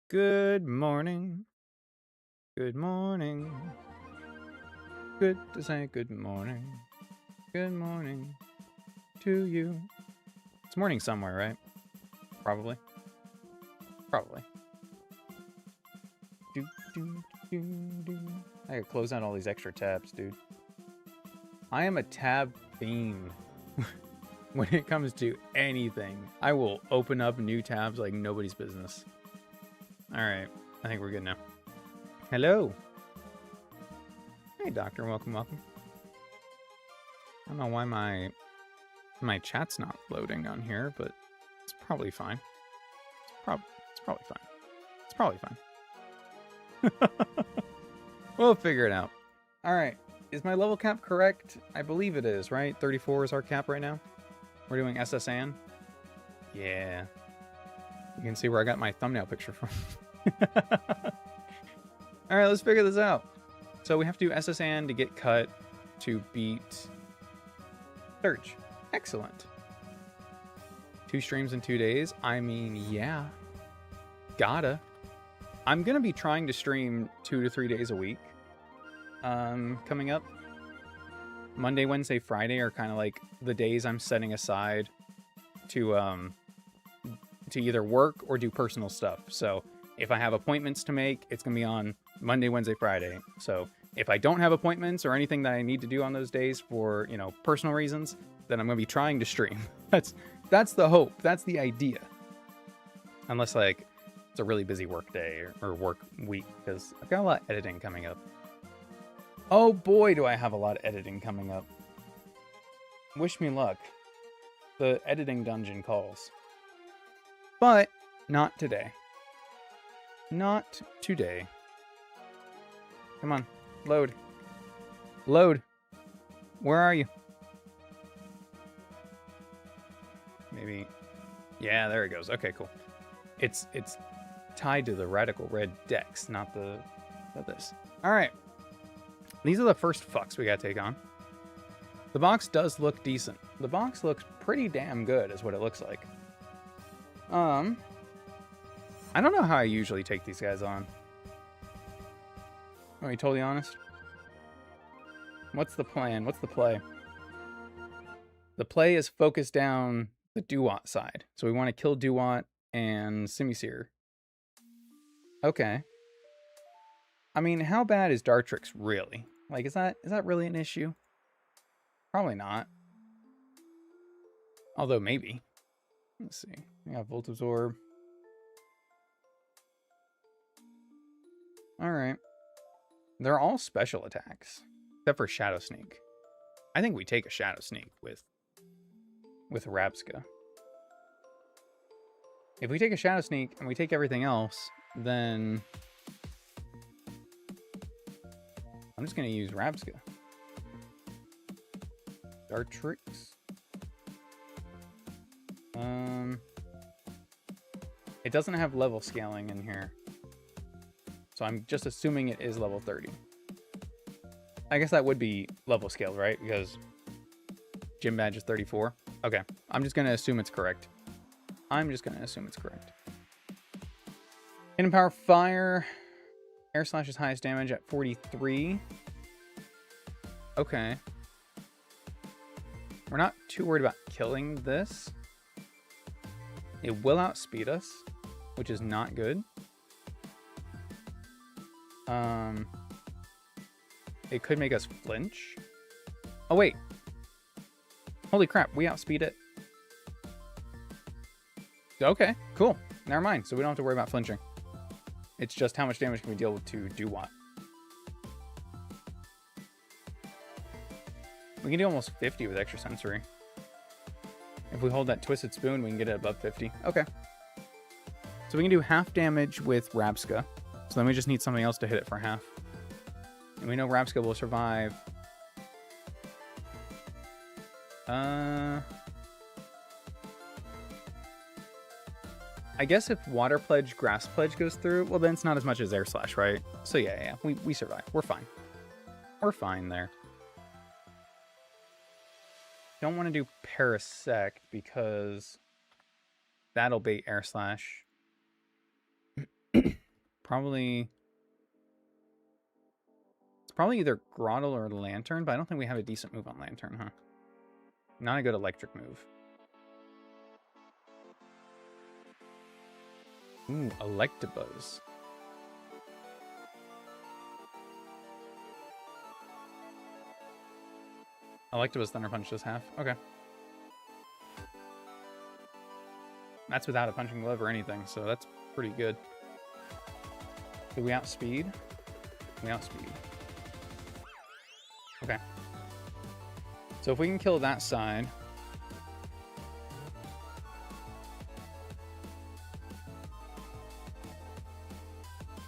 Good morning. Good morning. Good to say good morning. Good morning to you. It's morning somewhere, right? Probably. Probably. Do, do, do, do. I gotta close out all these extra tabs, dude. I am a tab fiend when it comes to anything. I will open up new tabs like nobody's business. Alright, I think we're good now. Hello. Hey, doctor. Welcome, welcome. I don't know why my chat's not loading on here, but it's probably fine. It's probably fine. It's probably fine. We'll figure it out. All right. Is my level cap correct? I believe it is, right? 34 is our cap right now. We're doing SSN. Yeah. You can see where I got my thumbnail picture from. All right, let's figure this out. So we have to do SSN to get cut to beat Surge. Excellent. 2 streams in 2 days. I mean, yeah. Gotta. I'm going to be trying to stream 2 to 3 days a week. Coming up. Monday, Wednesday, Friday are kind of like the days I'm setting aside to either work or do personal stuff. So if I have appointments to make, it's going to be on Monday, Wednesday, Friday. So if I don't have appointments or anything that I need to do on those days for, you know, personal reasons, then I'm going to be trying to stream. That's the hope. That's the idea. Unless, like, it's a really busy work day or work week, because I've got a lot of editing coming up. Oh boy, do I have a lot of editing coming up. Wish me luck. The editing dungeon calls. But not today. Not today. Come on. Load. Load. Where are you? Maybe. Yeah, there it goes. Okay, cool. It's tied to the RadicalRed decks, not this. All right. These are the first fucks we gotta take on. The box does look decent. The box looks pretty damn good, is what it looks like. I don't know how I usually take these guys on. Are we totally honest? What's the plan? What's the play? The play is focus down the Duat side. So we want to kill Duat and Simisear. Okay. I mean, how bad is Dartrix really? Like, is that really an issue? Probably not. Although maybe. Let's see. We got Volt Absorb. Alright. They're all special attacks. Except for Shadow Sneak. I think we take a Shadow Sneak with Rabska. If we take a Shadow Sneak and we take everything else, then I'm just going to use Rabska. Dartrix. It doesn't have level scaling in here. So I'm just assuming it is level 30. I guess that would be level scaled, right? Because Gym Badge is 34. Okay, I'm just going to assume it's correct. Hidden Power Fire. Air Slash's highest damage at 43. Okay. We're not too worried about killing this. It will outspeed us, which is not good. It could make us flinch. Oh, wait. Holy crap, we outspeed it. Okay, cool. Never mind. So we don't have to worry about flinching. It's just how much damage can we deal with to Duat. We can do almost 50 with extra sensory. If we hold that Twisted Spoon, we can get it above 50. Okay. So we can do half damage with Rabska. So then we just need something else to hit it for half. And we know Rabska will survive. I guess if Water Pledge, Grass Pledge goes through, well, then it's not as much as Air Slash, right? So yeah, we survive. We're fine. We're fine there. Don't want to do Parasect because that'll bait Air Slash. probably... It's probably either Grottle or Lantern, but I don't think we have a decent move on Lantern, huh? Not a good electric move. Ooh, Electabuzz. Electabuzz Thunder Punch does half. Okay. That's without a punching glove or anything, so that's pretty good. Do we outspeed? We outspeed. Okay. So if we can kill that side...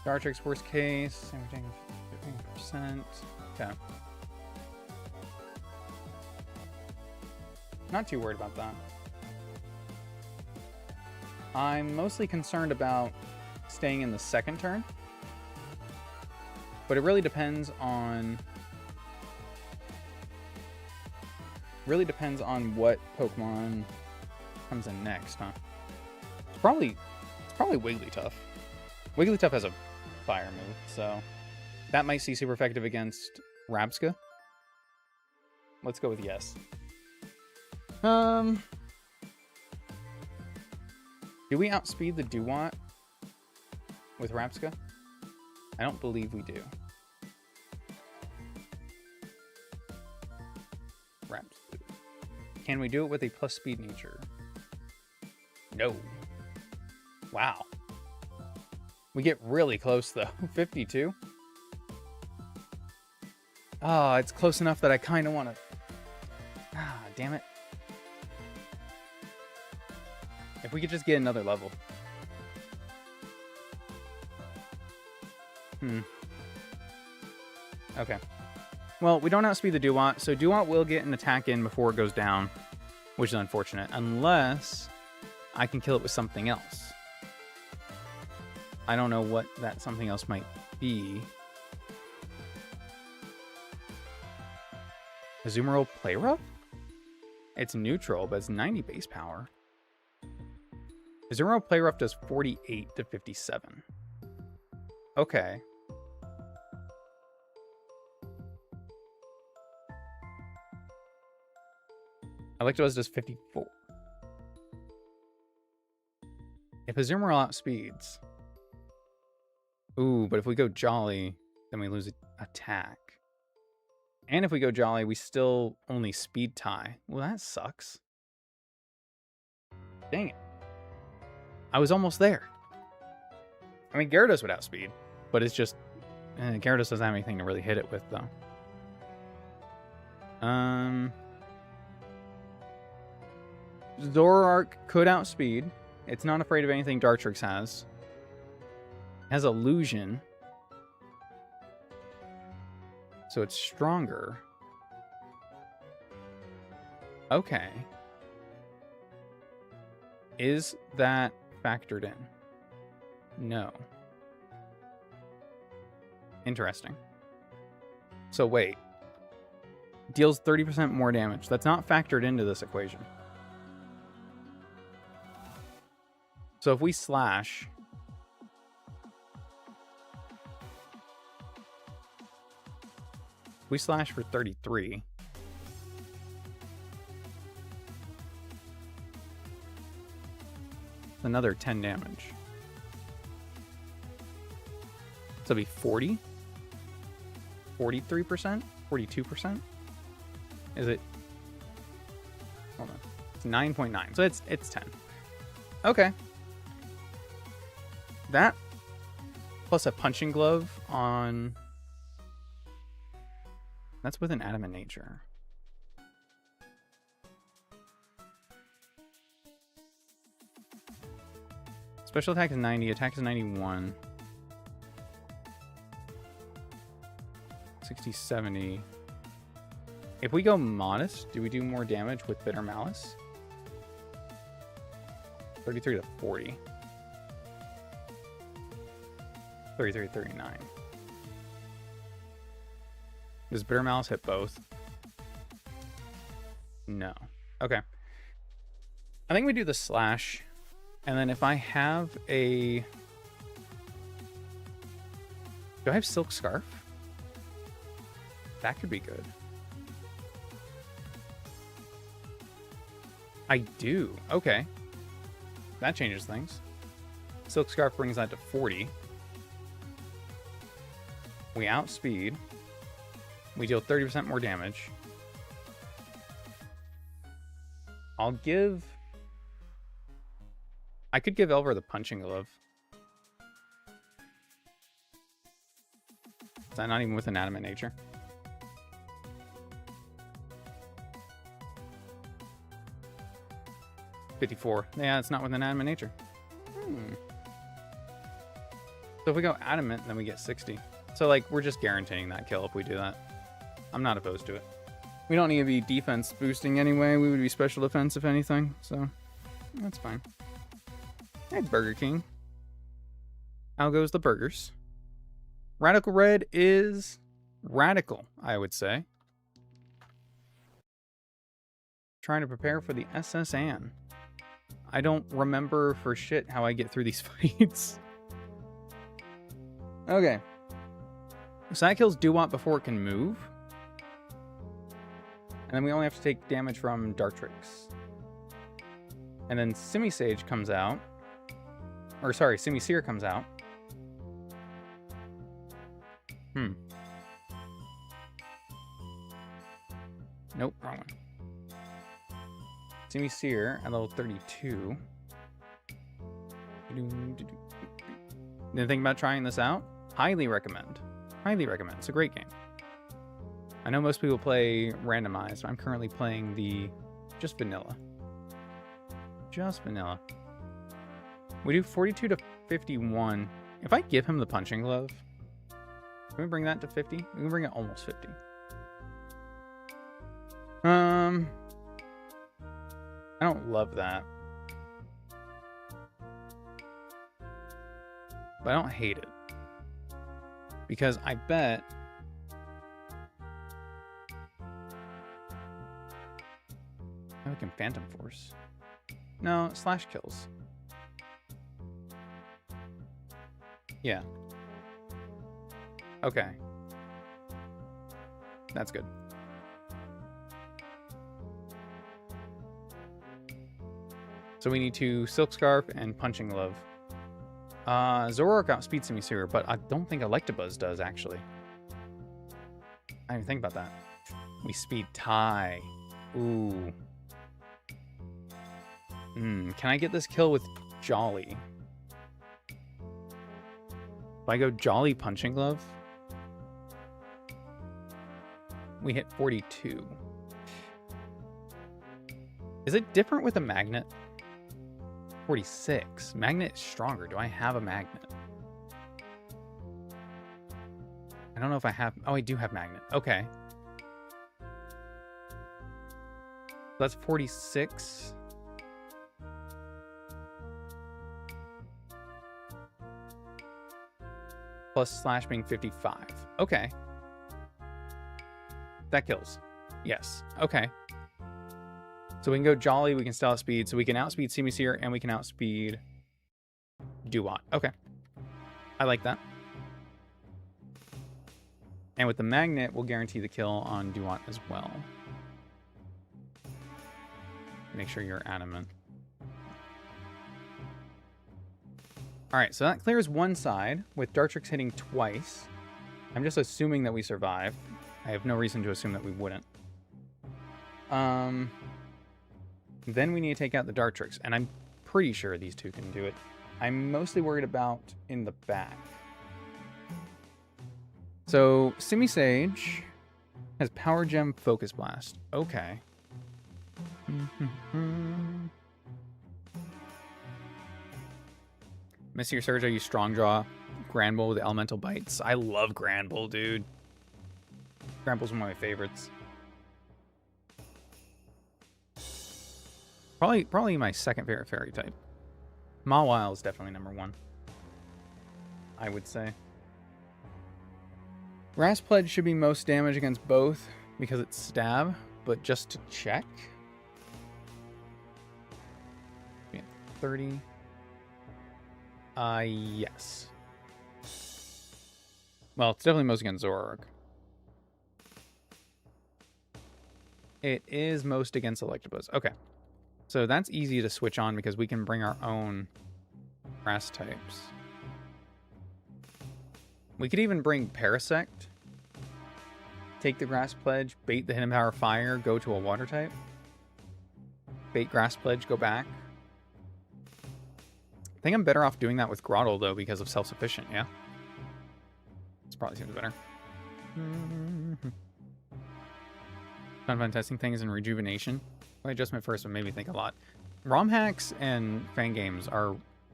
Dartrix worst case, everything 15%. Okay. Not too worried about that. I'm mostly concerned about staying in the second turn. But it really depends on... what Pokemon comes in next, huh? It's probably Wigglytuff. Wigglytuff has a fire move, so that might see super effective against Rabska. Let's go with yes. Do we outspeed the Duat with Rabska? I don't believe we do. Rabska. Can we do it with a plus speed nature? No. Wow. We get really close, though. 52. Oh, it's close enough that I kind of want to... Ah, damn it. If we could just get another level. Okay. Well, we don't outspeed the Duat, so Duat will get an attack in before it goes down, which is unfortunate. Unless I can kill it with something else. I don't know what that something else might be. Azumarill Play Rough? It's neutral, but it's 90 base power. Azumarill Play Rough does 48 to 57. Okay. Electabuzz does 54. If Azumarill outspeeds... Ooh, but if we go Jolly, then we lose attack. And if we go Jolly, we still only speed tie. Well, that sucks. Dang it. I was almost there. I mean, Gyarados would outspeed, but it's just... Gyarados doesn't have anything to really hit it with, though. Zoroark could outspeed. It's not afraid of anything Dartrix has. It has Illusion. So it's stronger. Okay. Is that factored in? No. Interesting. So wait. Deals 30% more damage. That's not factored into this equation. So if we slash... We slash for 33. Another 10 damage. So it'll be 40? 43%? 42%? Is it? Hold on. It's 9.9. So it's 10. Okay. That plus a punching glove on... That's with an adamant nature. Special attack is 90, attack is 91. 60, 70. If we go modest, do we do more damage with Bitter Malice? 33 to 40. 33 to 39. Does Bitter Malice hit both? No. Okay. I think we do the slash. And then if I have a Do I have Silk Scarf? That could be good. I do. Okay. That changes things. Silk Scarf brings that to 40. We outspeed. We deal 30% more damage. I'll give... I could give Elver the Punching Glove. Is that not even with Inanimate Nature? $54. Yeah, it's not with Inanimate Nature. So if we go Adamant, then we get 60. So, like, we're just guaranteeing that kill if we do that. I'm not opposed to it. We don't need to be defense boosting anyway. We would be special defense if anything. So, that's fine. Hey, Burger King. How goes the burgers? RadicalRed is radical, I would say. Trying to prepare for the SS Anne. I don't remember for shit how I get through these fights. Okay. So that kills Duwat before it can move. And then we only have to take damage from Dartrix. And then Simisage comes out. Or sorry, Simisear comes out. Nope, wrong one. Simisear at level 32. Didn't think about trying this out? Highly recommend. Highly recommend. It's a great game. I know most people play randomized. I'm currently playing the just vanilla. Just vanilla. We do 42 to 51. If I give him the Punching Glove, can we bring that to 50? We can bring it almost 50. I don't love that. But I don't hate it. Because I bet... I can Phantom Force. No, slash kills. Yeah. Okay. That's good. So we need to Silk Scarf and Punching Glove. Zoroark outspeeds Simisear, but I don't think Electabuzz does, actually. I didn't even think about that. We speed tie. Ooh. Can I get this kill with Jolly? If I go Jolly Punching Glove, we hit 42. Is it different with a magnet? 46. Magnet is stronger. Do I have a magnet? I don't know if I have... Oh, I do have magnet. Okay. That's 46. Plus slash being 55. Okay. That kills. Yes. Okay. So we can go Jolly, we can still outspeed. So we can outspeed Simisear and we can outspeed Duwat. Okay. I like that. And with the magnet, we'll guarantee the kill on Duwat as well. Make sure you're adamant. Alright, so that clears one side with Dartrix hitting twice. I'm just assuming that we survive. I have no reason to assume that we wouldn't. Then we need to take out the Dartrix, and I'm pretty sure these two can do it. I'm mostly worried about in the back. So, Simisage has Power Gem Focus Blast. Okay. Mr. Surge, I use Strong Draw. Granbull with Elemental Bites. I love Granbull, dude. Granbull's one of my favorites. Probably my second favorite fairy type. Mawile is definitely number one, I would say. Grass Pledge should be most damage against both because it's stab, but just to check. Yeah, 30. Yes. Well, it's definitely most against Zoroark. It is most against Electabuzz. Okay. So that's easy to switch on because we can bring our own grass types. We could even bring Parasect. Take the Grass Pledge, bait the Hidden Power Fire, go to a water type. Bait Grass Pledge, go back. I think I'm better off doing that with Grottle, though, because of self-sufficient, yeah? This probably seems better. Fun testing things and rejuvenation. My adjustment first one made me think a lot. ROM hacks and fan games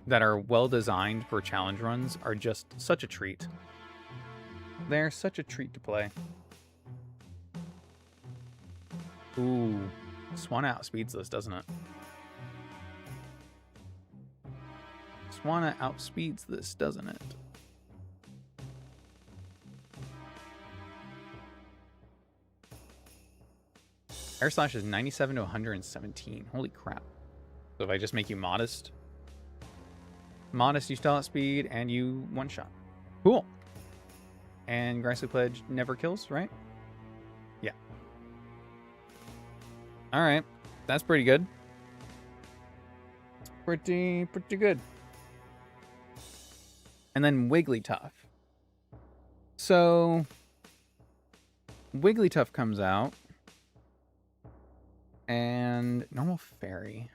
that are well designed for challenge runs are just such a treat. They're such a treat to play. Ooh, Swanna outspeeds this, doesn't it? Swanna outspeeds this, doesn't it? Air Slash is 97 to 117. Holy crap. So if I just make you Modest, you still outspeed, and you one-shot. Cool. And Grassy Pledge never kills, right? Yeah. Alright. That's pretty good. Pretty good. And then Wigglytuff. So Wigglytuff comes out. And normal fairy.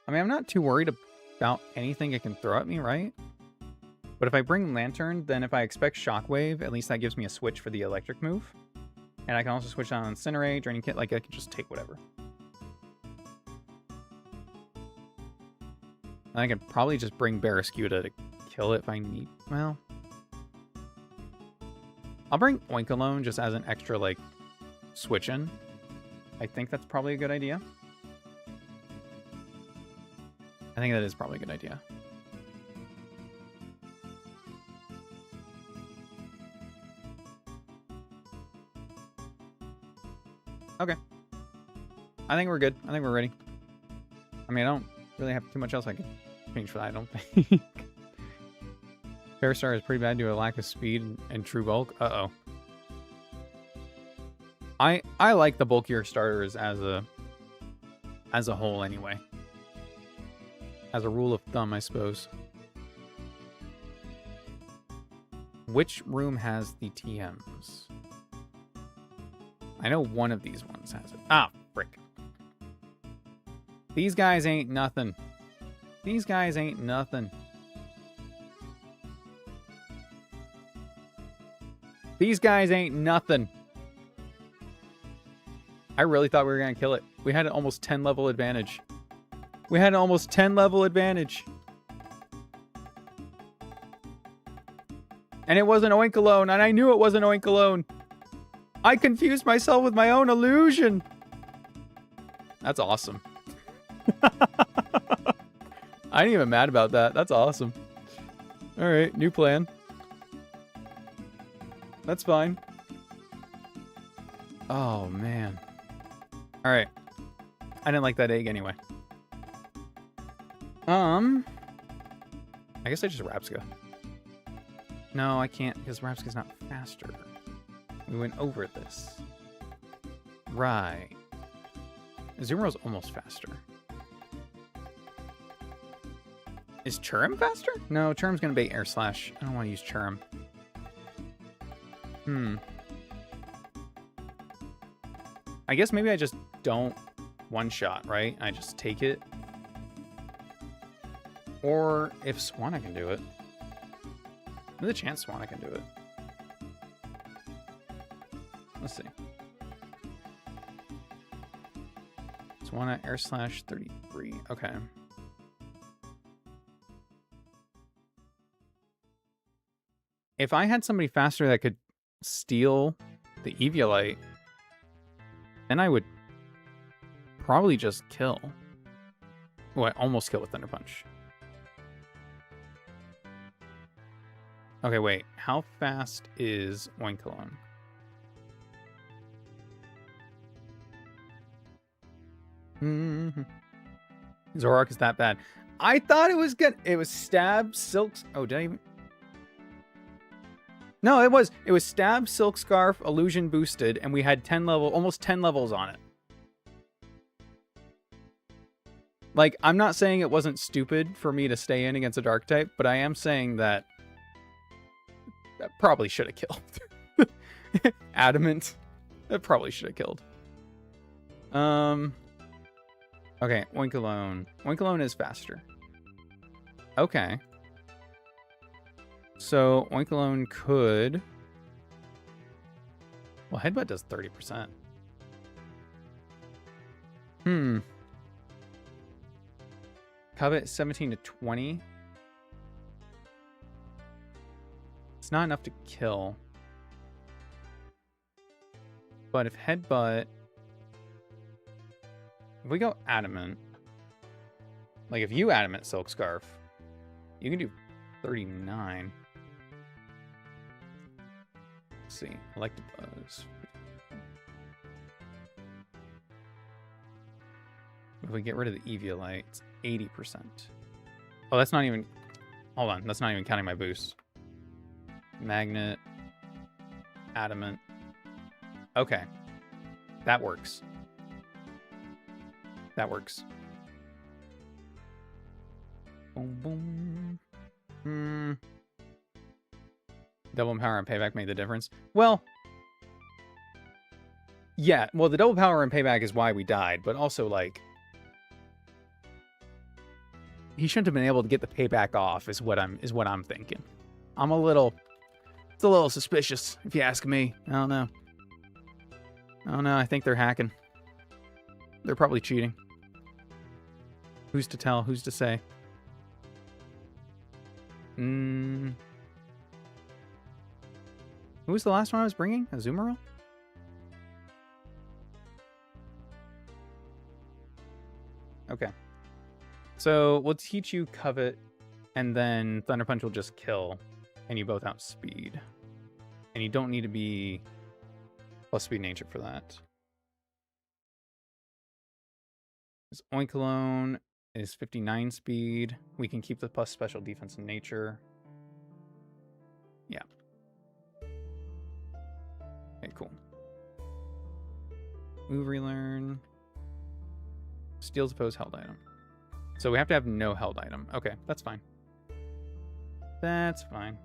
I mean, I'm not too worried about anything it can throw at me, right? But if I bring Lantern, then if I expect Shockwave, at least that gives me a switch for the electric move. And I can also switch on Incinerate, Draining Kit, like I can just take whatever. I could probably just bring Barraskewda to kill it if I need. Well, I'll bring Oinkologne just as an extra, like, switch in. I think that's probably a good idea. I think that is probably a good idea. Okay. I think we're good. I think we're ready. I mean, I don't really have too much else I can change for that, I don't think. Fair is pretty bad due to a lack of speed and true bulk. Uh-oh. I like the bulkier starters as a whole anyway. As a rule of thumb, I suppose. Which room has the TMs? I know one of these ones has it. Ah, frick. These guys ain't nothing. These guys ain't nothing. These guys ain't nothing. I really thought we were going to kill it. We had an almost 10 level advantage. We had an almost 10 level advantage. And it wasn't Oinkologne, and I knew it wasn't Oinkologne. I confused myself with my own illusion. That's awesome. I ain't even mad about that. That's awesome. All right, new plan. That's fine. Oh, man. All right. I didn't like that egg anyway. I guess I just Rapska. No, I can't because Rapska's not faster. We went over this. Right. Zumaro's almost faster. Is Churrum faster? No, Churrum's going to bait Air Slash. I don't want to use Churrum. I guess maybe I just don't one-shot, right? I just take it. Or if Swanna can do it. There's a chance Swanna can do it. Let's see. Swanna Air Slash 33. Okay. If I had somebody faster that could steal the Eviolite, then I would probably just kill. Oh, I almost kill with Thunder Punch. Okay, wait. How fast is Oinkologne? Zoroark is that bad. I thought it was good. It was Stab, Silks. Oh, did I even... No, it was stab, silk scarf, illusion boosted, and we had almost 10 levels on it. Like, I'm not saying it wasn't stupid for me to stay in against a dark type, but I am saying that probably should have killed. Adamant. That probably should have killed. Okay, Oinkalone. Oinkalone is faster. Okay. So, Oinkalone could... Well, Headbutt does 30%. Covet 17 to 20. It's not enough to kill. But if Headbutt... If we go Adamant... Like, if you Adamant Silk Scarf, you can do 39. Let's see. Electabuzz. If we get rid of the Eviolite, it's 80%. Oh, that's not even... Hold on. That's not even counting my boost. Magnet. Adamant. Okay. That works. That works. Boom, boom. Double power and payback made the difference. Well... Yeah, well, the double power and payback is why we died, but also, like... He shouldn't have been able to get the payback off, is what I'm thinking. It's a little suspicious, if you ask me. I don't know. I think they're hacking. They're probably cheating. Who's to tell? Who's to say? Who was the last one I was bringing? Azumarill? Okay. So we'll teach you Covet, and then Thunder Punch will just kill, and you both outspeed. And you don't need to be plus speed nature for that. This Oinkalone is 59 speed. We can keep the plus special defense in nature. Yeah. Okay, cool. Move relearn. Steals opposed held item. So we have to have no held item. Okay, that's fine. That's fine.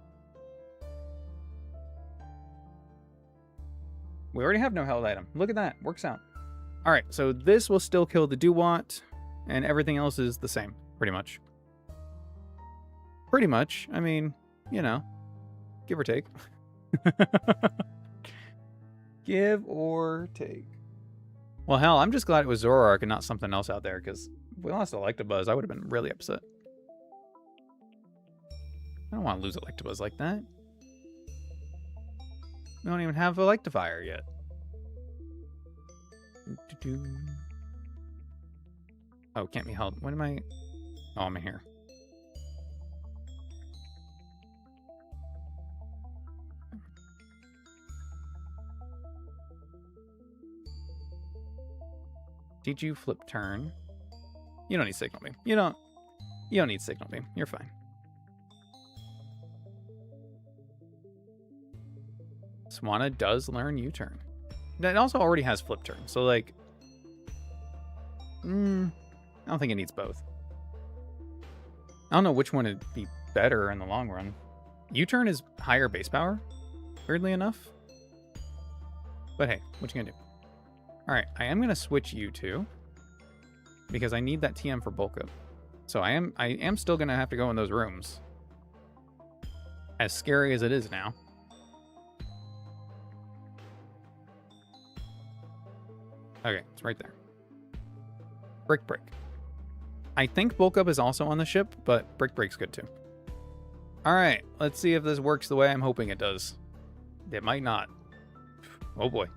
We already have no held item. Look at that. Works out. All right, so this will still kill the Dewott, and everything else is the same, pretty much. Pretty much. I mean, you know, give or take. Give or take. Well, hell, I'm just glad it was Zoroark and not something else out there, because if we lost Electabuzz, I would have been really upset. I don't want to lose Electabuzz like that. We don't even have Electivire yet. Oh, can't be held. What am I? Oh, I'm in here. Did you flip turn? You don't need Signal Beam. You don't need Signal Beam. You're fine. Swanna does learn U-turn. It also already has flip turn, so like... I don't think it needs both. I don't know which one would be better in the long run. U-turn is higher base power, weirdly enough. But hey, what you gonna do? Alright, I am gonna switch you two, because I need that TM for bulk up. So I am still gonna have to go in those rooms. As scary as it is now. Okay, it's right there. Brick Break. I think bulk up is also on the ship, but Brick Break's good too. Alright, let's see if this works the way I'm hoping it does. It might not. Oh boy.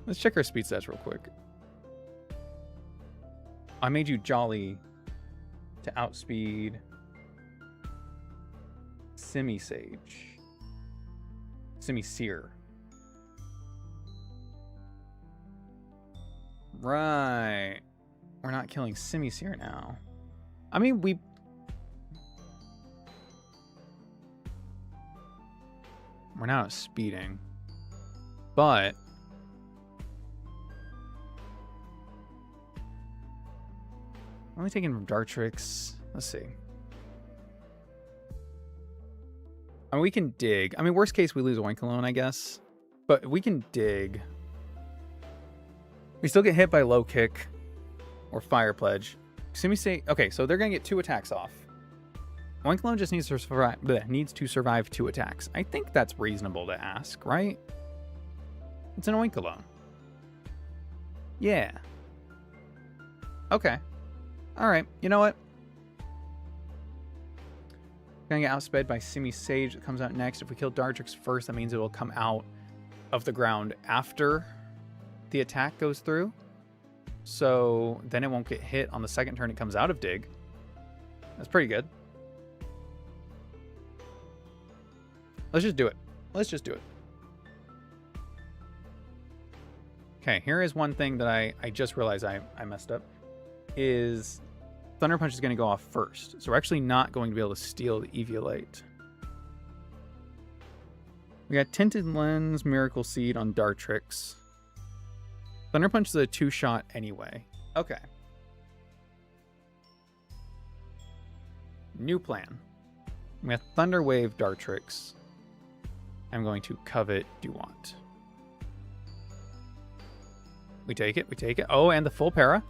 Let's check our speed stats real quick. I made you Jolly to outspeed Simisage. Simisear. Right. We're not killing Simisear now. I mean, We're now speeding. But only taking from Dartrix. Let's see. I mean, we can dig. I mean, worst case, we lose Oinkologne, I guess. But we can dig. We still get hit by Low Kick or Fire Pledge. Simisage. Okay, so they're going to get 2 attacks off. Oinkologne just needs to survive 2 attacks. I think that's reasonable to ask, right? It's an Oinkologne. Yeah. Okay. All right. You know what? Gonna get outsped by Simisage that comes out next. If we kill Dartrix first, that means it will come out of the ground after the attack goes through. So then it won't get hit on the second turn it comes out of Dig. That's pretty good. Let's just do it. Let's just do it. Okay, here is one thing that I just realized I messed up. Is Thunder Punch is going to go off first. So we're actually not going to be able to steal the Eviolite. We got Tinted Lens, Miracle Seed on Dartrix. Thunder Punch is a 2-shot anyway. Okay. New plan. We have Thunder Wave Dartrix. I'm going to covet Duat. We take it, we take it. Oh, and the full para.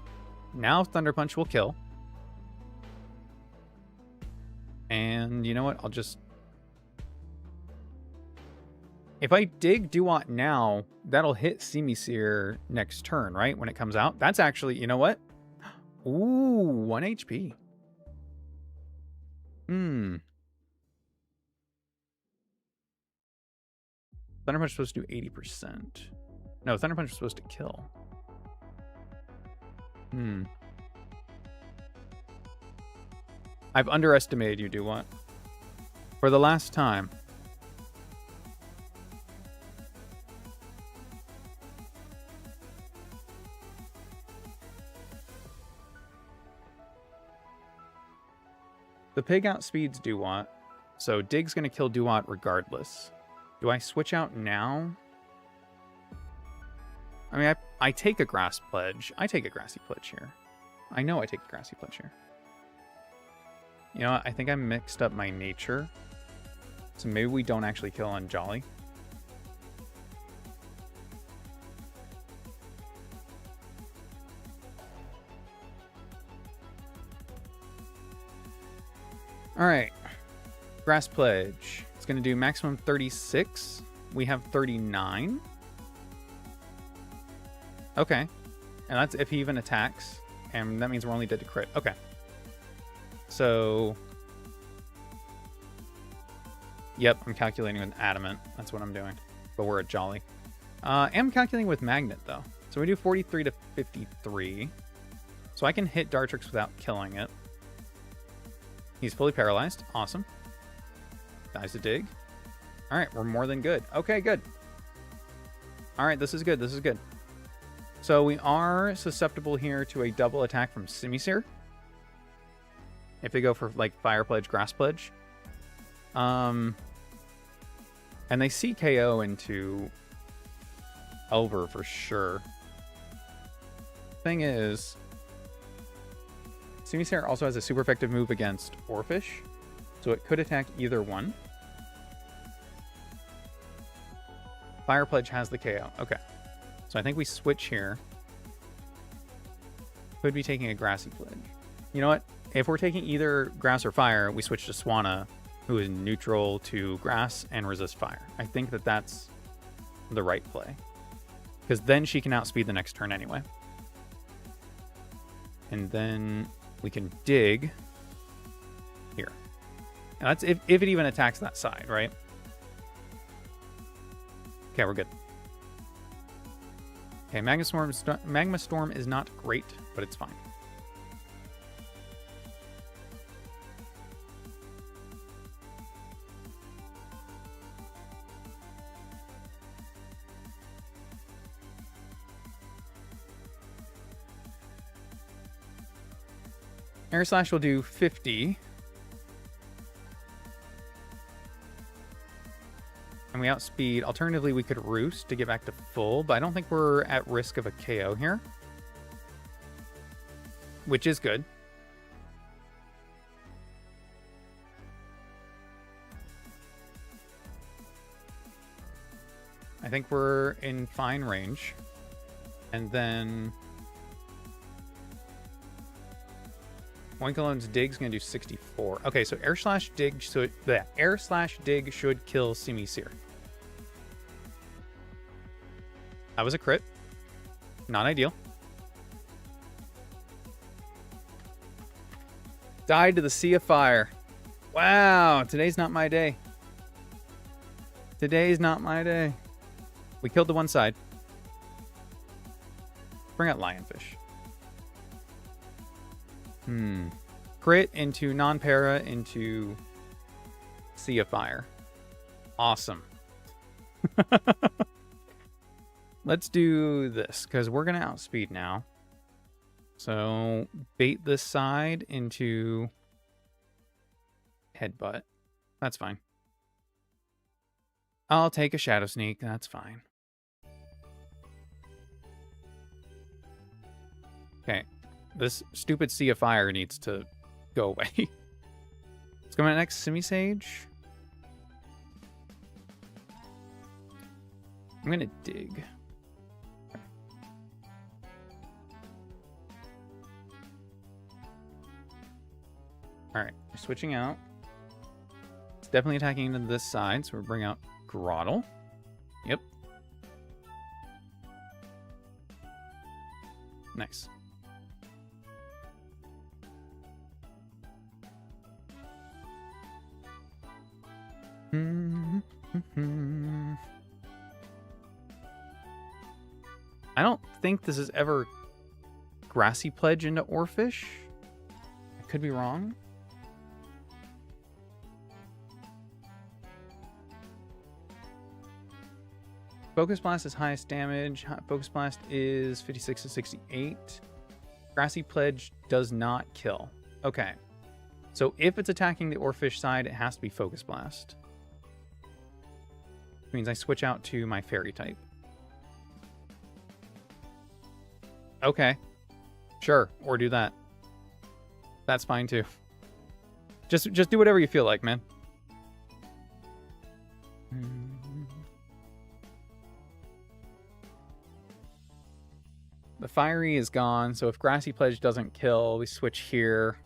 Now Thunder Punch will kill. And you know what? I'll just... If I dig Duat now, that'll hit Simisear next turn, right? When it comes out. That's actually, you know what? Ooh, 1 HP. Thunder Punch is supposed to do 80%. No, Thunder Punch is supposed to kill. I've underestimated you, Duat. For the last time. The pig outspeeds Duat, so Dig's going to kill Duat regardless. Do I switch out now? I mean, I take a Grass Pledge. I take a Grassy Pledge here. I know I take a Grassy Pledge here. You know what? I think I mixed up my nature. So maybe we don't actually kill on Jolly. Alright. Grass Pledge. It's going to do maximum 36. We have 39. Okay. And that's if he even attacks. And that means we're only dead to crit. Okay. So... Yep, I'm calculating with Adamant. That's what I'm doing. But we're at Jolly. I'm calculating with Magnet, though. So we do 43 to 53. So I can hit Dartrix without killing it. He's fully paralyzed. Awesome. Dies to Dig. Alright, we're more than good. Okay, good. Alright, this is good. This is good. So we are susceptible here to a double attack from Simisear. If they go for, like, Fire Pledge, Grass Pledge. And they CKO into Elver for sure. Thing is, Simisear also has a super effective move against Orphish, so it could attack either one. Fire Pledge has the KO. Okay. So I think we switch here. Could be taking a Grassy Pledge. You know what? If we're taking either Grass or Fire, we switch to Swanna, who is neutral to Grass and resist Fire. I think that that's the right play. Because then she can outspeed the next turn anyway. And then we can dig here. And that's if it even attacks that side, right? Okay, we're good. Okay, Magma Storm is not great, but it's fine. Air Slash will do 50. And we outspeed. Alternatively, we could roost to get back to full, but I don't think we're at risk of a KO here, which is good. I think we're in fine range. And then Oinkolone's dig's gonna do 64. Okay, so air slash dig should kill Simi Seer. That was a crit. Not ideal. Died to the Sea of Fire. Wow, today's not my day. Today's not my day. We killed the one side. Bring out Lionfish. Crit into non-para into Sea of Fire. Awesome. Let's do this, because we're going to outspeed now. So, bait this side into Headbutt. That's fine. I'll take a Shadow Sneak. That's fine. Okay. This stupid Sea of Fire needs to go away. Let's go to my next Semi-Sage. I'm going to dig. Alright, we're switching out. It's definitely attacking into this side, so we'll bring out Grottle. Yep. Nice. I don't think this is ever Grassy Pledge into Oarfish. I could be wrong. Focus Blast is highest damage. Focus Blast is 56 to 68. Grassy Pledge does not kill. Okay. So if it's attacking the Oarfish side, it has to be Focus Blast. Which means I switch out to my Fairy type. Okay. Sure. Or do that. That's fine too. Just do whatever you feel like, man. The Fiery is gone, so if Grassy Pledge doesn't kill, we switch here.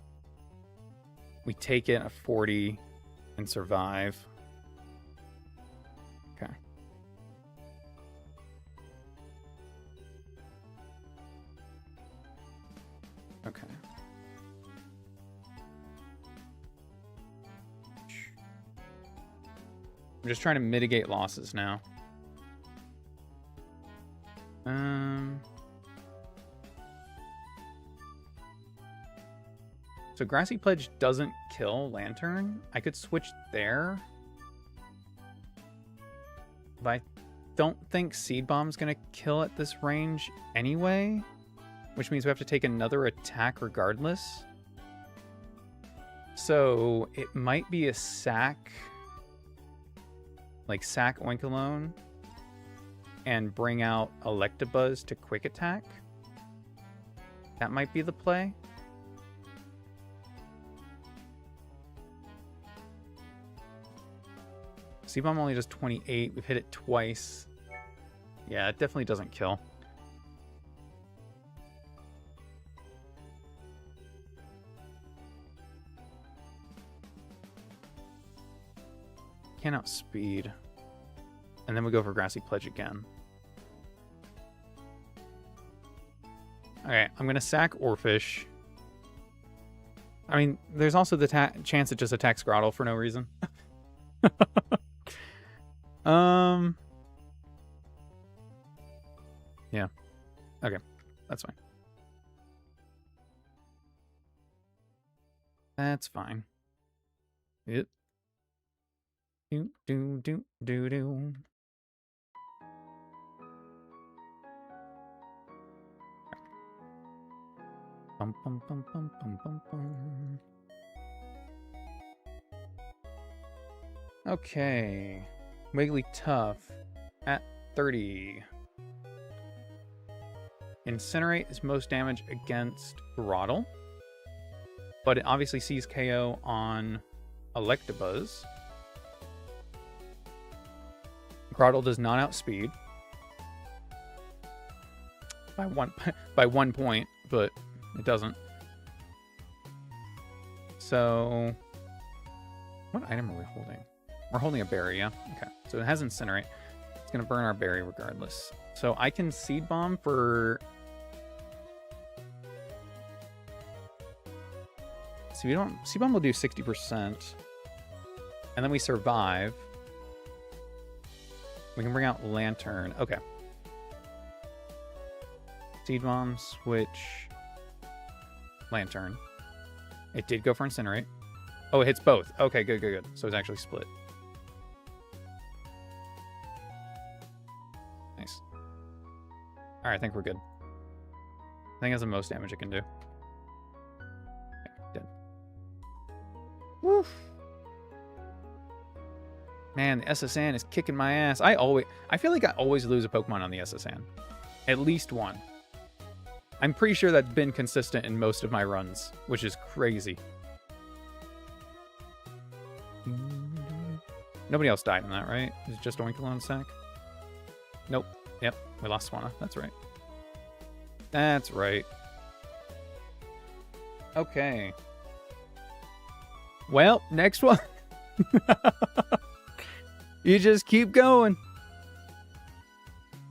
We take it a 40 and survive. Okay. Okay. I'm just trying to mitigate losses now. So Grassy Pledge doesn't kill Lantern. I could switch there. But I don't think Seed Bomb's going to kill at this range anyway. Which means we have to take another attack regardless. So it might be a sack. Like sack Oinkalone. And bring out Electabuzz to quick attack. That might be the play. Seed-Bomb only does 28. We've hit it twice. Yeah, it definitely doesn't kill. Can't outspeed. And then we go for Grassy Pledge again. Okay, I'm going to sack Oarfish. I mean, there's also the chance it just attacks Grottle for no reason. Yeah. Okay, that's fine. That's fine. Yep. Do do do do do. Bum bum bum bum bum bum bum. Okay. Wigglytuff at 30. Incinerate is most damage against Groddle, but it obviously sees KO on Electabuzz. Groddle does not outspeed by one point, but it doesn't. So, what item are we holding? We're holding a berry, yeah? Okay, so it has Incinerate. It's going to burn our berry regardless. So I can Seed Bomb for... See, Seed Bomb will do 60%. And then we survive. We can bring out Lantern. Okay. Seed Bomb, switch... Lantern. It did go for Incinerate. Oh, it hits both. Okay, good, good, good. So it's actually split. Nice. Alright, I think we're good. I think that's the most damage it can do. Okay, dead. Woof. Man, the SSN is kicking my ass. I feel like I always lose a Pokemon on the SSN. At least one. I'm pretty sure that's been consistent in most of my runs, which is crazy. Nobody else died in that, right? Is it just Oinkologne and Sack? Nope. Yep, we lost Swanna. That's right. That's right. Okay. Well, next one. You just keep going.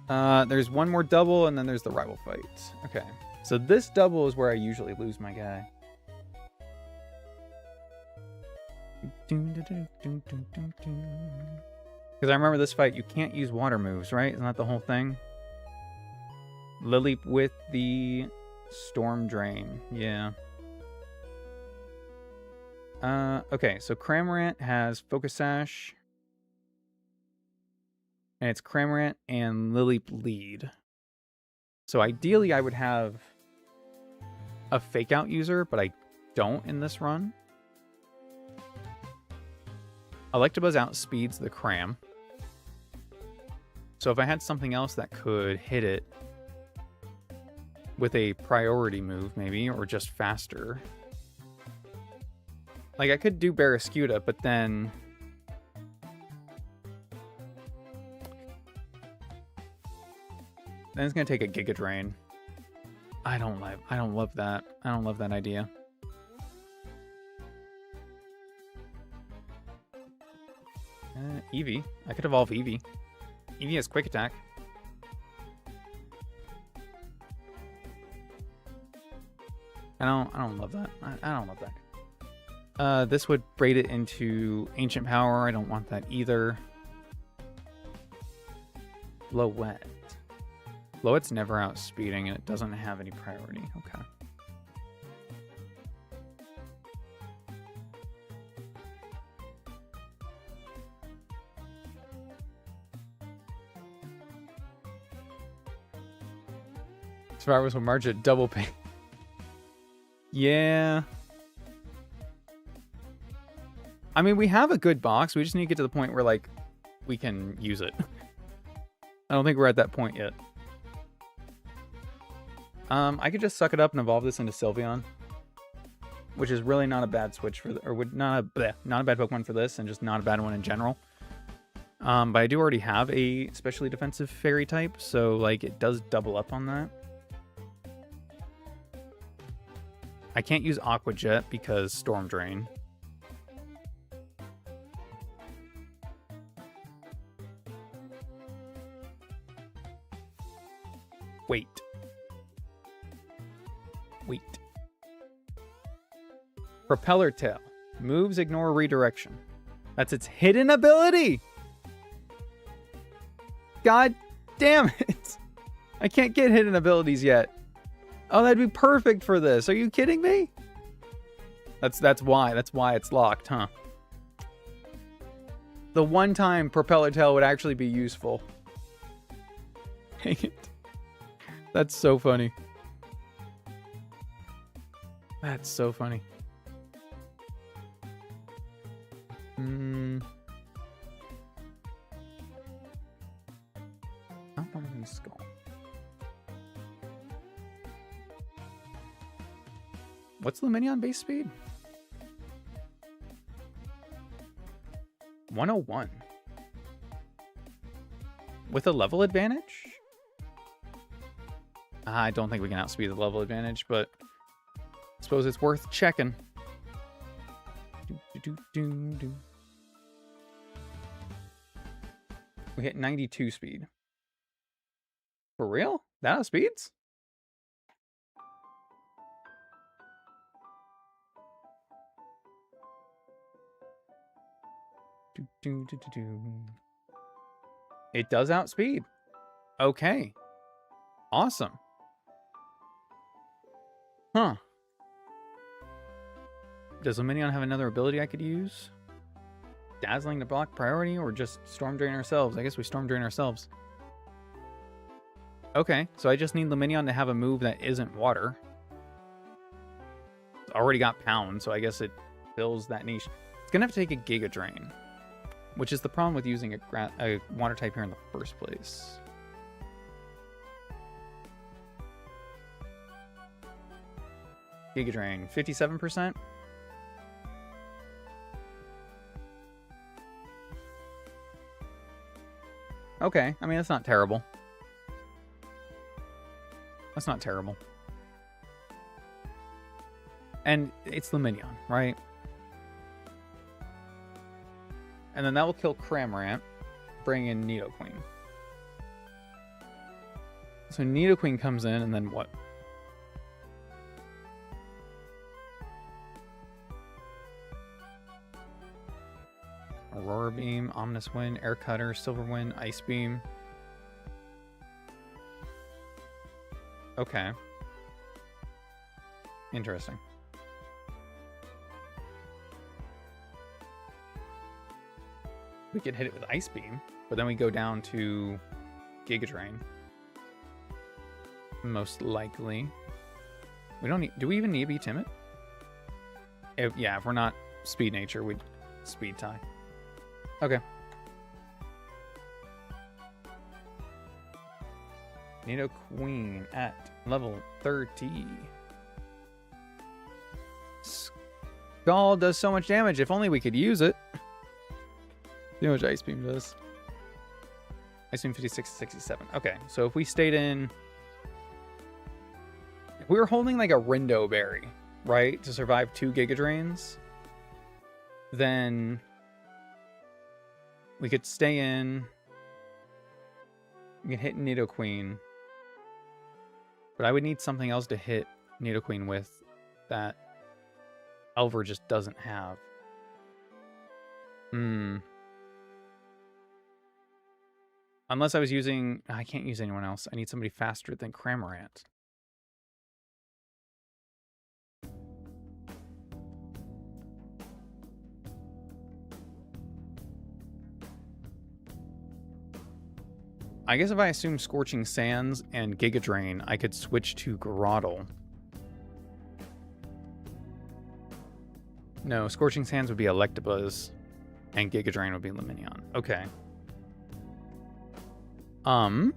There's one more double, and then there's the rival fight. Okay. So this double is where I usually lose my guy. Because I remember this fight, you can't use water moves, right? Isn't that the whole thing? Lily with the Storm Drain. Yeah. Okay, so Cramorant has Focus Sash. And it's Cramorant and Lily Lead. So ideally I would have a Fake Out user, but I don't in this run. Electabuzz outspeeds the Cram. So if I had something else that could hit it with a priority move, maybe, or just faster. Like, I could do Barraskewda, but then... Then it's gonna take a Giga Drain. I don't love that. I don't love that idea. Eevee. I could evolve Eevee. Eevee has Quick Attack. I don't love that. I don't love that. This would braid it into Ancient Power. I don't want that either. Lowette. Lowette's never outspeeding, and it doesn't have any priority. Okay. Survivors will march at double pay. Yeah. I mean, we have a good box. We just need to get to the point where, like, we can use it. I don't think we're at that point yet. I could just suck it up and evolve this into Sylveon, which is really not a bad switch for, not a bad Pokemon for this, and just not a bad one in general. But I do already have a specially defensive Fairy type, so like it does double up on that. I can't use Aqua Jet because Storm Drain. Wait. Propeller Tail. Moves ignore redirection. That's its hidden ability! God damn it! I can't get hidden abilities yet. Oh, that'd be perfect for this. Are you kidding me? That's why it's locked, huh? The one time Propeller Tail would actually be useful. Dang it. That's so funny. That's so funny. Lightning Skull. What's Luminion base speed? 101. With a level advantage? I don't think we can outspeed the level advantage, but I suppose it's worth checking. We hit 92 speed. For real? That outspeeds? It does outspeed. Okay. Awesome. Huh. Does Luminion have another ability I could use? Dazzling to block priority, or just Storm Drain ourselves? I guess we Storm Drain ourselves. Okay, so I just need Luminion to have a move that isn't water. It's already got Pound, so I guess it fills that niche. It's gonna have to take a Giga Drain, which is the problem with using a water type here in the first place. Giga Drain, 57%. Okay, I mean, that's not terrible. That's not terrible. And it's Luminion, right? And then that will kill Cramorant, bring in Nidoqueen. So Nidoqueen comes in, and then what? Aurora Beam, Ominous Wind, Air Cutter, Silver Wind, Ice Beam. Okay. Interesting. We could hit it with Ice Beam, but then we go down to Giga Drain. Most likely. We don't need... Do we even need to be timid? Yeah, if we're not Speed Nature, we'd Speed Tie. Okay. Nidoqueen at level 30. Skull does so much damage. If only we could use it. See how much Ice Beam does. Ice Beam 56 to 67. Okay, so if we stayed in... If we were holding like a Rindo Berry, right, to survive 2 Giga Drains, then we could stay in. We could hit Nidoqueen. But I would need something else to hit Nidoqueen with that Elver just doesn't have. Unless I was using... I can't use anyone else. I need somebody faster than Cramorant. I guess if I assume Scorching Sands and Giga Drain, I could switch to Groddle. No, Scorching Sands would be Electabuzz, and Giga Drain would be Luminion. Okay. I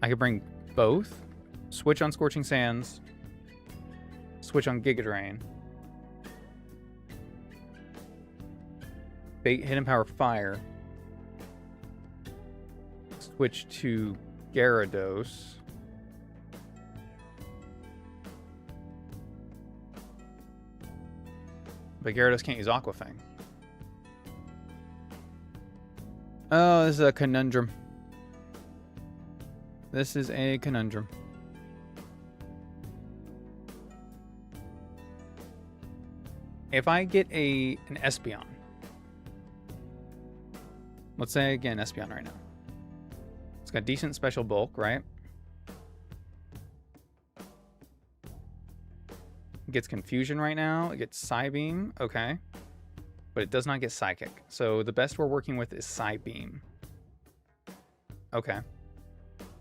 could bring both. Switch on Scorching Sands. Switch on Giga Drain. Hidden Power Fire. Switch to Gyarados. But Gyarados can't use Aqua Fang. Oh, this is a conundrum. This is a conundrum. If I get an Espeon. Let's say again Espeon right now. It's got decent special bulk, right? It gets Confusion right now. It gets Psybeam. Okay. But it does not get Psychic. So the best we're working with is Psybeam. Okay.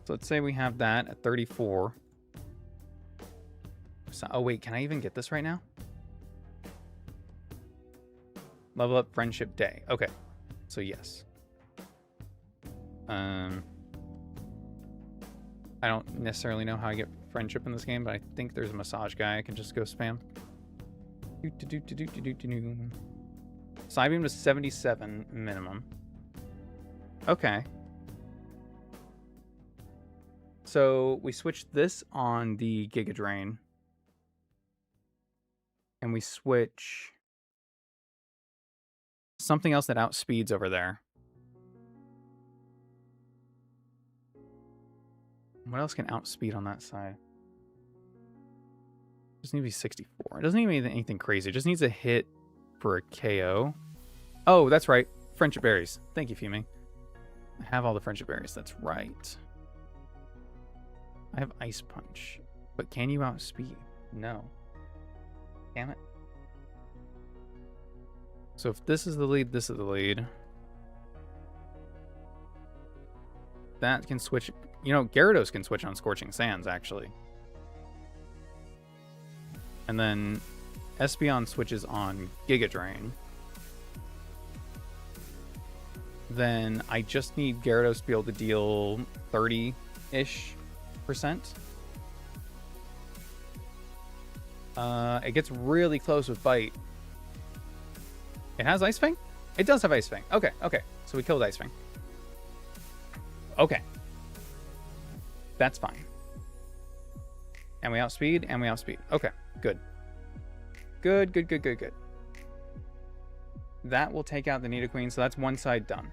So let's say we have that at 34. So, oh wait, can I even get this right now? Level up Friendship Day. Okay. So yes. I don't necessarily know how I get friendship in this game, but I think there's a massage guy I can just go spam. Psybeam to 77 minimum. Okay. So we switched this on the Giga Drain. And we switch something else that outspeeds over there. What else can outspeed on that side? Just need to be 64. It doesn't even need anything crazy. It just needs a hit for a KO. Oh, that's right. Friendship berries. Thank you, Fumi. I have all the friendship berries. That's right. I have Ice Punch. But can you outspeed? No. Damn it. So if this is the lead, this is the lead. That can switch. You know, Gyarados can switch on Scorching Sands, actually. And then Espeon switches on Giga Drain. Then I just need Gyarados to be able to deal 30-ish %. It gets really close with Bite. It has Ice Fang? It does have Ice Fang. Okay, okay. So we killed Ice Fang. Okay. That's fine. And we outspeed, and we outspeed. Okay, good. Good, good, good, good, good. That will take out the Nidoqueen, so that's one side done.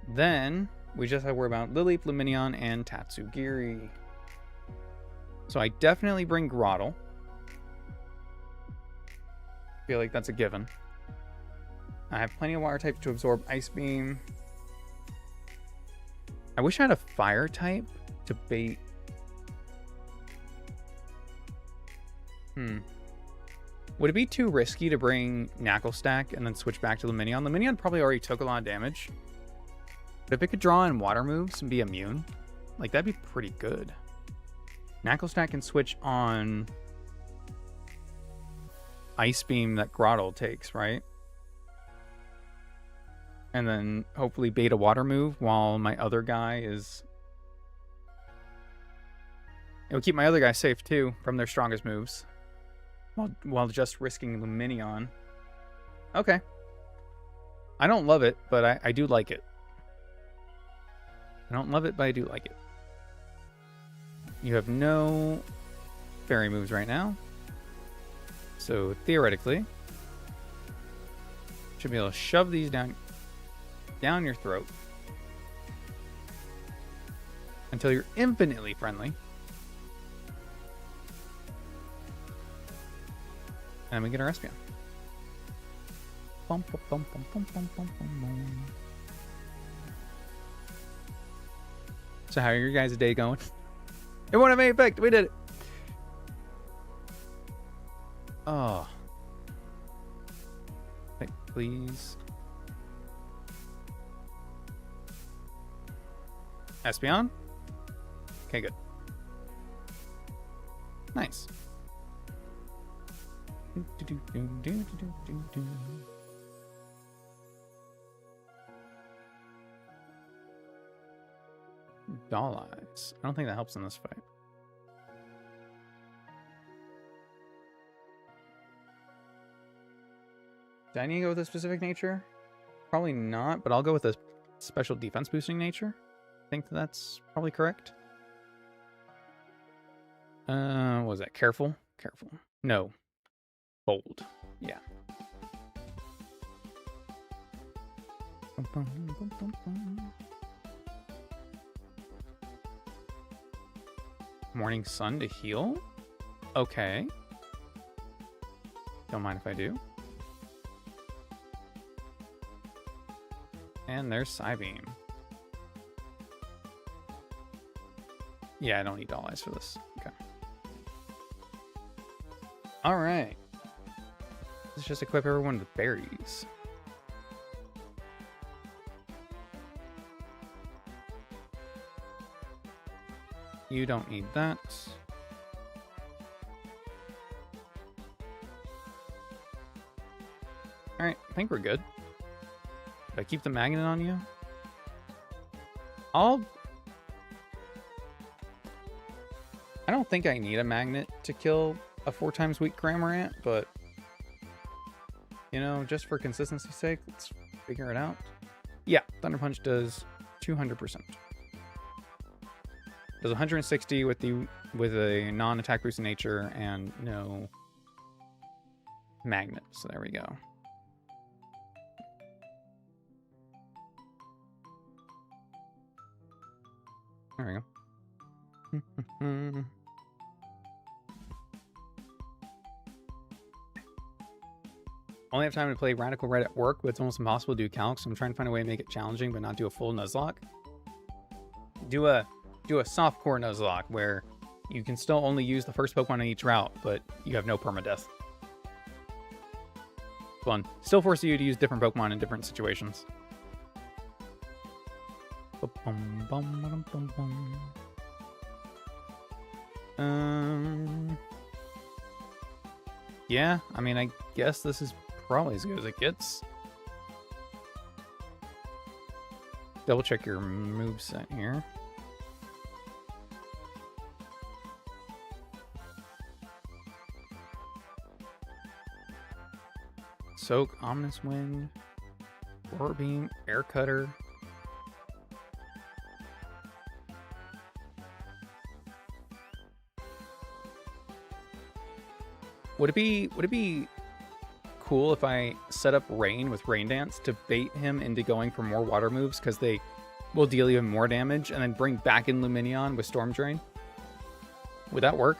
Then, we just have to worry about Lily, Lumineon, and Tatsugiri. So I definitely bring Grotle. Feel like that's a given. I have plenty of water types to absorb Ice Beam. I wish I had a fire type to bait. Would it be too risky to bring Knucklestack and then switch back to Lumineon? Lumineon probably already took a lot of damage. But if it could draw in water moves and be immune, like that'd be pretty good. Knucklestack can switch on Ice Beam that Grotle takes, right? And then hopefully bait a water move while my other guy is... It'll keep my other guy safe too from their strongest moves. While just risking Lumineon. Okay. I don't love it, but I do like it. I don't love it, but I do like it. You have no fairy moves right now. So theoretically, should be able to shove these down your throat until you're infinitely friendly. And we get our Espeon. Bum, bum, bum, bum, bum, bum, bum, bum. So how are your guys' day going? It won't have any effect. We did it. Oh. Okay, please. Espeon? Okay, good. Nice. Doll Eyes. I don't think that helps in this fight. Do I need to go with a specific nature? Probably not, but I'll go with a special defense boosting nature. I think that's probably correct. What was that? Careful? Careful. No. Bold. Yeah. Morning Sun to heal? Okay. Don't mind if I do. And there's Psybeam. Yeah, I don't need Doll Eyes for this. Okay. Alright. Let's just equip everyone with berries. You don't need that. Alright. I think we're good. Did I keep the magnet on you? I don't think I need a magnet to kill a 4 times weak Cramorant, but you know, just for consistency's sake, let's figure it out. Yeah, Thunder Punch does 200%. Does 160 with a non-attack boost in nature and no magnet. So there we go. There we go. Only have time to play RadicalRed at work, but it's almost impossible to do calc, so I'm trying to find a way to make it challenging but not do a full Nuzlocke. Do a softcore Nuzlocke where you can still only use the first Pokemon on each route, but you have no permadeath. Fun. Still forces you to use different Pokemon in different situations. Yeah, I mean, I guess this is probably as good as it gets. Double check your moveset here. Soak, Ominous Wind, Roar Beam, Air Cutter. Would it be cool if I set up Rain with Rain Dance to bait him into going for more water moves because they will deal even more damage, and then bring back in Lumineon with Storm Drain? Would that work?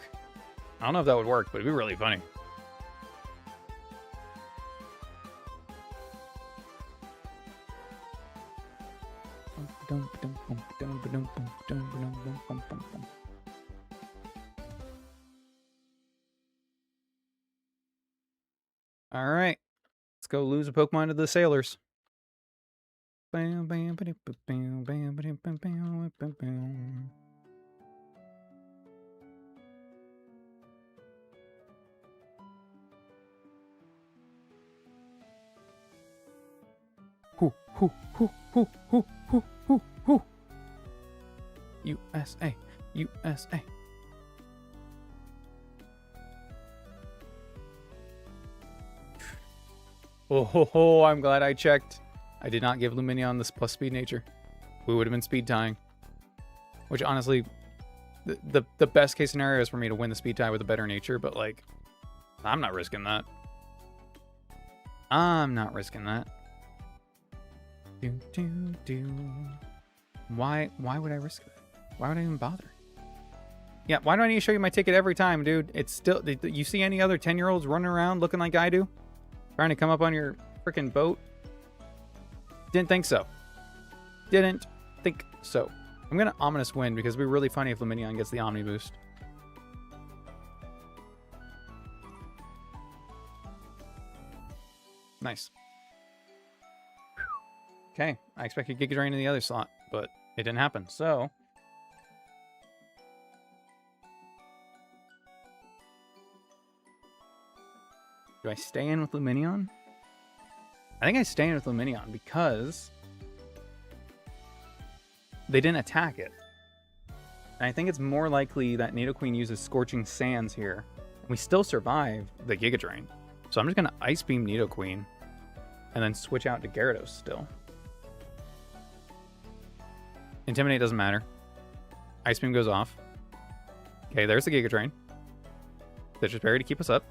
I don't know if that would work, but it'd be really funny. All right, let's go lose a Pokemon to the Sailors. USA, USA. Oh, I'm glad I checked. I did not give Lumineon this plus speed nature. We would have been speed tying. Which honestly, the best case scenario is for me to win the speed tie with a better nature, but like, I'm not risking that. I'm not risking that. Why would I risk it? Why would I even bother? Yeah, why do I need to show you my ticket every time, dude? It's still, you see any other 10-year-olds running around looking like I do? Trying to come up on your freaking boat? Didn't think so. Didn't think so. I'm going to Ominous Wind because it'd be really funny if Lumineon gets the Omni boost. Nice. Okay, I expected Giga Drain in the other slot, but it didn't happen, so... Do I stay in with Lumineon? I think I stay in with Lumineon because they didn't attack it. And I think it's more likely that Nidoqueen uses Scorching Sands here. We still survive the Giga Drain. So I'm just going to Ice Beam Nidoqueen and then switch out to Gyarados still. Intimidate doesn't matter. Ice Beam goes off. Okay, there's the Giga Drain. Citrus Berry to keep us up.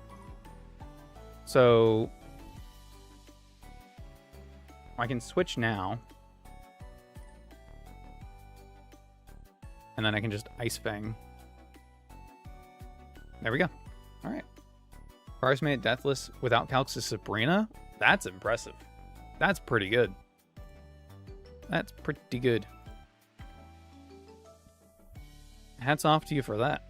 So I can switch now. And then I can just Ice Fang. There we go. All right. Cars made it deathless without calcs to Sabrina? That's impressive. That's pretty good. That's pretty good. Hats off to you for that.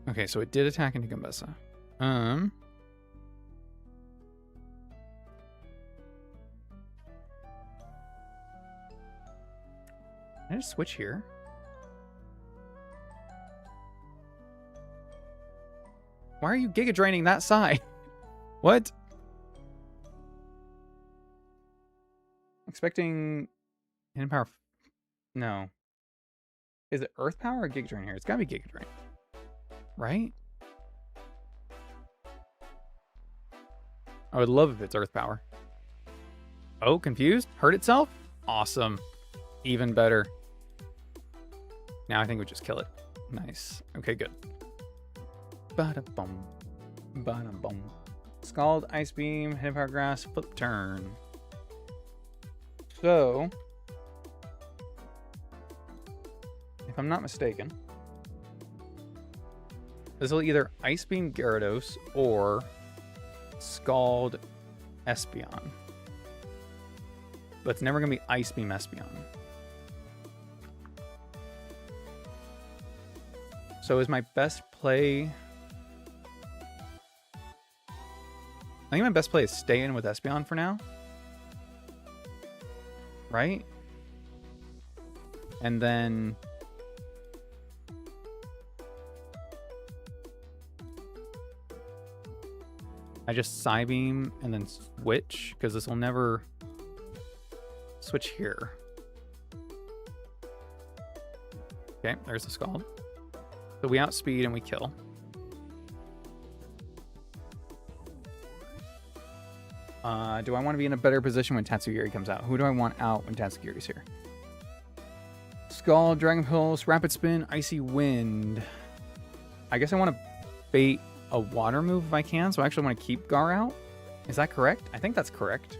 Okay, so it did attack into Gambessa. Can I just switch here? Why are you Giga Draining that side? What? Expecting hidden power. No. Is it Earth power or Giga Drain here? It's gotta be Giga Drain. Right? I would love if it's Earth power. Oh, confused? Hurt itself? Awesome. Even better. Now I think we just kill it. Nice. Okay, good. Bada-bum. Bada-bum. Scald, Ice Beam, Hidden Power Grass, Flip Turn. So, if I'm not mistaken, this will either Ice Beam Gyarados or Scald Espeon. But it's never going to be Ice Beam Espeon. So is my best play... I think my best play is stay in with Espeon for now. Right? And then... I just Psybeam and then switch, because this will never switch here. Okay, there's the Scald. So we outspeed and we kill. Do I want to be in a better position when Tatsugiri comes out? Who do I want out when Tatsugiri's here? Scald, Dragon Pulse, Rapid Spin, Icy Wind. I guess I want to bait a water move if I can, so I actually want to keep Gar out. Is that correct? I think that's correct.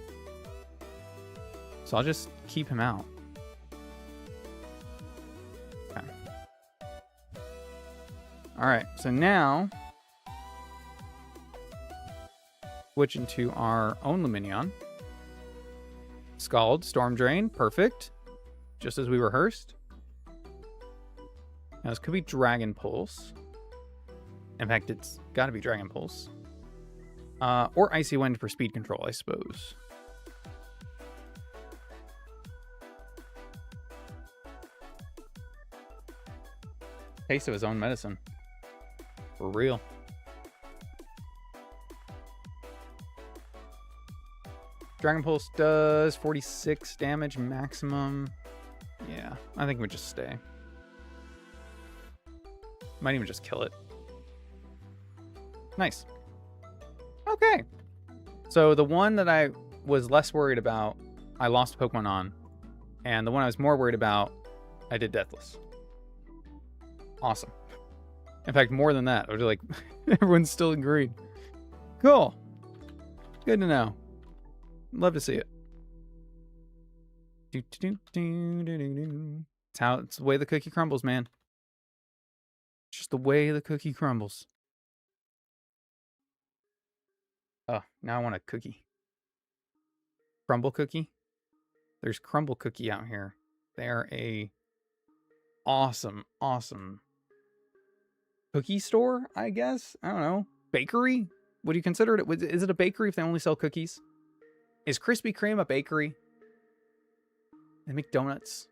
So I'll just keep him out. Okay. Alright, so now switch into our own Lumineon. Scald, Storm Drain, perfect. Just as we rehearsed. Now this could be Dragon Pulse. In fact, it's got to be Dragon Pulse. Or Icy Wind for speed control, I suppose. Taste of his own medicine. For real. Dragon Pulse does 46 damage maximum. Yeah, I think we just stay. Might even just kill it. Nice. Okay. So the one that I was less worried about, I lost Pokemon on. And the one I was more worried about, I did Deathless. Awesome. In fact, more than that. I was like, everyone's still agreed. Cool. Good to know. Love to see it. It's the way the cookie crumbles, man. It's just the way the cookie crumbles. Oh, now I want a cookie. Crumble cookie? There's Crumble Cookie out here. They're a awesome cookie store, I guess? I don't know. Bakery? Would you consider it? Is it a bakery if they only sell cookies? Is Krispy Kreme a bakery? They make donuts.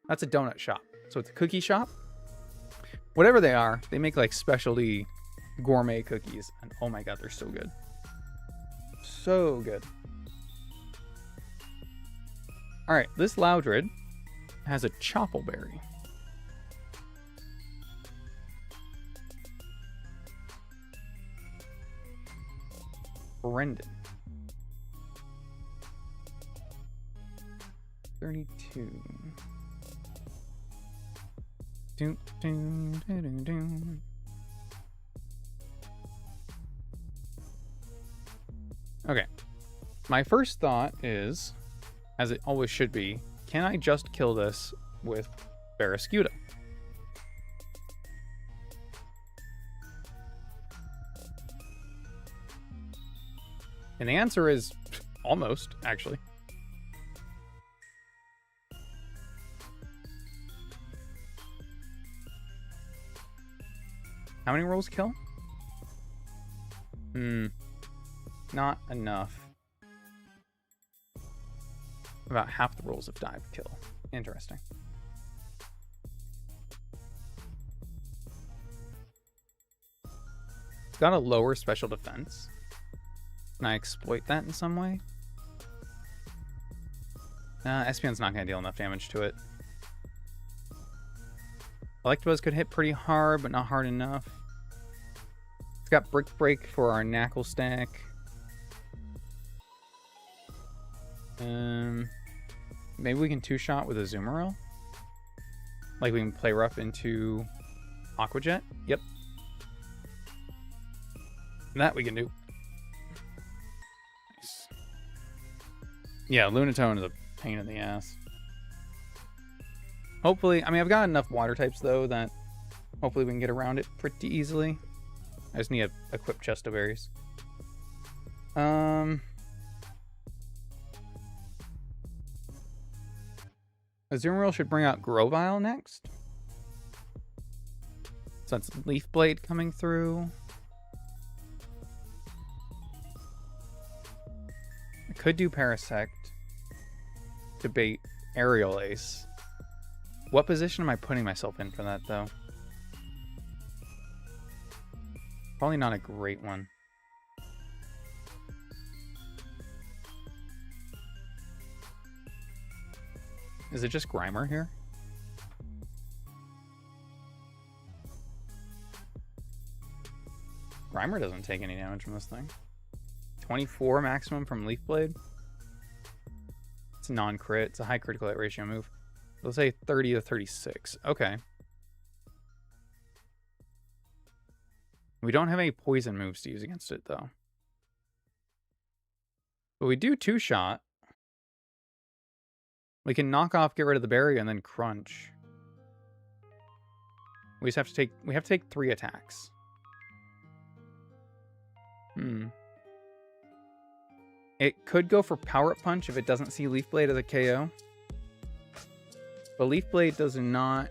That's a donut shop. So it's a cookie shop? Whatever they are, they make like specialty gourmet cookies. And oh my god, they're so good. So good. Alright, this Loudred has a Choppleberry. Brendan. 32. Doom, doom, doom, doom, doom. Okay. My first thought is, as it always should be, can I just kill this with Barraskewda? And the answer is almost, actually. How many rolls kill? Not enough. About half the rolls of dive kill. Interesting. It's got a lower special defense. Can I exploit that in some way? Espion's not going to deal enough damage to it. Electabuzz could hit pretty hard, but not hard enough. It's got Brick Break for our Knackle stack. Maybe we can two-shot with a Azumarill? Like we can play rough into Aqua Jet? Yep. That we can do. Nice. Yeah, Lunatone is a pain in the ass. Hopefully, I mean, I've got enough water types, though, that hopefully we can get around it pretty easily. I just need to equip Chest of Berries. Azumarill should bring out Grovyle next. So that's Leaf Blade coming through. I could do Parasect to bait Aerial Ace. What position am I putting myself in for that, though? Probably not a great one. Is it just Grimer here? Grimer doesn't take any damage from this thing. 24 maximum from Leaf Blade. It's a non-crit. It's a high critical hit ratio move. Let's say 30 to 36. Okay. We don't have any poison moves to use against it, though. But we do two-shot. We can knock off, get rid of the barrier, and then crunch. We just have to take 3 attacks. It could go for Power Up Punch if it doesn't see Leaf Blade as a KO. But Leaf Blade does not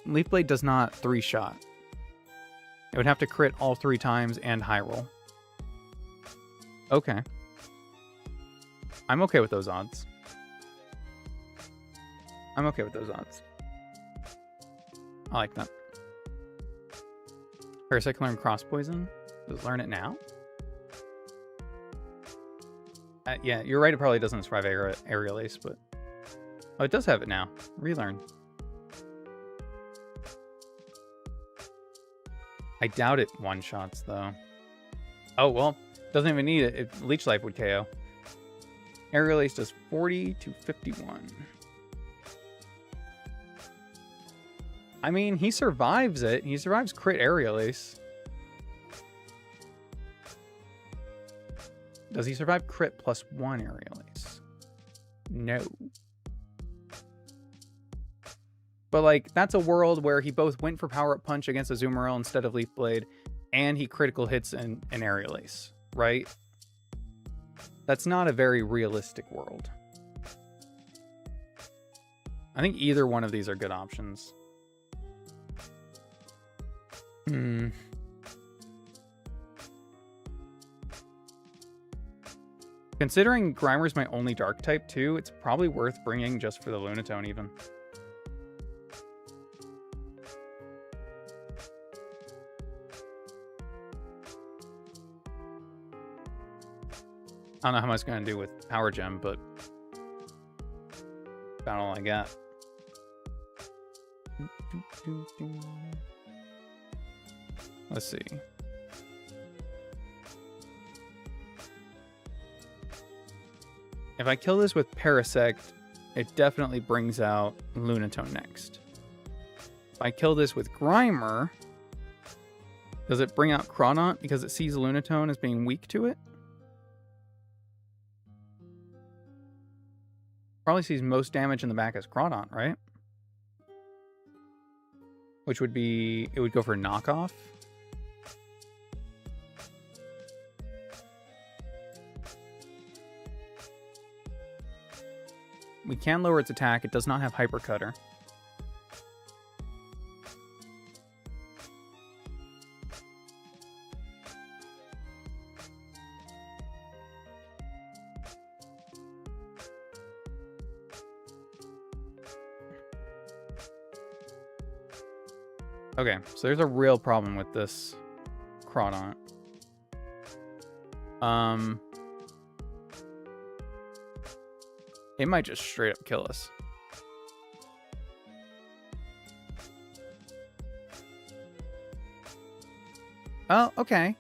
3-shot. It would have to crit all 3 times and high roll. Okay. I'm okay with those odds. I like that. Parasect can learn Cross Poison. Does it learn it now? Yeah, you're right. It probably doesn't survive Aerial Ace, but... Oh, it does have it now. Relearn. I doubt it one-shots, though. Oh, well. Doesn't even need it. Leech Life would KO. Aerial Ace does 40 to 51. I mean, he survives it. He survives crit Aerial Ace. Does he survive crit +1 Aerial Ace? No. But, like, that's a world where he both went for Power Up Punch against Azumarill instead of Leaf Blade, and he critical hits an Aerial Ace, right? That's not a very realistic world. I think either one of these are good options. Considering Grimer's my only dark type too, it's probably worth bringing just for the Lunatone even. I don't know how much it's going to do with Power Gem, but about all I got. Let's see. If I kill this with Parasect, it definitely brings out Lunatone next. If I kill this with Grimer, does it bring out Crawdaunt because it sees Lunatone as being weak to it? Probably sees most damage in the back as Crawdaunt, right? Which would be, it would go for knockoff. We can lower its attack. It does not have Hyper Cutter. Okay, so there's a real problem with this Crawdaunt. It might just straight up kill us. Oh, okay.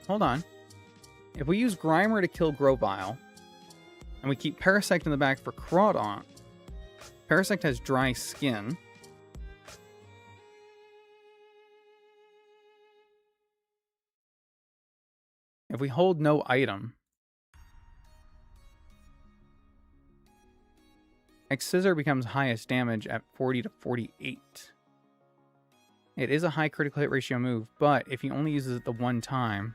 Hold on. If we use Grimer to kill Grovyle, and we keep Parasect in the back for Crawdaunt, Parasect has dry skin. If we hold no item, X-Scissor becomes highest damage at 40 to 48. It is a high critical hit ratio move, but if he only uses it the one time,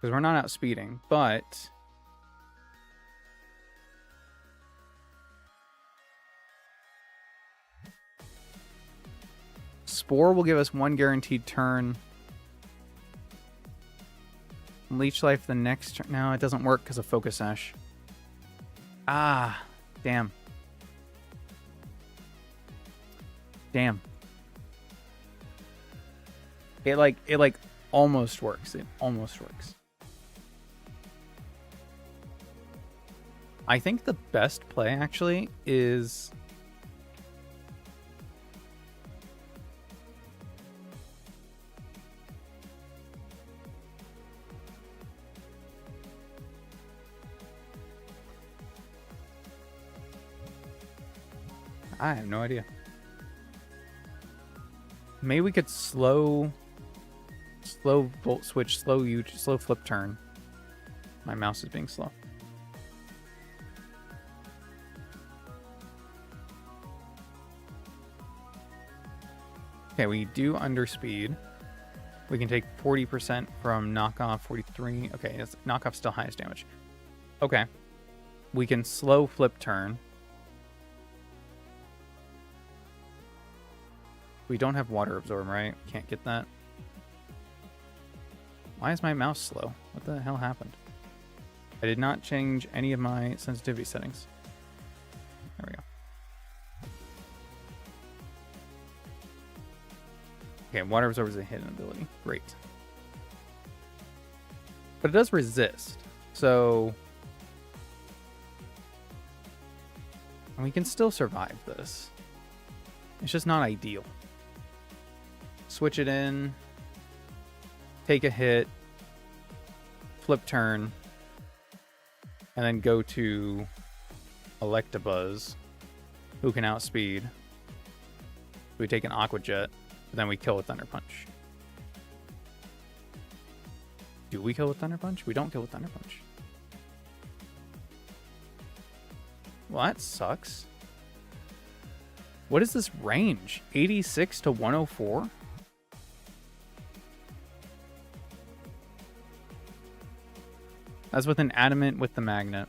because we're not outspeeding, but Spore will give us one guaranteed turn. Leech Life the next turn. No, it doesn't work because of Focus Sash. Ah, damn. Damn. It like almost works. It almost works. I think the best play actually is I have no idea. Maybe we could slow Volt Switch, slow flip turn. My mouse is being slow. Okay, we do underspeed. We can take 40% from knockoff, 43. Okay, yes, knockoff still highest damage. Okay. We can slow flip turn. We don't have water absorb, right? Can't get that. Why is my mouse slow? What the hell happened? I did not change any of my sensitivity settings. There we go. Okay, water absorb is a hidden ability. Great. But it does resist, so we can still survive this. It's just not ideal. Switch it in, take a hit, flip turn, and then go to Electabuzz, who can outspeed. We take an Aqua Jet, but then we kill with Thunder Punch. Do we kill with Thunder Punch? We don't kill with Thunder Punch. Well, that sucks. What is this range? 86 to 104? That's with an Adamant with the Magnet.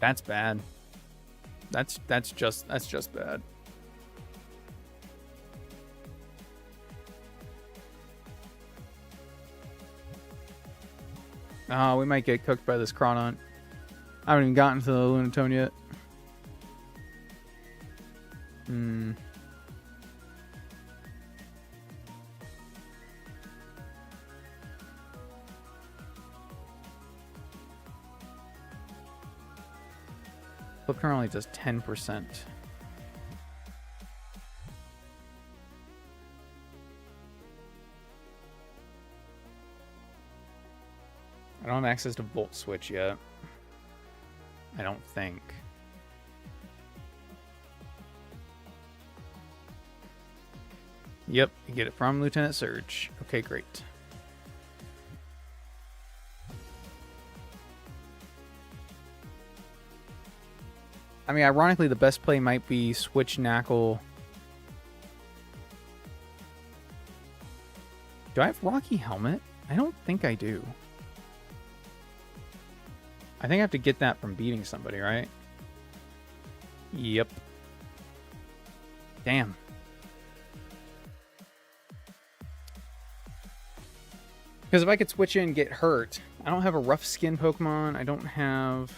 That's bad. That's just bad. Oh, we might get cooked by this Crawdaunt. I haven't even gotten to the Lunatone yet. Flip turn only does 10%. I don't have access to Volt Switch yet. I don't think. Yep, you get it from Lieutenant Surge. Okay, great. I mean, ironically, the best play might be switch Knackle. Do I have Rocky Helmet? I don't think I do. I think I have to get that from beating somebody, right? Yep. Damn. Because if I could switch in and get hurt, I don't have a rough skin Pokemon. I don't have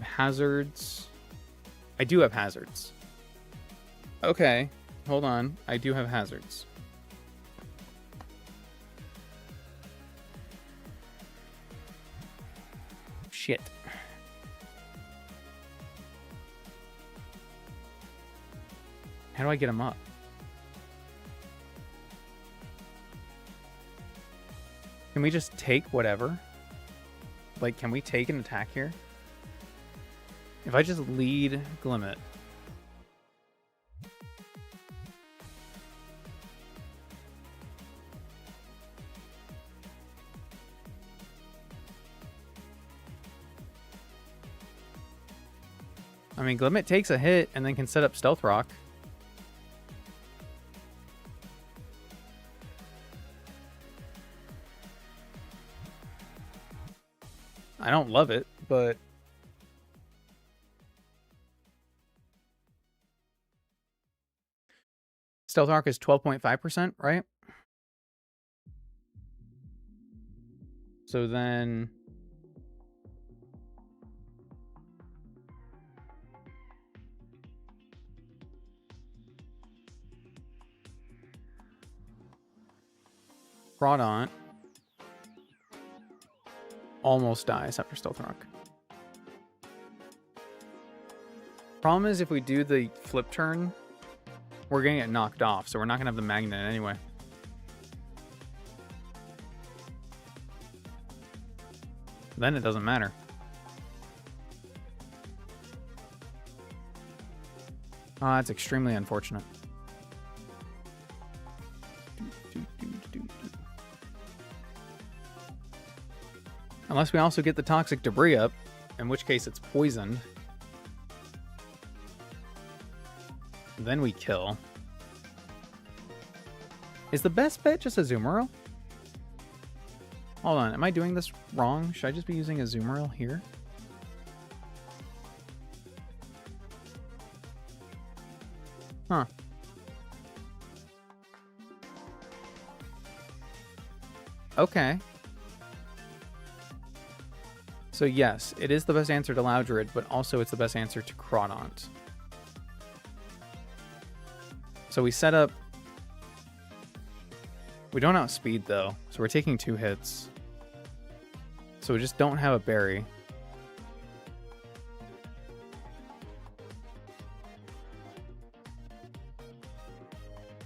hazards. I do have hazards. Okay, hold on. I do have hazards. Shit. How do I get him up? Can we just take whatever? Like, can we take an attack here? If I just lead Glimmet. I mean, Glimmet takes a hit and then can set up Stealth Rock. I don't love it, but... Stealth Rock is 12.5%, right? So then... Crawdaunt almost dies after Stealth Rock. Problem is, if we do the flip turn, we're gonna get knocked off, so we're not gonna have the magnet anyway. Then it doesn't matter. Oh, that's extremely unfortunate. Unless we also get the toxic debris up, in which case it's poisoned. Then we kill. Is the best bet just a Azumarill? Hold on, am I doing this wrong? Should I just be using a Azumarill here? Huh. Okay. So yes, it is the best answer to Loudred, but also it's the best answer to Crawdaunt. So we set up... We don't outspeed though, so we're taking 2 hits. So we just don't have a berry.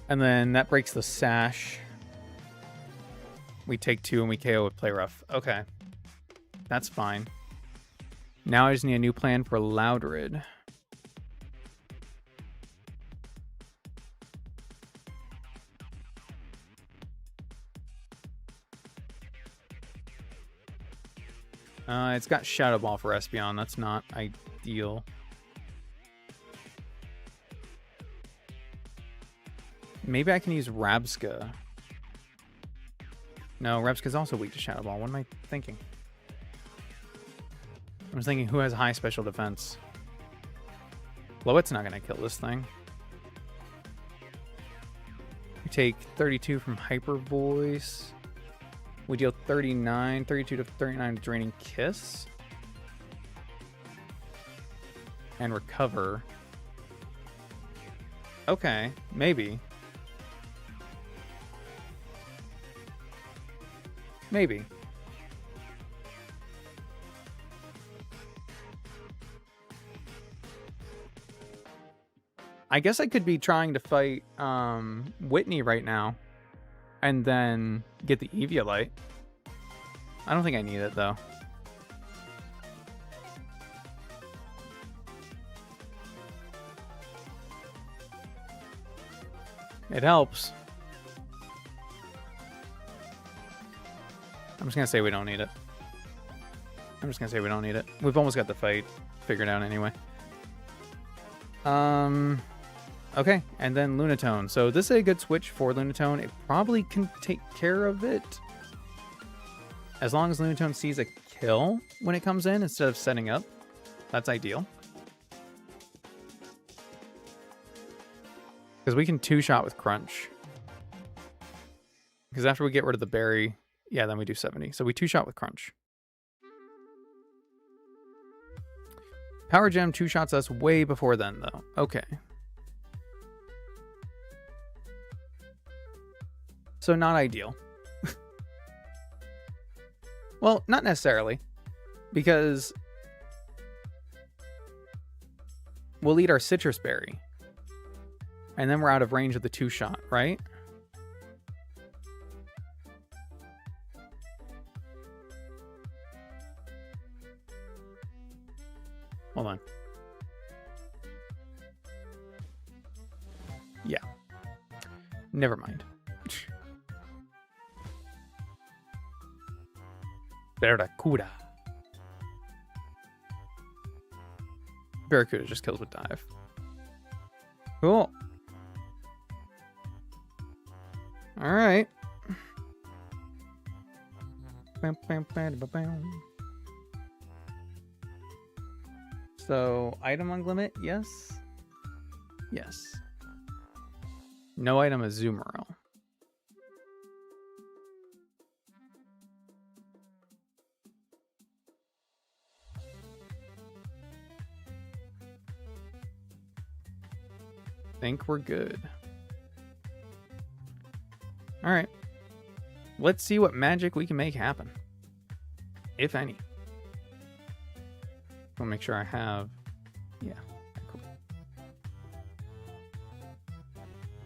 And then that breaks the sash. We take 2 and we KO with Play Rough. Okay. That's fine. Now I just need a new plan for Loudred. It's got Shadow Ball for Espeon. That's not ideal. Maybe I can use Rabsca. No, Rabsca's also weak to Shadow Ball. What am I thinking? I was thinking who has high special defense. Lowette's not going to kill this thing. We take 32 from Hyper Voice. We deal 32 to 39 Draining Kiss. And recover. Okay, maybe. Maybe. I guess I could be trying to fight Whitney right now and then get the Eviolite. I don't think I need it though. It helps. I'm just gonna say we don't need it. We've almost got the fight figured out anyway. Okay, and then Lunatone. So this is a good switch for Lunatone. It probably can take care of it. As long as Lunatone sees a kill when it comes in instead of setting up. That's ideal. Because we can 2-shot with Crunch. Because after we get rid of the berry, yeah, then we do 70. So we 2-shot with Crunch. Power Gem 2-shots us way before then, though. Okay. So not ideal. Well, not necessarily. Because we'll eat our citrus berry. And then we're out of range of the 2-shot, right? Hold on. Yeah. Never mind. Barracuda. Barracuda just kills with dive. Cool. Alright. So, item on limit, yes? Yes. No item is Zoomerl. Think we're good. Alright. Let's see what magic we can make happen. If any. I'll make sure I have... Yeah. Cool.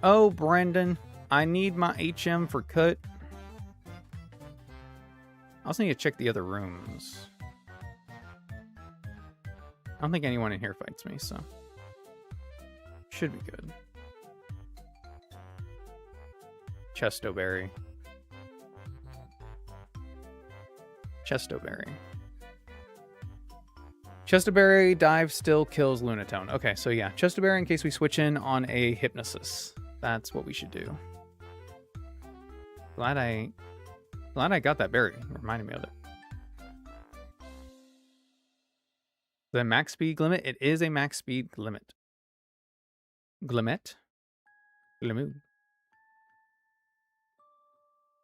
Oh, Brendan. I need my HM for cut. I also need to check the other rooms. I don't think anyone in here fights me, so... Should be good. Chestoberry. Chestoberry. Chestoberry dive still kills Lunatone. Okay, so yeah, Chestoberry in case we switch in on a Hypnosis. That's what we should do. Glad I got that berry. It reminded me of it. The max speed limit. It is a max speed limit. Glimet. Glimoo.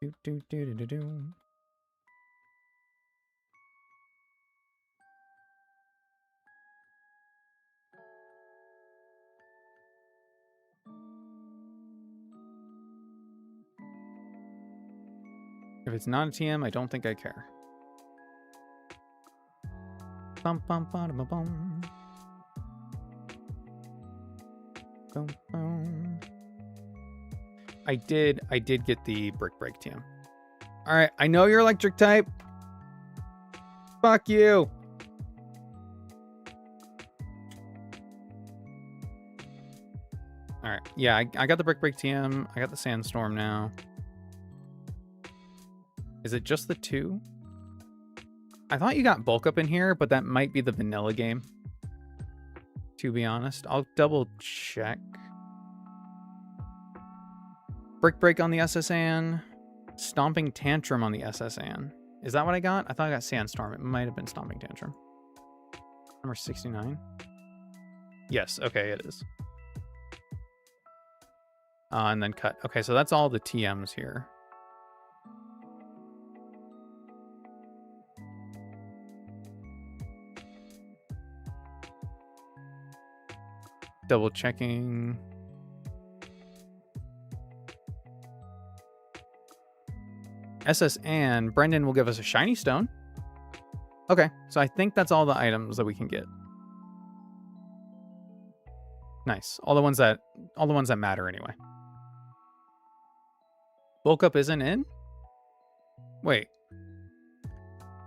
Do do do do do do. If it's not a TM, I don't think I care. Bum bum bum bum bum. Bum bum. I did get the Brick Break TM. All right, I know you're electric type. Fuck you. All right, yeah, I got the Brick Break TM. I got the Sandstorm now. Is it just the 2? I thought you got bulk up in here, but that might be the vanilla game. To be honest, I'll double check. Brick Break on the SSN. Stomping Tantrum on the SSN. Is that what I got? I thought I got Sandstorm. It might have been Stomping Tantrum. Number 69. Yes, okay, it is. And then cut. Okay, so that's all the TMs here. Double checking. SSN, Brendan will give us a shiny stone. Okay, so I think that's all the items that we can get. Nice. All the ones that matter anyway. Bulk up isn't in? Wait.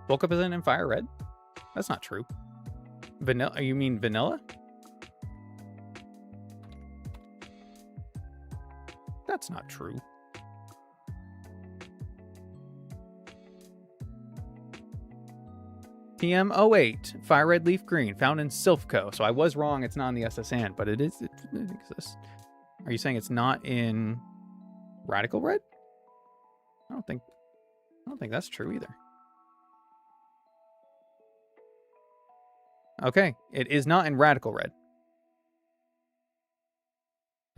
Bulk up isn't in Fire Red? That's not true. Vanilla? You mean vanilla? That's not true. TM08, Fire Red Leaf Green, found in Silphco. So I was wrong, it's not in the SSN, but it exists. Are you saying it's not in Radical Red? I don't think that's true either. Okay, it is not in Radical Red.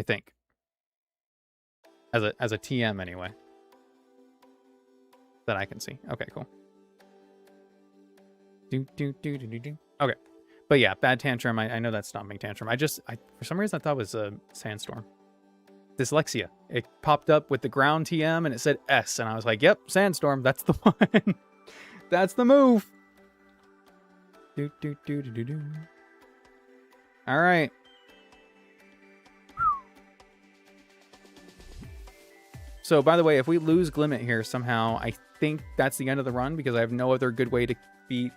I think. As a TM anyway. That I can see. Okay, cool. Okay. But yeah, bad tantrum. I know that's Stomping Tantrum. For some reason I thought it was a Sandstorm. Dyslexia. It popped up with the ground TM and it said S, and I was like, yep, Sandstorm, that's the one. That's the move. Do, do, do, do, do, do. All right. So, by the way, if we lose Glimmet here somehow, I think that's the end of the run because I have no other good way to beat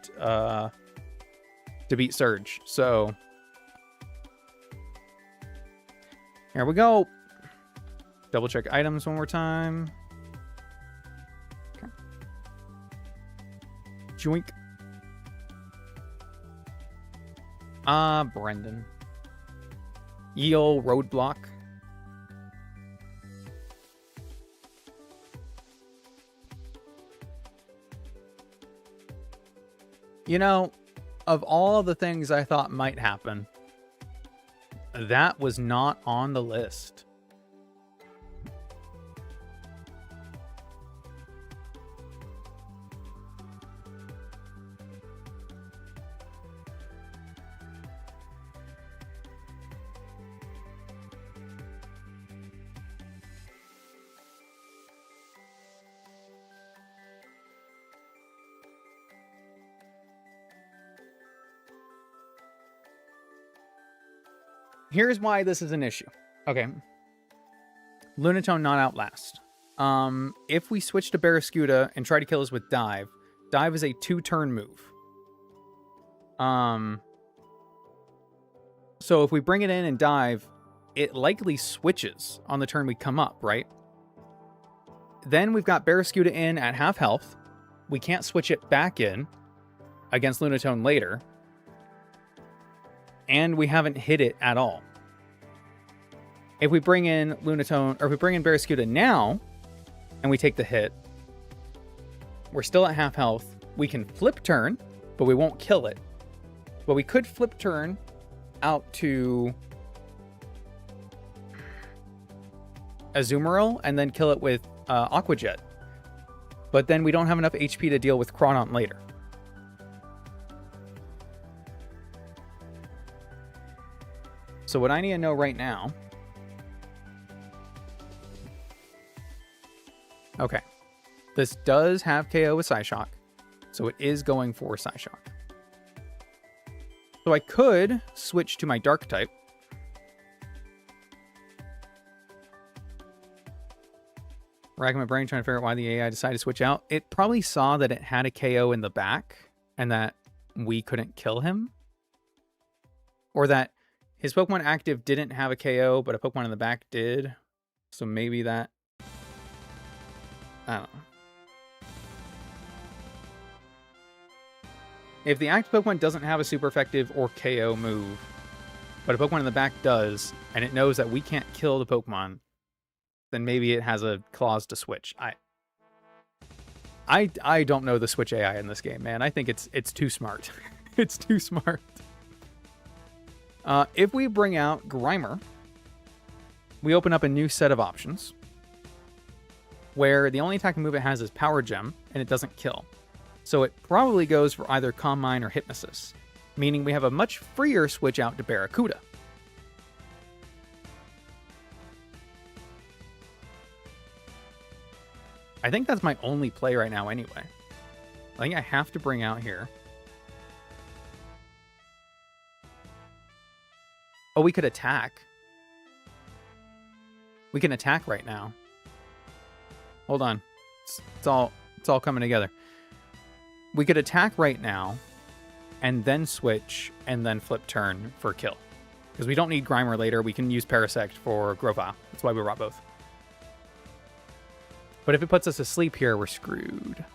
Surge. So, here we go. Double check items one more time. Okay. Joink. Brendan. Eel Roadblock. You know, of all the things I thought might happen, that was not on the list. Here's why this is an issue. Okay. Lunatone not Outlast. If we switch to Barraskewda and try to kill us with Dive, Dive is a 2-turn move. So if we bring it in and Dive, it likely switches on the turn we come up, right? Then we've got Barraskewda in at half health. We can't switch it back in against Lunatone later. And we haven't hit it at all. If we bring in Lunatone, or if we bring in Barraskewda now, and we take the hit, we're still at half health. We can flip turn, but we won't kill it. But we could flip turn out to Azumarill and then kill it with Aqua Jet. But then we don't have enough HP to deal with Crawdaunt later. So what I need to know right now... Okay. This does have KO with Psyshock, so it is going for Psyshock. So I could switch to my Dark type. Racking my brain trying to figure out why the AI decided to switch out. It probably saw that it had a KO in the back and that we couldn't kill him. Or that his Pokemon active didn't have a KO, but a Pokemon in the back did. So maybe that... I don't know. If the active Pokemon doesn't have a super effective or KO move, but a Pokemon in the back does, and it knows that we can't kill the Pokemon, then maybe it has a clause to switch. I don't know the switch AI in this game, man. I think it's too smart. It's too smart. If we bring out Grimer, we open up a new set of options where the only attacking move it has is Power Gem, and it doesn't kill. So it probably goes for either Calm Mind or Hypnosis, meaning we have a much freer switch out to Barracuda. I think that's my only play right now anyway. I think I have to bring out here. Oh, we could attack. We can attack right now. Hold on. It's all coming together. We could attack right now and then switch and then flip turn for kill. Because we don't need Grimer later. We can use Parasect for Grovyle. That's why we brought both. But if it puts us asleep here, we're screwed.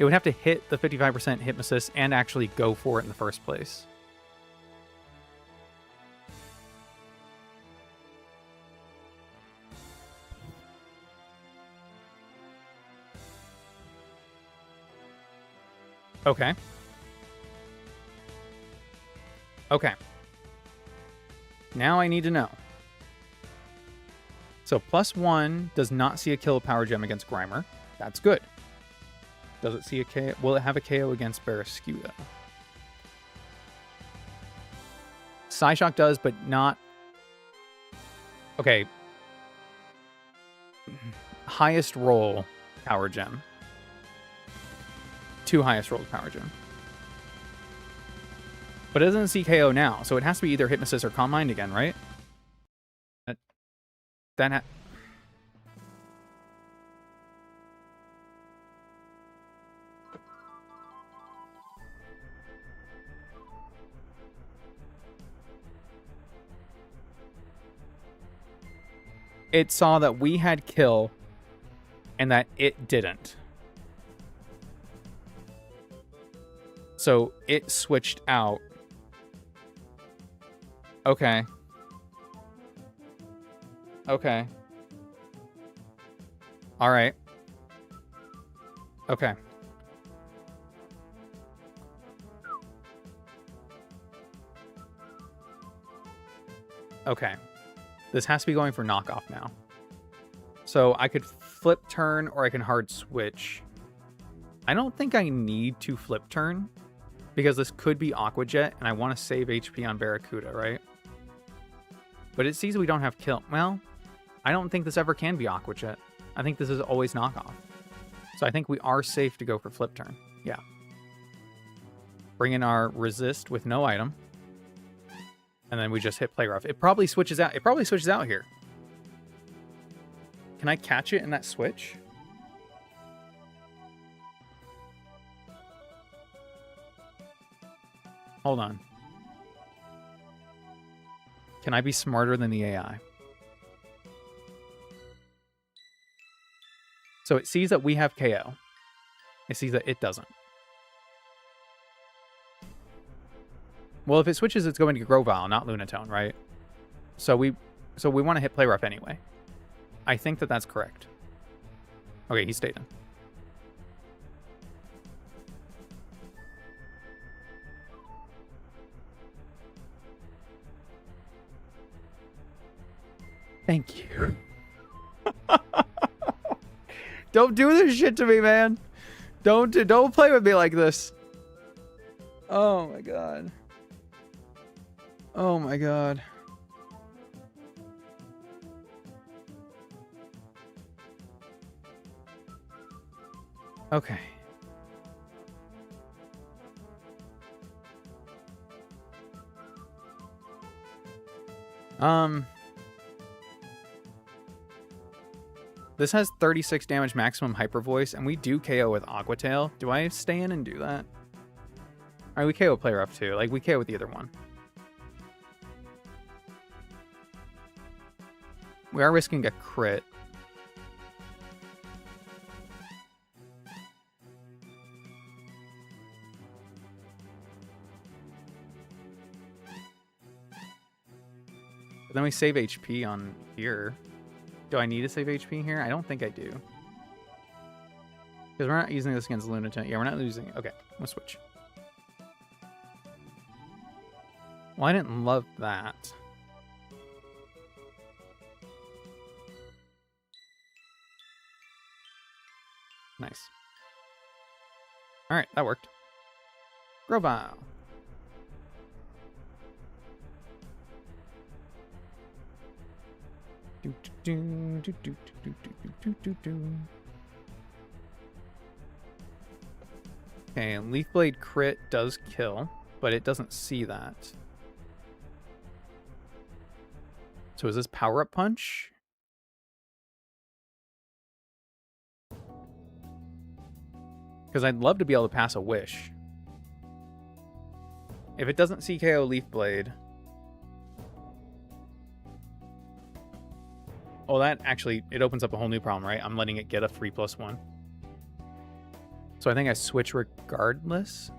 It would have to hit the 55% Hypnosis and actually go for it in the first place. Okay. Okay. Now I need to know. So +1 does not see a kill Power Gem against Grimer. That's good. Does it see a KO? Will it have a KO against Barraskewda? Psyshock does, but not... Okay. Highest roll Power Gem. 2 highest rolls Power Gem. But it doesn't see KO now, so it has to be either Hypnosis or Calm Mind again, right? It saw that we had kill and that it didn't. So it switched out. Okay. Okay. All right. Okay. Okay. This has to be going for knockoff now. So I could flip turn or I can hard switch. I don't think I need to flip turn because this could be Aqua Jet and I want to save HP on Barracuda, right? But it sees we don't have kill. Well, I don't think this ever can be Aqua Jet. I think this is always knockoff. So I think we are safe to go for flip turn. Yeah. Bring in our resist with no item. And then we just hit play rough. It probably switches out. It probably switches out here. Can I catch it in that switch? Hold on. Can I be smarter than the AI? So it sees that we have KO. It sees that it doesn't. Well, if it switches, it's going to Grovyle, not Lunatone, right? So we want to hit play rough anyway. I think that that's correct. Okay, he stayed in. Thank you. Don't do this shit to me, man. Don't play with me like this. Oh my god. Oh my god. Okay. This has 36 damage maximum Hyper Voice, and we do KO with Aqua Tail. Do I stay in and do that? Alright, we KO play rough too. Like, we KO with either one. We are risking a crit. But then we save HP on here. Do I need to save HP here? I don't think I do. Because we're not using this against Lunatone. Yeah, we're not losing it. Okay, let's switch. Well, I didn't love that. Nice. Alright, that worked. Grovyle. Okay, Leaf Blade crit does kill, but it doesn't see that. So is this Power Up Punch? Because I'd love to be able to pass a Wish. If it doesn't see KO Leaf Blade... Oh, that actually, it opens up a whole new problem, right? I'm letting it get a 3+1. So I think I switch regardless.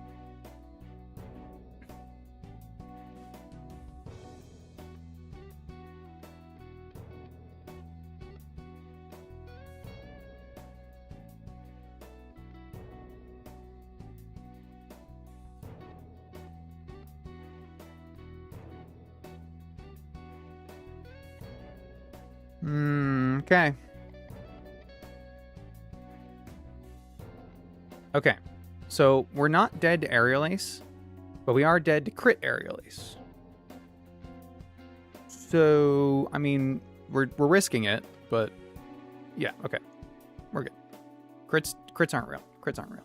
Okay. Okay. So we're not dead to Aerial Ace, but we are dead to crit Aerial Ace. So, I mean, we're risking it, but yeah, okay. We're good. Crits aren't real. Crits aren't real.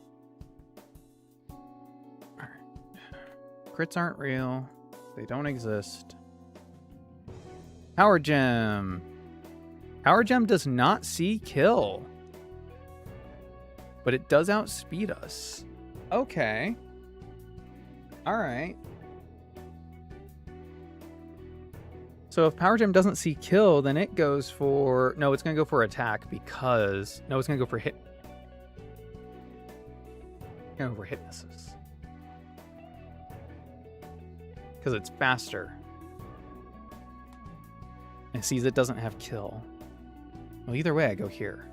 Alright. Crits aren't real. They don't exist. Power Gem. Power Gem does not see kill. But it does outspeed us. Okay. Alright. So if Power Gem doesn't see kill, then it goes for... No, it's going to go for attack because... No, it's going to go for hit. It's going to go for hit misses. Because it's faster. And it sees it doesn't have kill. Well, either way, I go here.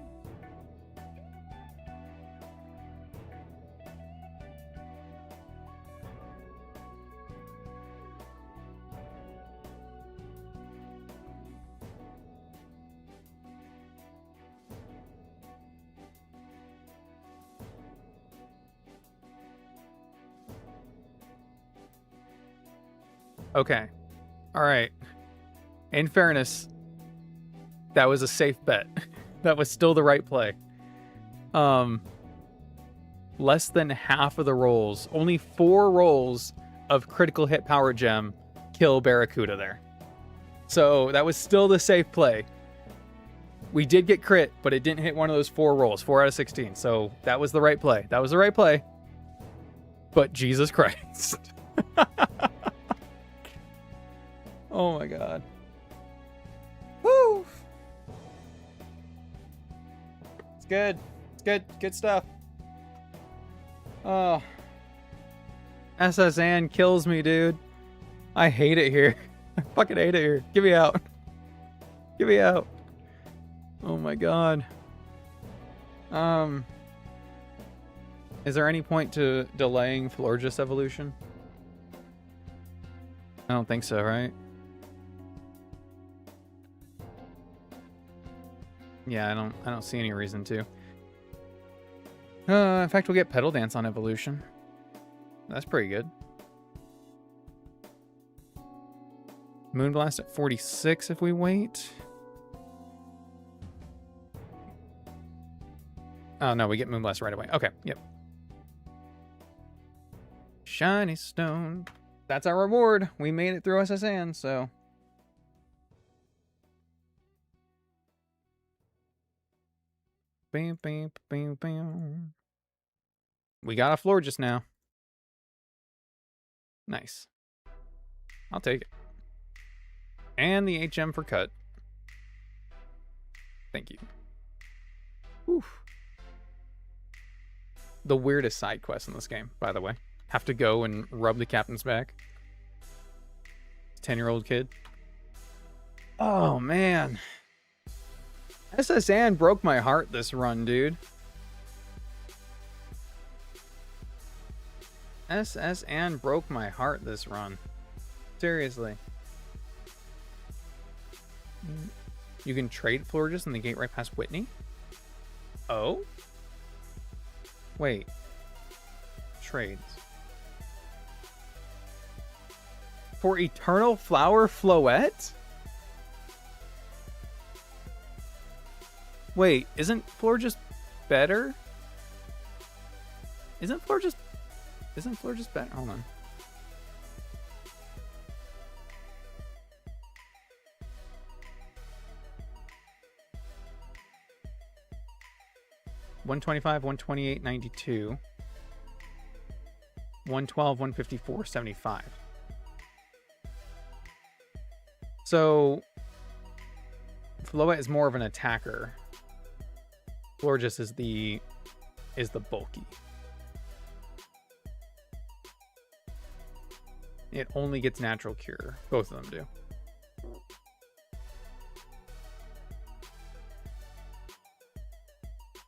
Okay. All right. In fairness, that was a safe bet. That was still the right play. Less than half of the rolls, only 4 rolls of critical hit Power Gem kill Barracuda there. So that was still the safe play. We did get crit, but it didn't hit one of those 4 rolls, 4 out of 16. So that was the right play. That was the right play. But Jesus Christ. Oh my god. Woo! It's good. It's good. Good stuff. Oh. SSN kills me, dude. I hate it here. I fucking hate it here. Get me out. Get me out. Oh my god. Is there any point to delaying Florges evolution? I don't think so, right? Yeah, I don't see any reason to. In fact, we'll get Petal Dance on evolution. That's pretty good. Moonblast at 46 if we wait. Oh no, we get Moonblast right away. Okay, yep. Shiny Stone. That's our reward. We made it through SSN, so... Bam, bam, bam, bam. We got a Florges now. Nice. I'll take it. And the HM for cut. Thank you. Oof. The weirdest side quest in this game, by the way. Have to go and rub the captain's back. 10-year-old kid. Oh, man. SSN broke my heart this run, dude. SSN broke my heart this run. Seriously. You can trade Florges in the gate right past Whitney? Oh? Wait. Trades. For Eternal Flower Floette? Wait, isn't Florges better? Isn't Florges better? Hold on. $125, $128, $92. $112, $154, $75. So Floette is more of an attacker. Florges is the bulky. It only gets natural cure. Both of them do.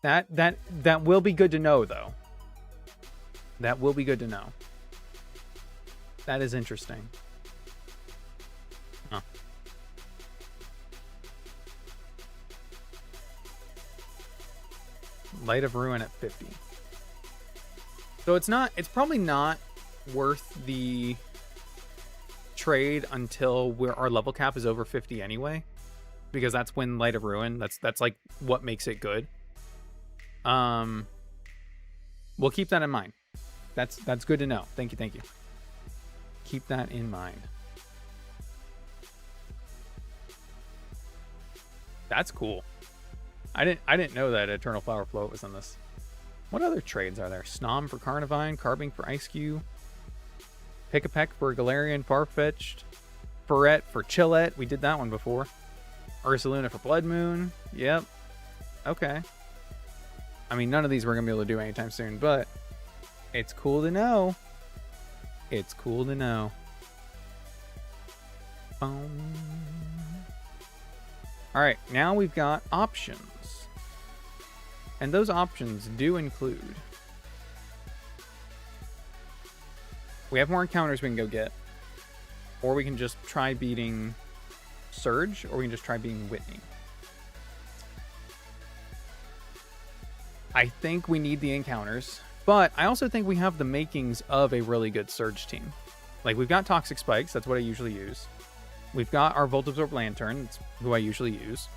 That will be good to know, though. That will be good to know. That is interesting. Huh. Light of Ruin at 50. So it's probably not worth the trade until our level cap is over 50 anyway, because that's when Light of Ruin, that's like what makes it good. We'll keep that in mind. That's good to know. Thank you. Keep that in mind. That's cool. I didn't know that Eternal Flower Float was in this. What other trades are there? Snom for Carnivine, Carbink for Ice Cube, Pick-a-Peck for Galarian, Farfetch'd, Ferret for Chillette. We did that one before. Ursaluna for Blood Moon. Yep. Okay. I mean, none of these we're going to be able to do anytime soon, but it's cool to know. It's cool to know. Alright, now we've got options. And those options do include... we have more encounters we can go get. Or we can just try beating Surge, or we can just try beating Whitney. I think we need the encounters, but I also think we have the makings of a really good Surge team. Like, we've got Toxic Spikes, that's what I usually use. We've got our Volt Absorb Lantern, that's who I usually use.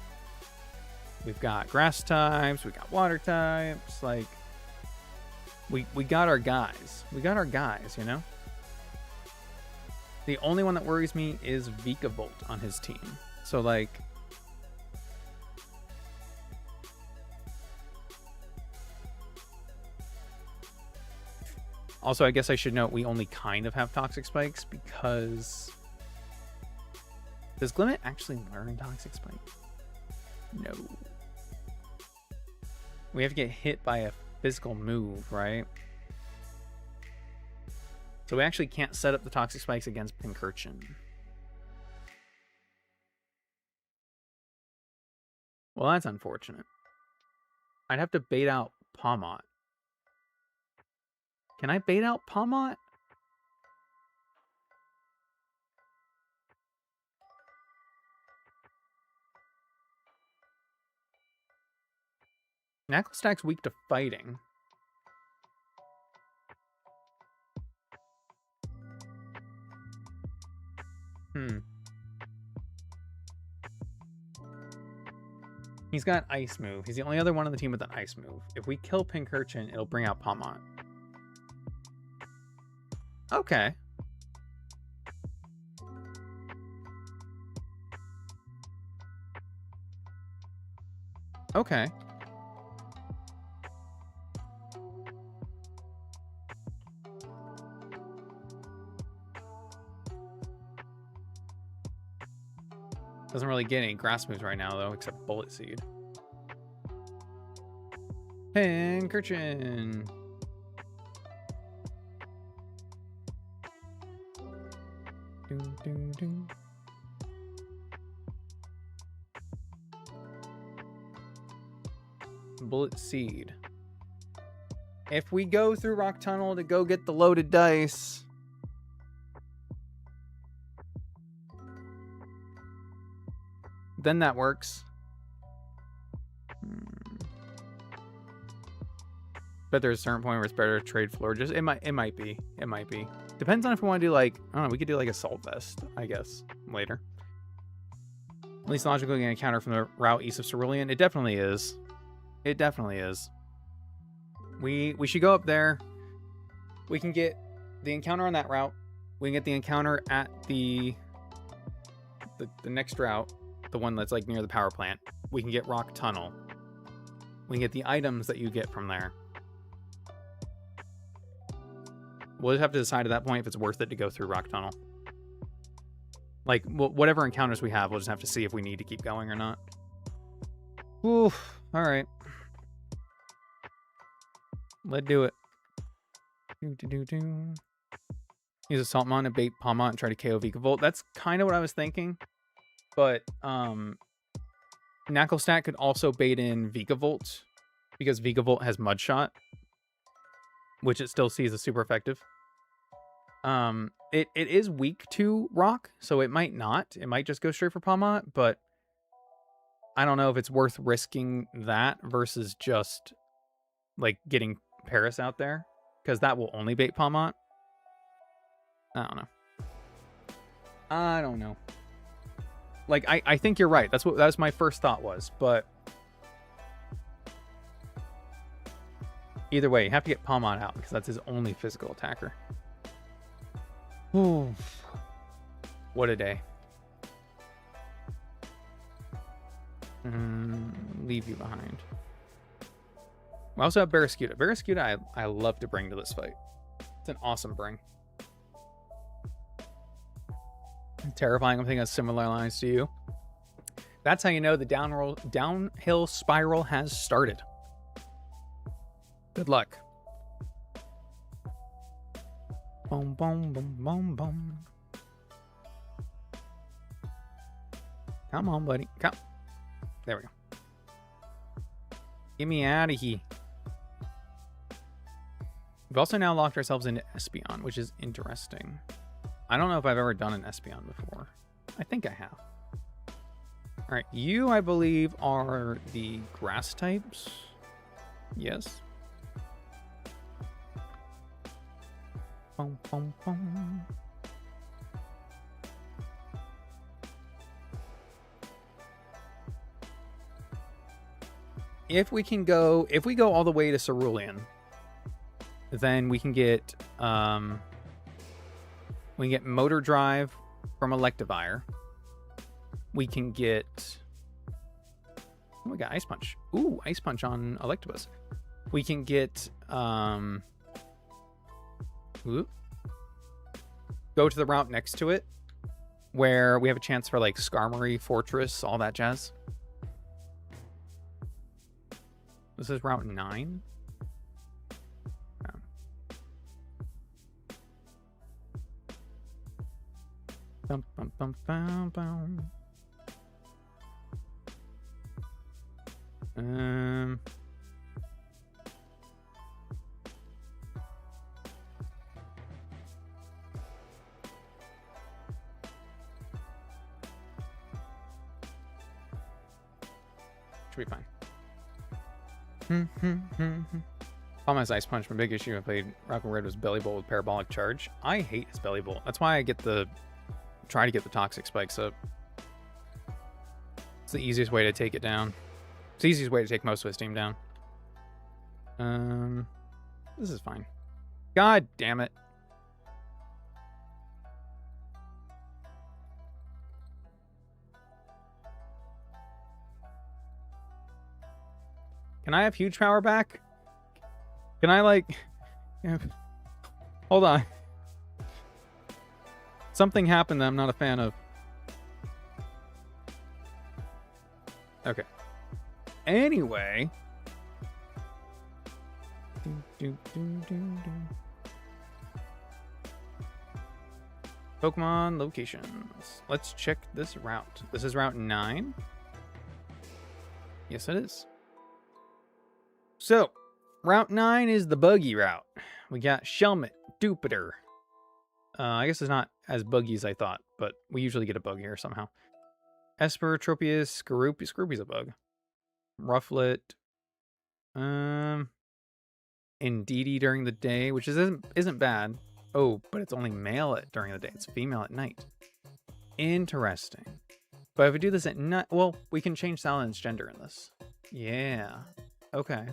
We've got Grass types, we got Water types, like... We got our guys. We got our guys, you know? The only one that worries me is Vikavolt on his team. So, like... Also, I guess I should note we only kind of have Toxic Spikes because... Does Glimmet actually learn Toxic Spike? No. We have to get hit by a physical move, right? So we actually can't set up the Toxic Spikes against Pincurchin. Well, that's unfortunate. I'd have to bait out Pawmot. Can I bait out Pawmot? Knucklestack's weak to fighting. He's got Ice Move. He's the only other one on the team with an Ice Move. If we kill Pincurchin, it'll bring out Pawmot. Okay. Okay. Doesn't really get any grass moves right now, though, except Bullet Seed. Pincurchin. Doom, doom, doom. Bullet Seed. If we go through Rock Tunnel to go get the loaded dice... then that works. But there's a certain point where it's better to trade Florges. It might be. It might be. Depends on if we want to do like, I don't know, we could do like Assault Vest, I guess, later. At least logically an encounter from the route east of Cerulean. It definitely is. It definitely is. We should go up there. We can get the encounter on that route. We can get the encounter at the next route. The one that's like near the power plant. We can get Rock Tunnel. We can get the items that you get from there. We'll just have to decide at that point if it's worth it to go through Rock Tunnel. Like, whatever encounters we have, we'll just have to see if we need to keep going or not. Oof. Alright. Let's do it. Use Assaultmon to bait Pawmot and try to KO Vikavolt. That's kind of what I was thinking. But Knucklestack could also bait in Vikavolt because Vikavolt has Mudshot, which it still sees as super effective. It is weak to Rock, so it might not. It might just go straight for Pawmot, but I don't know if it's worth risking that versus just like getting Paris out there, because that will only bait Pawmot. I don't know. Like, I think you're right. That's my first thought was, but either way, you have to get Pawmot out because that's his only physical attacker. Ooh. What a day. Leave you behind. We also have Barraskewda. Barraskewda I love to bring to this fight. It's an awesome bring. Terrifying. I'm thinking of similar lines to you. That's how you know the downhill spiral has started. Good luck. Boom, boom, boom, boom, boom. Come on, buddy. Come. There we go. Get me out of here. We've also now locked ourselves into Espeon, which is interesting. I don't know if I've ever done an Espeon before. I think I have. All right, you, I believe, are the grass types. Yes. Boom, boom, boom. If we go all the way to Cerulean, then we can get Motor Drive from Electivire. We can get, oh, we got Ice Punch. Ooh, Ice Punch on Electabuzz. We can get go to the route next to it, where we have a chance for like Skarmory, Fortress, all that jazz. This is Route 9. Bum, bum, bum, bum, bum. Should be fine. Problem has Ice Punch. My big issue I played RadicalRed was Belly Bolt with Parabolic Charge. I hate his Belly Bolt. That's why I try to get the Toxic Spikes up. It's the easiest way to take it down. It's the easiest way to take most of his team down. This is fine. God damn it. Can I have huge power back? Can I, like... Hold on. Something happened that I'm not a fan of. Okay. Anyway. Pokemon locations. Let's check this route. This is Route 9. Yes, it is. So, Route 9 is the buggy route. We got Shelmet, Jupiter. I guess it's not as buggy as I thought, but we usually get a bug here somehow. Esper, Tropius, Skorupi. Skorupi's a bug. Rufflet. Indeedee during the day, which isn't bad. Oh, but it's only male during the day. It's female at night. Interesting. But if we do this at night, well, we can change Saladin's gender in this. Yeah. Okay.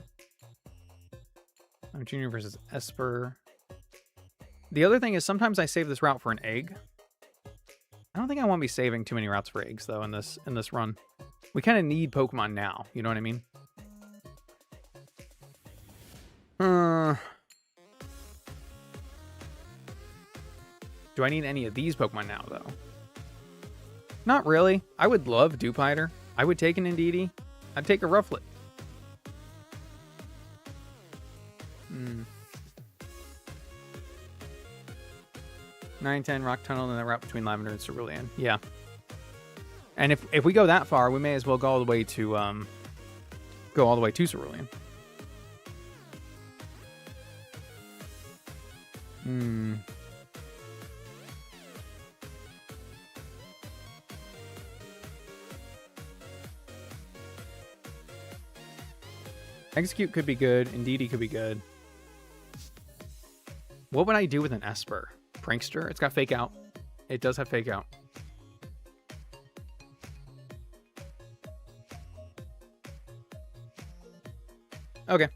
I'm Junior versus Esper. The other thing is sometimes I save this route for an egg. I don't think I want to be saving too many routes for eggs though in this run. We kind of need Pokemon now, you know what I mean? Do I need any of these Pokemon now though? Not really. I would love Dewpider. I would take an Indeedee. I'd take a Rufflet. 9-10 Rock Tunnel and the route between Lavender and Cerulean. Yeah. And if we go that far, we may as well go all the way to Cerulean. Execute could be good. Indeedee could be good. What would I do with an Esper? Prankster? It's got Fake Out. It does have Fake Out. Okay.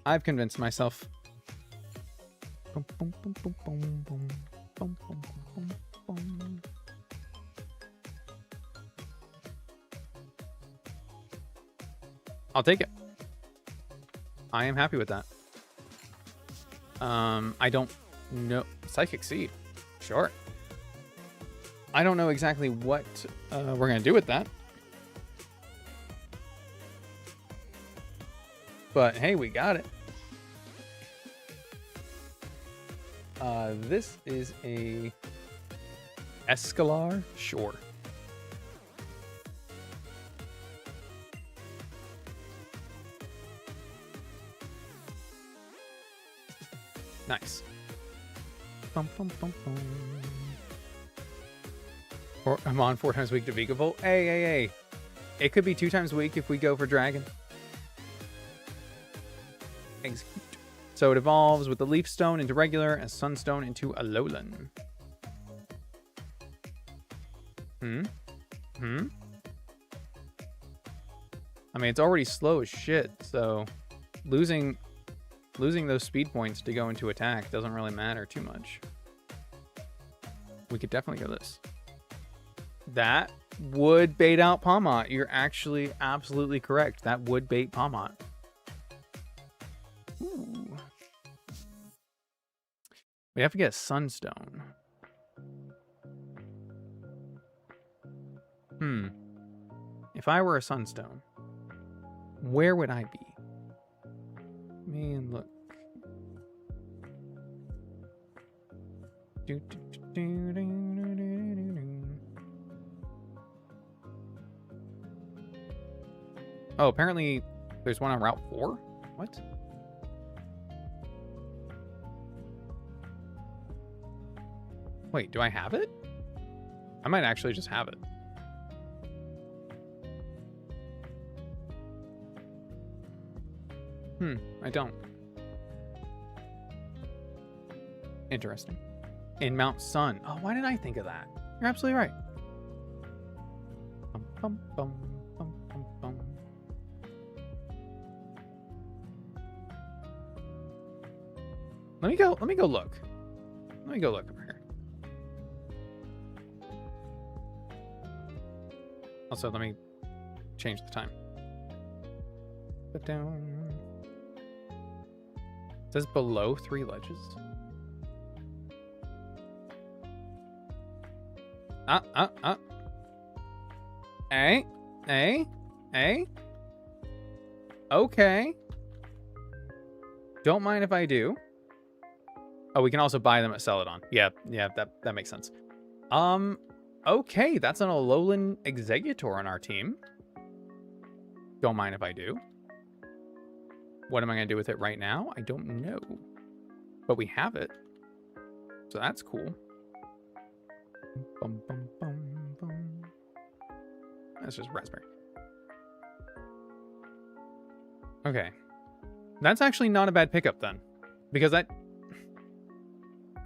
I've convinced myself. Boom, boom, boom, boom, boom, boom. Bum, bum, bum, bum. I'll take it. I am happy with that. I don't know. Psychic Seed. Sure. I don't know exactly what we're going to do with that. But hey, we got it. This is a Escalar? Sure. Nice. Bum, bum, bum, bum. I'm on 4 times a week to Vigavolt. Hey. It could be 2 times a week if we go for Dragon. Execute. So it evolves with the Leaf Stone into regular and Sunstone into Alolan. I mean, it's already slow as shit, so losing those speed points to go into attack doesn't really matter too much. We could definitely go this. That would bait out Pawmot. You're actually absolutely correct. That would bait Pawmot. Ooh. We have to get Sunstone. If I were a Sunstone, where would I be? Man, look. Oh, apparently there's one on Route 4? What? Wait, do I have it? I might actually just have it. I don't. Interesting. In Mount Sun. Oh, why didn't I think of that? You're absolutely right. Bum, bum, bum, bum, bum, bum. Let me go look. Let me go look over here. Also, let me change the time. Put down. It says below 3 ledges. Hey. Okay. Don't mind if I do. Oh, we can also buy them at Celadon. Yeah, that makes sense. Okay, that's an Alolan Exeggutor on our team. Don't mind if I do. What am I going to do with it right now? I don't know. But we have it. So that's cool. Bum, bum, bum, bum. That's just raspberry. Okay. That's actually not a bad pickup then. Because I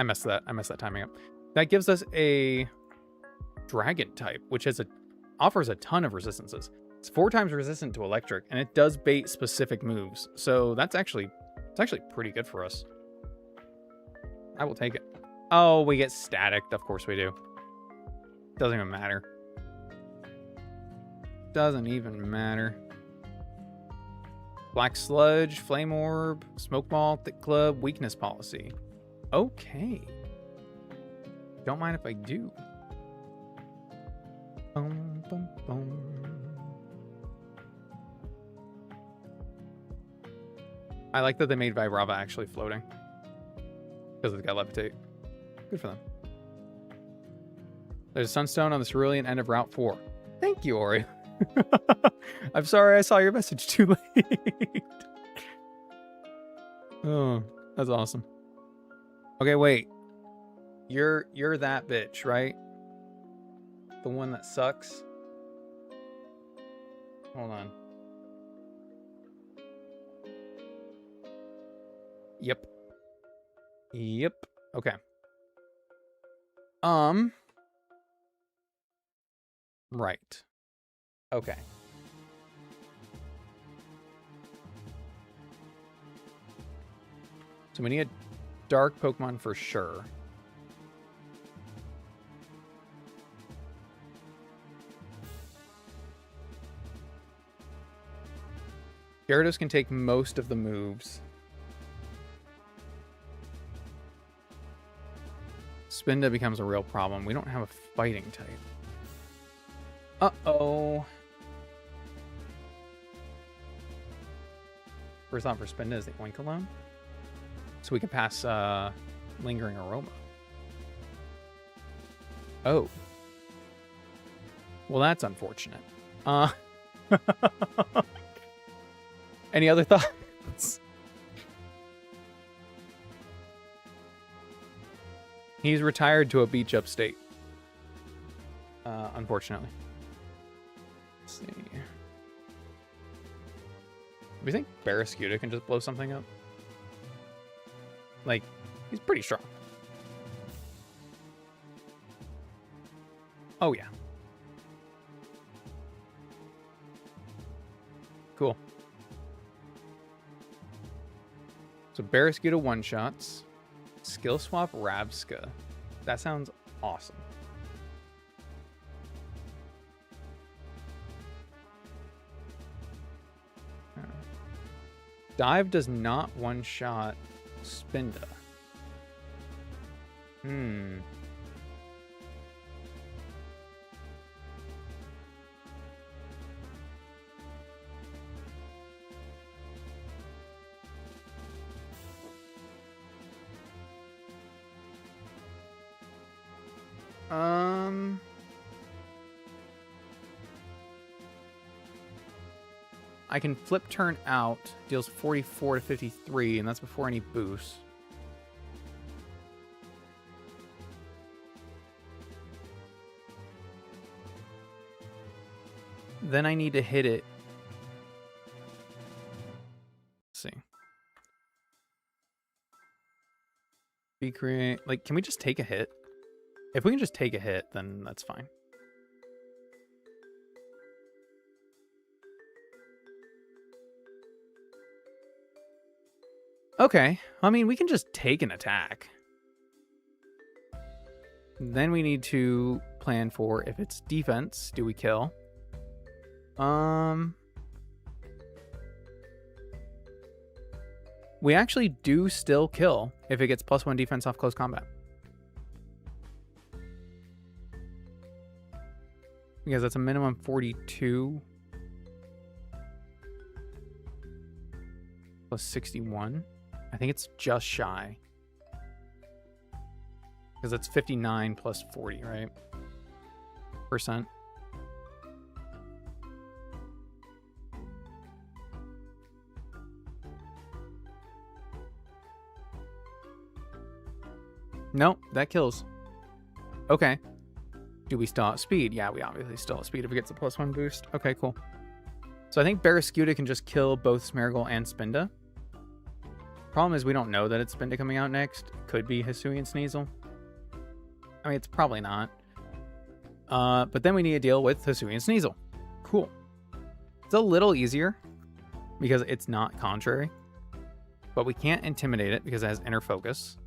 messed that timing up. That gives us a dragon type, which offers a ton of resistances. It's 4 times resistant to electric, and it does bait specific moves. So it's actually pretty good for us. I will take it. Oh, we get static. Of course we do. Doesn't even matter. Doesn't even matter. Black Sludge, Flame Orb, Smoke Ball, Thick Club, Weakness Policy. Okay. Don't mind if I do. Boom, boom, boom. I like that they made Vibrava actually floating. Because it's got Levitate. Good for them. There's a Sunstone on the Cerulean end of Route 4. Thank you, Ori. I'm sorry I saw your message too late. Oh, that's awesome. Okay, wait. You're that bitch, right? The one that sucks? Hold on. Yep. Okay. Right. Okay. So we need a dark Pokemon for sure. Gyarados can take most of the moves. Spinda becomes a real problem. We don't have a fighting type. Uh-oh. First thought for Spinda is the Oink alone. So we can pass Lingering Aroma. Oh. Well, that's unfortunate. Any other thoughts? He's retired to a beach upstate. Unfortunately. Let's see. Do you think Barraskewda can just blow something up? Like, he's pretty strong. Oh, yeah. Cool. So Barraskewda one-shots. Skill swap Rabska. That sounds awesome. Dive does not one-shot Spinda. I can flip turn out, deals 44 to 53, and that's before any boosts. Then I need to hit it. Let's see. Recreate. Like, can we just take a hit? If we can just take a hit, then that's fine. Okay. I mean, we can just take an attack. Then we need to plan for if it's defense, do we kill? We actually do still kill if it gets +1 defense off close combat. Because that's a minimum 42. Plus 61. I think it's just shy. Because that's 59 plus 40, right? %. Nope, that kills. Okay. Do we still have speed? Yeah, we obviously still have speed if it gets a +1 boost. Okay, cool. So I think Barraskewda can just kill both Smeargle and Spinda. Problem is we don't know that it's Spinda coming out next. It could be Hisuian Sneasel. I mean, it's probably not. But then we need to deal with Hisuian Sneasel. Cool. It's a little easier because it's not contrary. But we can't intimidate it because it has inner focus.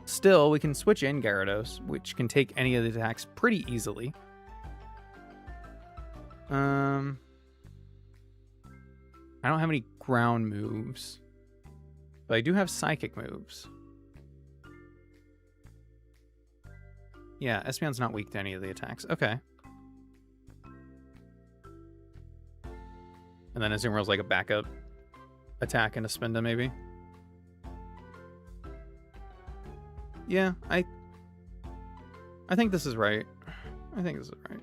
Still, we can switch in Gyarados, which can take any of the attacks pretty easily. I don't have any ground moves. But I do have psychic moves. Yeah, Espeon's not weak to any of the attacks. Okay. And then Azumarill's like a backup attack into Spinda, maybe. Yeah, I think this is right. I think this is right.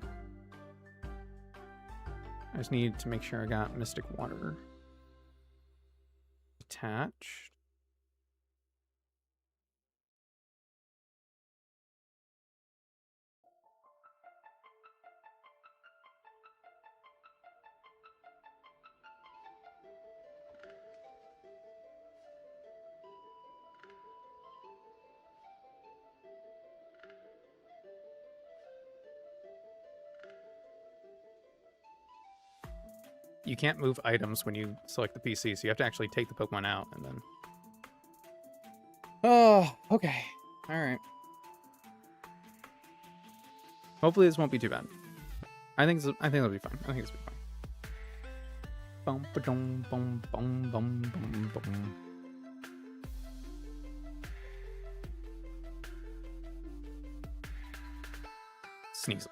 I just need to make sure I got Mystic Water attached. You can't move items when you select the PC, so you have to actually take the Pokemon out and then... Oh, okay. Alright. Hopefully this won't be too bad. I think it'll be fine. I think this will be fine. Bum, ba-dum, bum, bum, bum, bum, bum. Sneasel.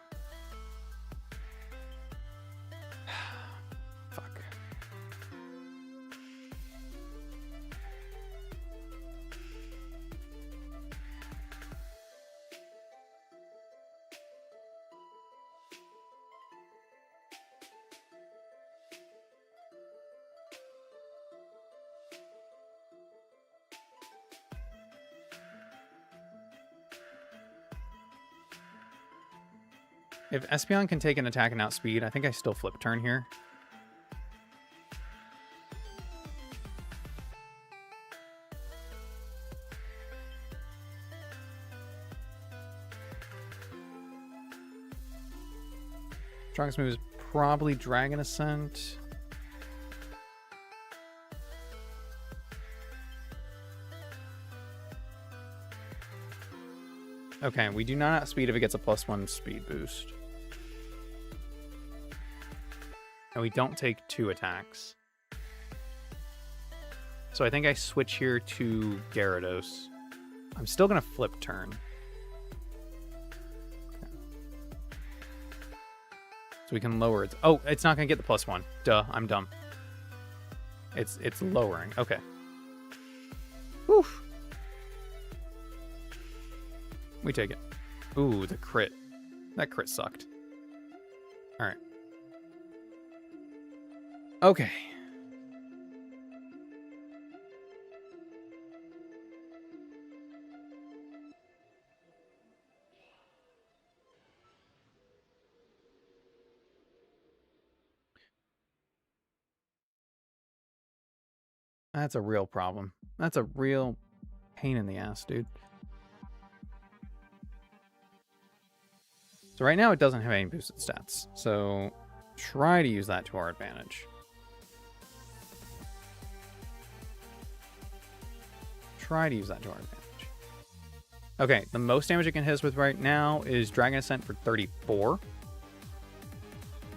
Fuck. If Espeon can take an attack and outspeed, I think I still flip turn here. Strongest move is probably Dragon Ascent. Okay, we do not outspeed if it gets a +1 speed boost. And we don't take 2 attacks. So I think I switch here to Gyarados. I'm still going to flip turn. Okay. So we can lower it. Oh, it's not going to get the +1. Duh, I'm dumb. It's lowering. Okay. Whew. We take it. Ooh, the crit. That crit sucked. All right. Okay. That's a real problem. That's a real pain in the ass, dude. So right now it doesn't have any boosted stats. So try to use that to our advantage. Try to use that to our advantage. Okay, the most damage it can hit us with right now is Dragon Ascent for 34.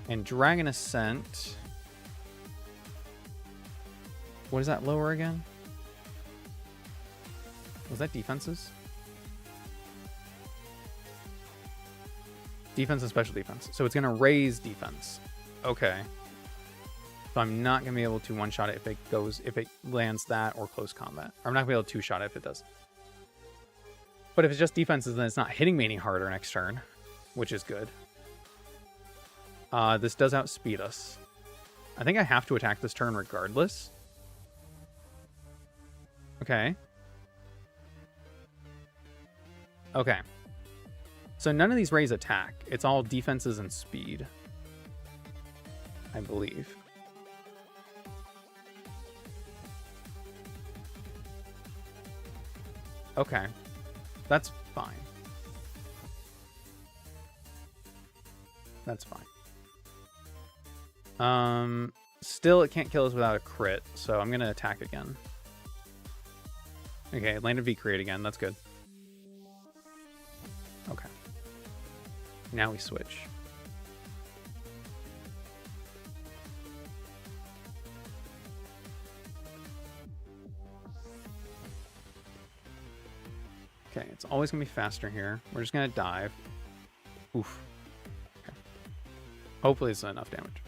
And Dragon Ascent... What does that lower again? Was that defenses? Defense and special defense. So it's going to raise defense. Okay. So I'm not going to be able to one-shot it if it lands that or close combat. Or I'm not going to be able to two-shot it if it does. But if it's just defenses, then it's not hitting me any harder next turn, which is good. This does outspeed us. I think I have to attack this turn regardless. Okay. Okay. So none of these raise attack. It's all defenses and speed, I believe. Okay. That's fine. That's fine. Still, it can't kill us without a crit, so I'm going to attack again. Okay, it landed V-Create again. That's good. Okay. Now we switch. Okay, it's always going to be faster here. We're just going to dive. Oof. Okay. Hopefully it's enough damage.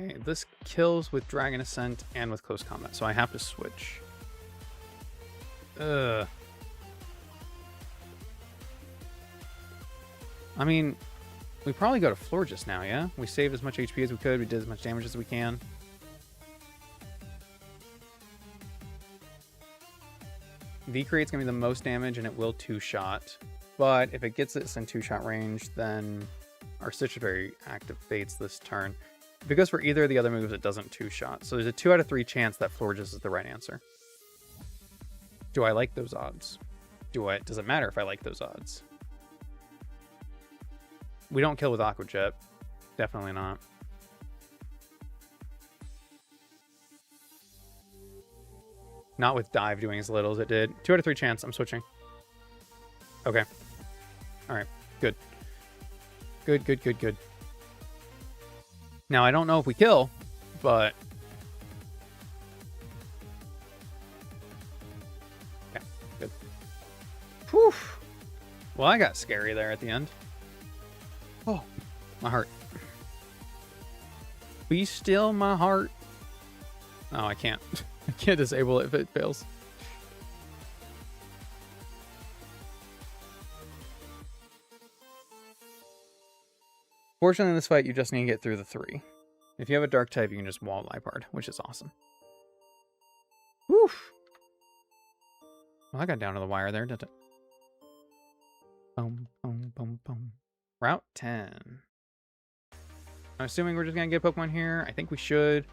Okay, this kills with Dragon Ascent and with Close Combat, so I have to switch. Ugh. I mean, we probably go to Florges now, yeah? We saved as much HP as we could, we did as much damage as we can. V-Create's gonna be the most damage and it will two-shot, but if it gets us in two-shot range, then our Stitch Fairy activates this turn. Because for either of the other moves, it doesn't two-shot. So there's a 2 out of 3 chance that Florges is the right answer. Do I like those odds? Does it matter if I like those odds? We don't kill with Aqua Jet. Definitely not. Not with Dive doing as little as it did. 2 out of 3 chance. I'm switching. Okay. All right. Good. Good, good, good, good. Now, I don't know if we kill, but... Okay, good. Whew. Well, I got scary there at the end. Oh, my heart. Be still, my heart. Oh, I can't. I can't disable it if it fails. Fortunately, in this fight, you just need to get through the 3. If you have a dark type, you can just wall Lipard, which is awesome. Woof. Well, I got down to the wire there, didn't it? Boom, boom, boom, boom. Route 10. I'm assuming we're just going to get Pokemon here. I think we should.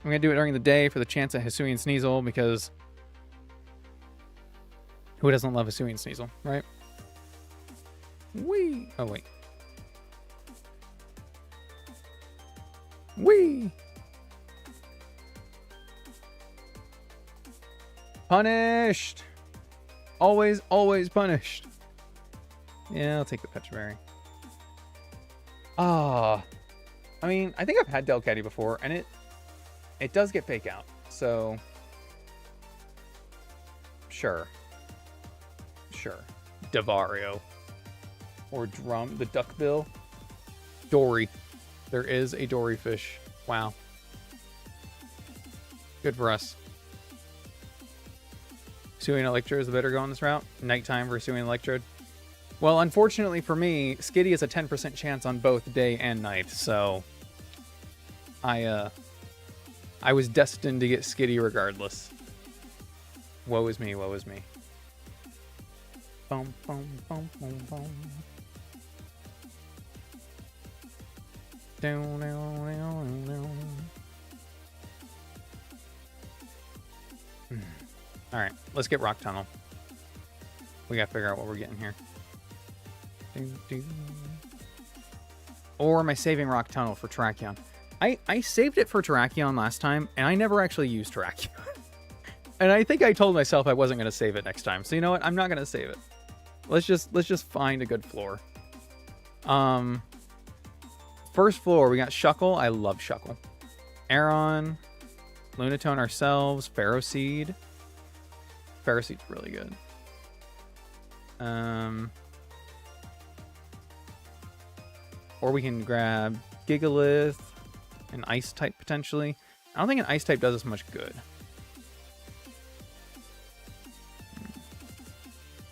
I'm going to do it during the day for the chance at Hisuian Sneasel, because who doesn't love Hisuian Sneasel, right? Whee! Oh, wait. Whee! Punished! Always, always punished. Yeah, I'll take the Petraberry. Ah. I mean, I think I've had Delcatty before, and it does get fake out, so... Sure. Sure. Devario. Or Drum, the Duckbill. Dory. There is a Dory fish. Wow. Good for us. Hisuian Electrode is the better go on this route. Nighttime for Hisuian Electrode. Well, unfortunately for me, Skitty is a 10% chance on both day and night, so... I was destined to get Skitty regardless. Woe is me, woe is me. Boom, boom, boom, boom, boom. Down, down, down, down. All right, let's get Rock Tunnel. We gotta figure out what we're getting here. Or am I saving Rock Tunnel for Terrakion? I saved it for Terrakion last time, and I never actually used Terrakion. And I think I told myself I wasn't gonna save it next time. So you know what? I'm not gonna save it. Let's just find a good floor. First floor, we got Shuckle. I love Shuckle. Aeron, Lunatone ourselves, Ferroseed. Ferroseed's really good. Or we can grab Gigalith, an Ice type potentially. I don't think an Ice type does us much good.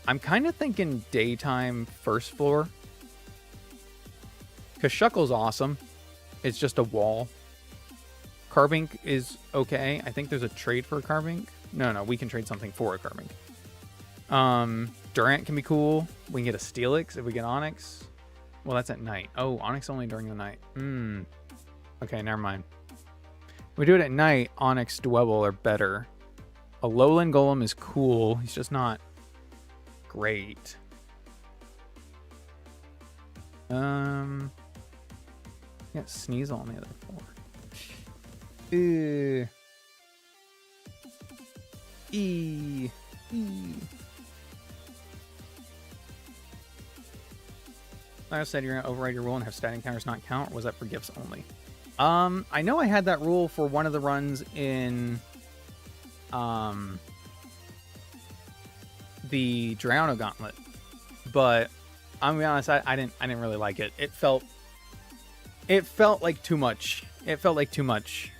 I'm kind of thinking daytime first floor. Because Shuckle's awesome. It's just a wall. Carbink is okay. I think there's a trade for a Carbink. No, we can trade something for a Carbink. Durant can be cool. We can get a Steelix if we get Onix. Well, that's at night. Oh, Onix only during the night. Okay, never mind. If we do it at night, Onix, Dwebble are better. A Lowland Golem is cool. He's just not great. Got Sneasel on the other floor. I said you're gonna override your rule and have stat encounters not count, or was that for gifts only? I know I had that rule for one of the runs in the Drowno Gauntlet, but I'm gonna be honest, I didn't really like it. It felt like too much. It felt like too much.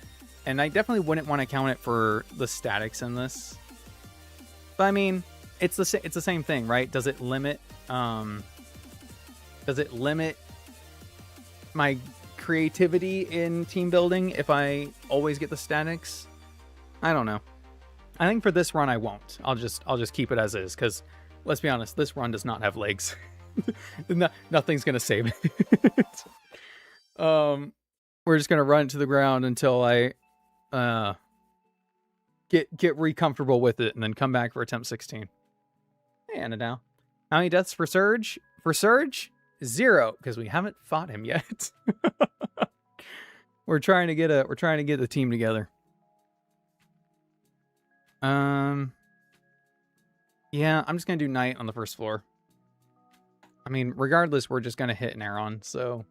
And I definitely wouldn't want to count it for the statics in this. But I mean, it's the same thing, right? Does it limit my creativity in team building if I always get the statics? I don't know. I think for this run I won't. I'll just keep it as is, because let's be honest, this run does not have legs. Nothing's gonna save it. We're just gonna run it to the ground until I get re-comfortable with it, and then come back for attempt 16. Hey, Anadao. How many deaths for Surge? For Surge, 0 because we haven't fought him yet. We're trying to get the team together. Yeah, I'm just gonna do night on the first floor. I mean, regardless, we're just gonna hit an Aeron, so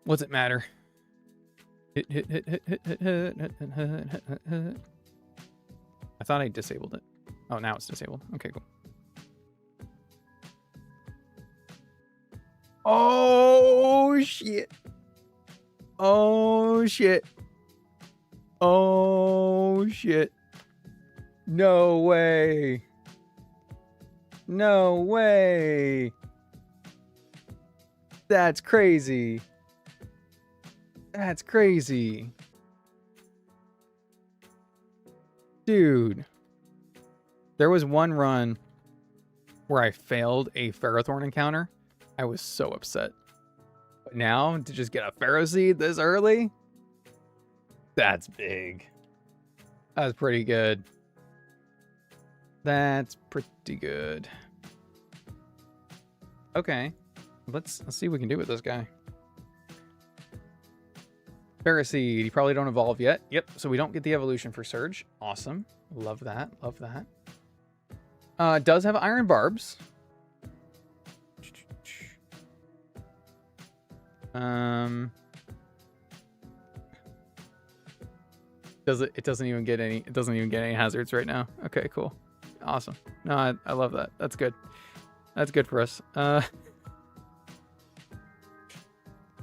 what's it matter? Hit. I thought I disabled it. Oh, now it's disabled. Okay, cool. Oh shit. Oh shit. Oh shit. No way. No way. That's crazy. That's crazy. Dude. There was one run where I failed a Ferrothorn encounter. I was so upset. But now, to just get a Pharaoh Seed this early? That's big. That's pretty good. That's pretty good. Okay. Let's see what we can do with this guy. Pharaoh Seed. You probably don't evolve yet. Yep, so we don't get the evolution for Surge. Awesome. Love that. Love that. Does have Iron Barbs. It doesn't even get any hazards right now. Okay, cool. Awesome. No, I love that. That's good. That's good for us.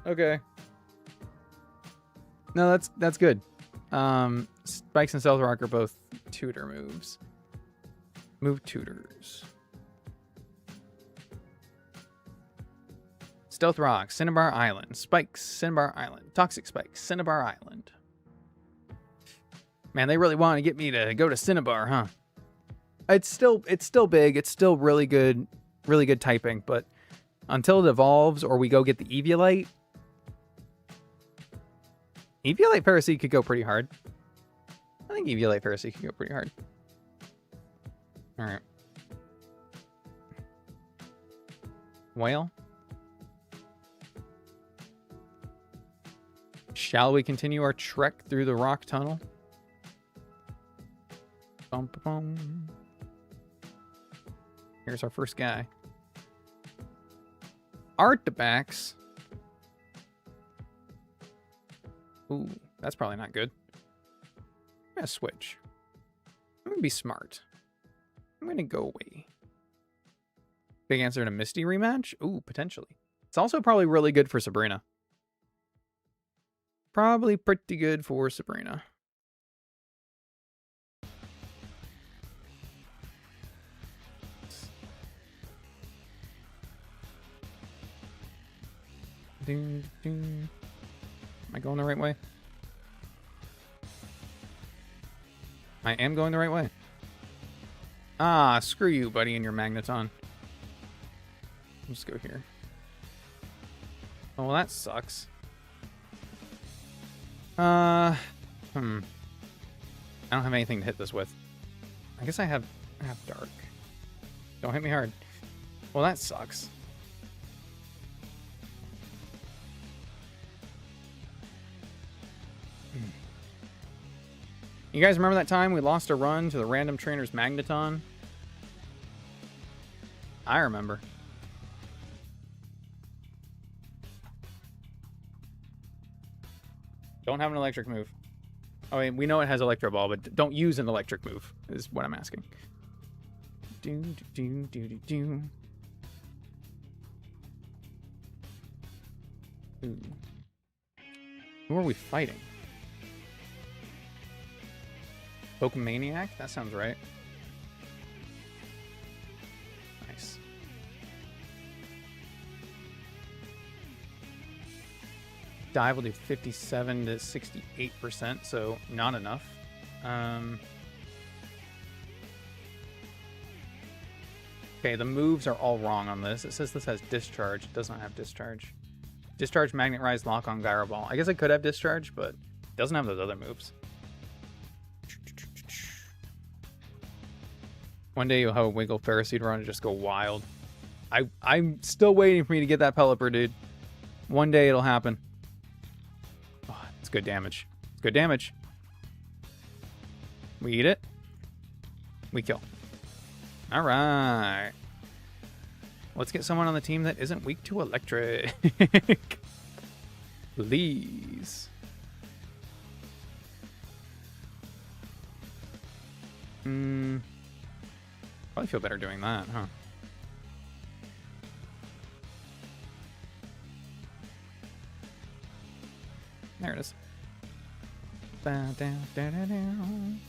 Okay. No, that's good. Spikes and Stealth Rock are both tutor moves. Move tutors. Stealth Rock, Cinnabar Island. Spikes, Cinnabar Island. Toxic Spikes, Cinnabar Island. Man, they really want to get me to go to Cinnabar, huh? It's still big. It's still really good typing, but until it evolves or we go get the Eviolite Pharaoh Seed could go pretty hard. I think Eviolite Pharaoh Seed could go pretty hard. All right. Whale. Shall we continue our trek through the rock tunnel? Bum, bum, bum. Here's our first guy. Artifacts. Ooh, that's probably not good. I'm gonna switch. I'm gonna be smart. I'm gonna go away. Big answer in a Misty rematch? Ooh, potentially. It's also probably really good for Sabrina. Probably pretty good for Sabrina. Am I going the right way? I am going the right way. Ah, screw you, buddy, and your Magneton. Let's go here. Oh, well, that sucks. I don't have anything to hit this with. I guess I have Dark. Don't hit me hard. Well, that sucks. You guys remember that time we lost a run to the random trainer's Magneton? I remember. Don't have an electric move. I mean, we know it has Electro Ball, but don't use an electric move, is what I'm asking. Do, do, do, do, do. Ooh. Who are we fighting? Pokemaniac? That sounds right. Nice. Dive will do 57 to 68%, so not enough. Okay, the moves are all wrong on this. It says this has Discharge. It does not have Discharge. Discharge, Magnet Rise, Lock on Gyro Ball. I guess I could have Discharge, but it doesn't have those other moves. One day you'll have a Wiggle Pharaoh Seed run and just go wild. I'm still waiting for me to get that Pelipper, dude. One day it'll happen. Oh, it's good damage. It's good damage. We eat it. We kill. All right. Let's get someone on the team that isn't weak to electric. Please. Probably feel better doing that, huh? There it is. Down, down, down, down.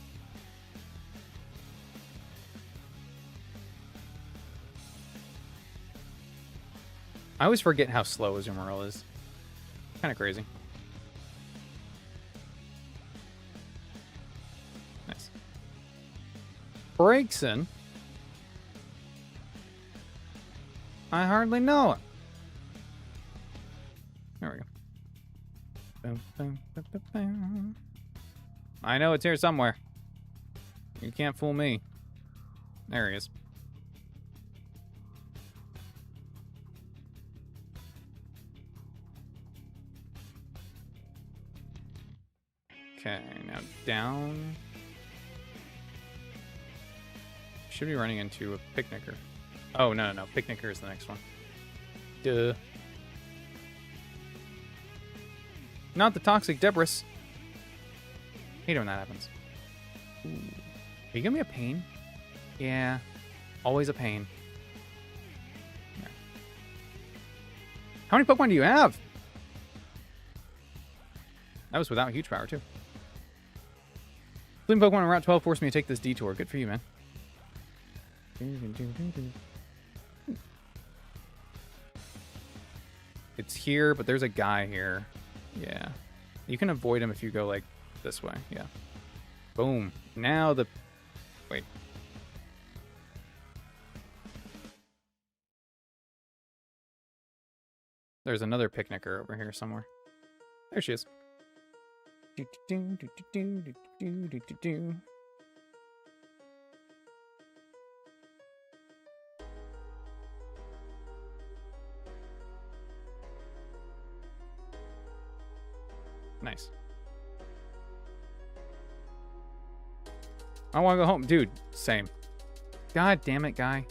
I always forget how slow Azumarill is. Kind of crazy. Nice. Breaks in. I hardly know it. There we go. Boom, boom, boom, boom, boom. I know it's here somewhere. You can't fool me. There he is. Okay, now down. Should be running into a Picnicker. Oh, no. Picnicker is the next one. Duh. Not the toxic debris. Hate it when that happens. Ooh. Are you gonna be a pain? Yeah. Always a pain. Yeah. How many Pokemon do you have? That was without huge power, too. Fleeing Pokemon on Route 12 forced me to take this detour. Good for you, man. It's here, but there's a guy here. Yeah. You can avoid him if you go, like, this way. Yeah. Boom. Now the... Wait. There's another Picnicker over here somewhere. There she is. Nice. I want to go home. Dude, same. God damn it, guy.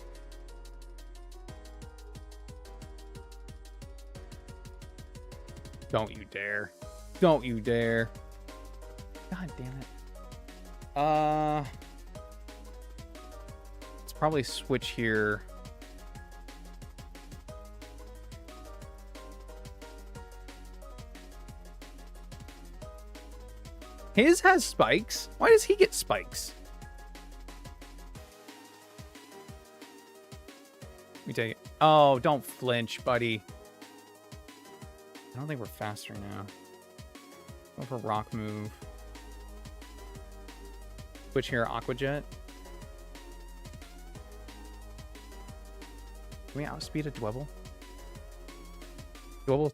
Don't you dare. Don't you dare. God damn it. Let's probably switch here. His has spikes. Why does he get spikes? Let me take it. Oh, don't flinch, buddy. I don't think we're faster now. Go for rock move. Switch here, Aqua Jet. Can we outspeed a Dwebble? Dwebble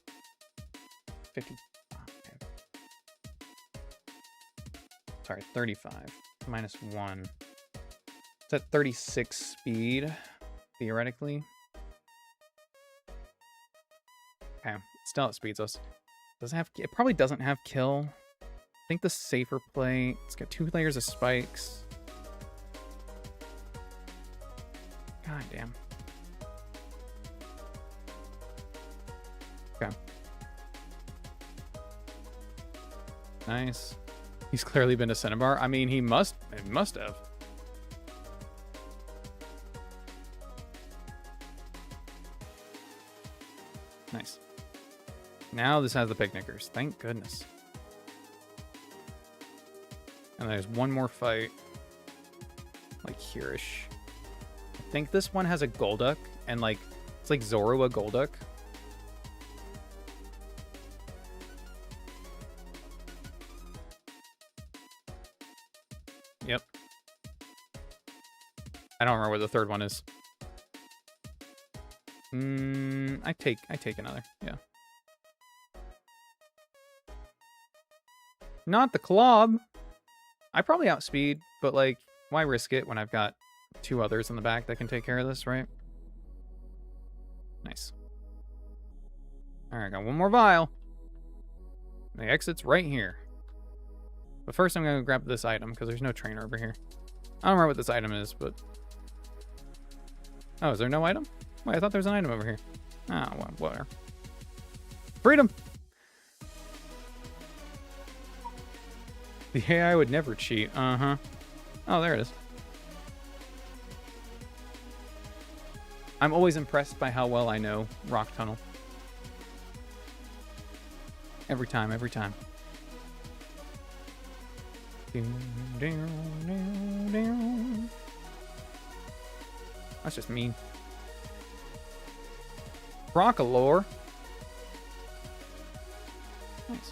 50. Sorry, 35. Minus 1. It's at 36 speed, theoretically. Okay, it still outspeeds us. Doesn't have. It probably doesn't have kill. I think the safer play. It's got 2 layers of spikes. God damn. Okay. Nice. He's clearly been to Cinnabar. I mean, he must have. Nice. Now this has the Picnickers. Thank goodness. And there's one more fight. Like here-ish. I think this one has a Golduck. And like, it's like Zorua Golduck. Yep. I don't remember where the third one is. I take another. Yeah. Not the Club. I probably outspeed, but like, why risk it when I've got 2 others in the back that can take care of this, right? Nice. All right, got one more vial. The exit's right here. But first I'm going to grab this item because there's no trainer over here. I don't remember what this item is, but... Oh, is there no item? Wait, I thought there was an item over here. Oh, well, whatever. Freedom! The AI would never cheat. Uh-huh. Oh, there it is. I'm always impressed by how well I know Rock Tunnel. Every time, every time. That's just mean. RadicalRed. Nice.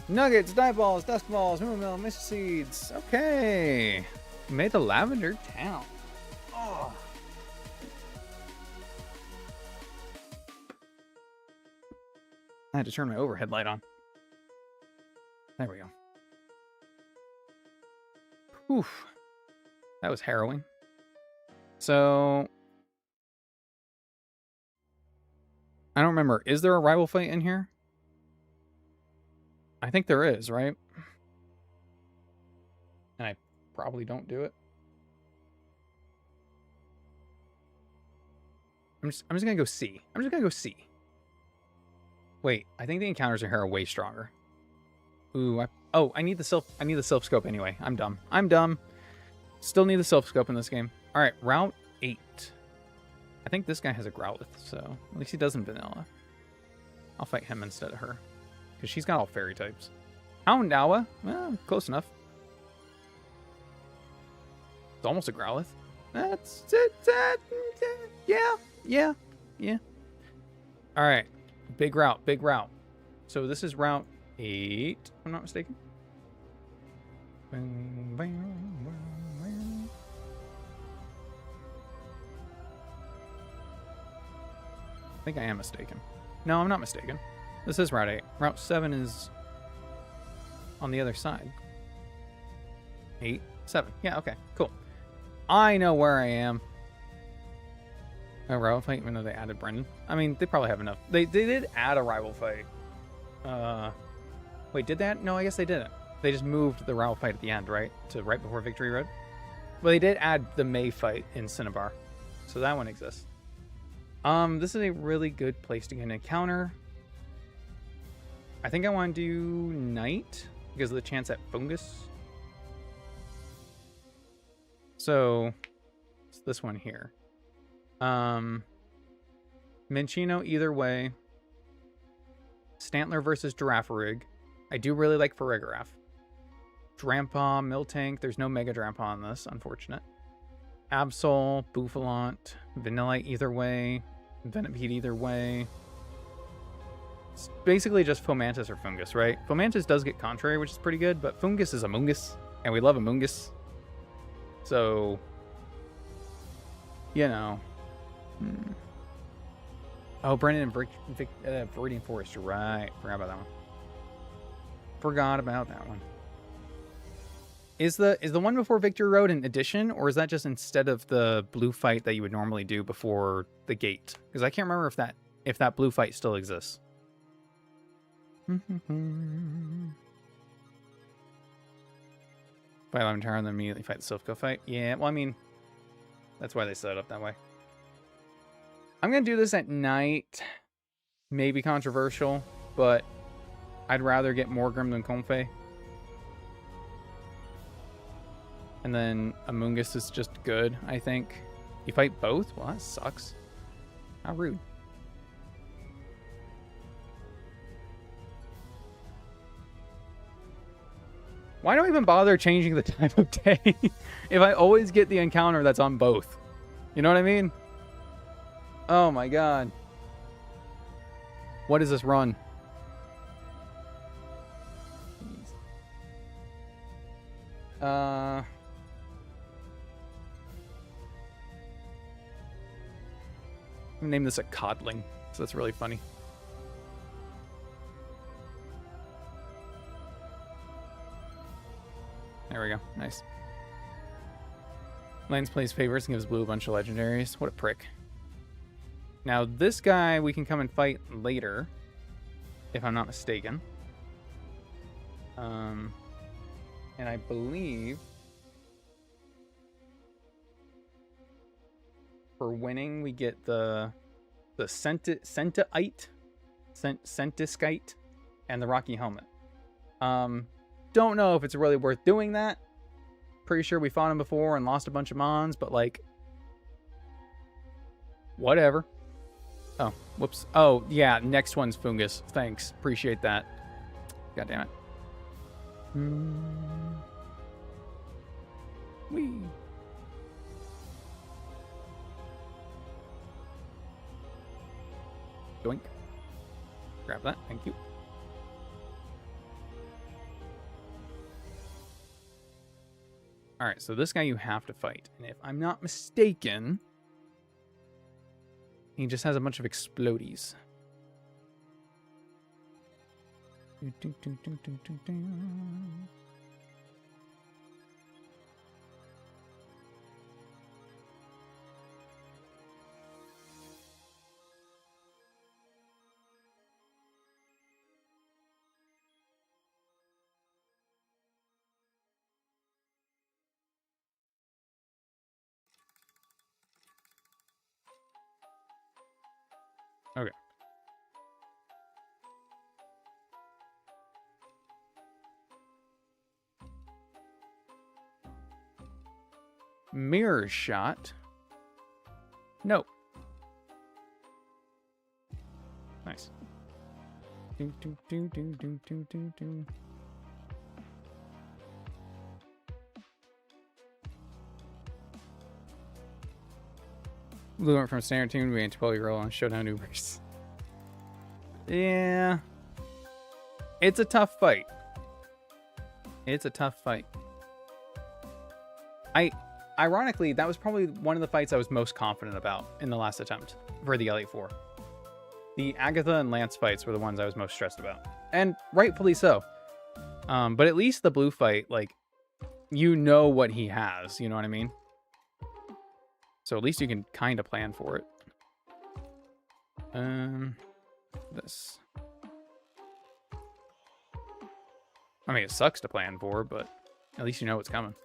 Nuggets, dye balls, dust balls, moo mill, mist seeds. Okay. We made the Lavender Town. Oh. I had to turn my overhead light on. There we go. Oof. That was harrowing. So... I don't remember. Is there a rival fight in here? I think there is, right? And I probably don't do it. I'm just gonna go see. I'm just gonna go see. Wait, I think the encounters in here are way stronger. Ooh, I need the self scope anyway. I'm dumb. I'm dumb. Still need the self scope in this game. All right, Route 8. I think this guy has a Growlithe, so at least he doesn't vanilla. I'll fight him instead of her, because she's got all fairy types. Houndour, well, close enough. It's almost a Growlithe. That's it. Yeah. All right, big route. So this is Route 8, if I'm not mistaken. I think I am mistaken. No, I'm not mistaken. This is Route 8. Route 7 is on the other side. 8, 7. Yeah, okay, cool. I know where I am. A rival fight, even though they added Brendan. I mean, they probably have enough. They did add a rival fight. Wait, did that? No, I guess they didn't. They just moved the rival fight at the end, right? To right before Victory Road. Well, they did add the May fight in Cinnabar. So that one exists. This is a really good place to get an encounter. I think I want to do Night because of the chance at Fungus. So it's this one here. Minccino either way. Stantler versus Girafarig. I do really like Farigiraf. Drampa, Miltank. There's no Mega Drampa on this, unfortunate. Absol, Bouffalante, Vanillite either way, Venipede either way. It's basically just Fomantis or Fungus, right? Fomantis does get Contrary, which is pretty good, but Fungus is Amoongus, and we love Amoongus. So, you know. Oh, Brennan and Viridian Forest, you're right. Forgot about that one. Is the one before Victory Road an addition, or is that just instead of the blue fight that you would normally do before the gate? Because I can't remember if that blue fight still exists. Fight Lavender Tower and then immediately fight the Silph fight. Yeah, well, I mean, that's why they set it up that way. I'm gonna do this at night. Maybe controversial, but I'd rather get Morgrim than Comfey. And then Amoongus is just good, I think. You fight both? Well, that sucks. How rude. Why do I even bother changing the time of day if I always get the encounter that's on both? You know what I mean? Oh my god. What is this run? I'm gonna name this a Codling, so that's really funny. There we go. Nice. Lance plays favorites and gives Blue a bunch of legendaries. What a prick. Now, this guy we can come and fight later, if I'm not mistaken. And I believe for winning, we get the Centiskite, and the Rocky Helmet. Don't know if it's really worth doing that. Pretty sure we fought him before and lost a bunch of mons, but like, whatever. Oh, whoops. Oh, yeah, next one's Fungus. Thanks. Appreciate that. God damn it. Whee. Doink. Grab that. Thank you. Alright, so this guy you have to fight. And if I'm not mistaken, he just has a bunch of explodies. Okay. Mirror shot. No. Nice. Blue went from standard team to being 12-year-old on Showdown Ubers. Yeah. It's a tough fight. It's a tough fight. Ironically, that was probably one of the fights I was most confident about in the last attempt for the Elite Four. The Agatha and Lance fights were the ones I was most stressed about. And rightfully so. But at least the blue fight, like, you know what he has, you know what I mean? So at least you can kind of plan for it. This. I mean, it sucks to plan for, but at least you know what's coming.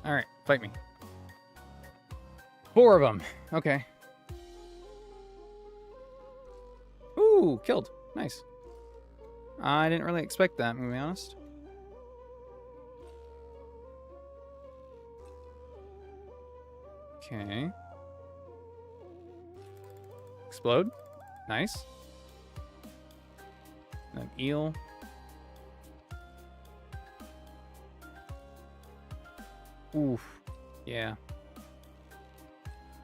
All right, fight me. 4 of them. Okay. Ooh, killed. Nice. I didn't really expect that, to be honest. Okay. Explode. Nice. Then eel. Oof. Yeah.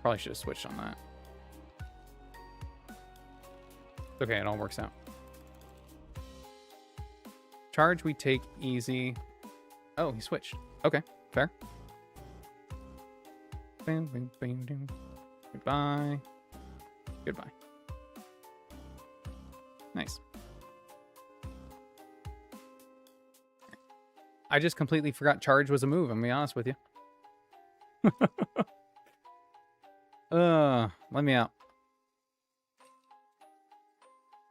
Probably should have switched on that. Okay, it all works out. Charge we take easy. Oh, he switched. Okay, fair. Goodbye. Goodbye. Nice. I just completely forgot charge was a move, I'm gonna be honest with you. Let me out.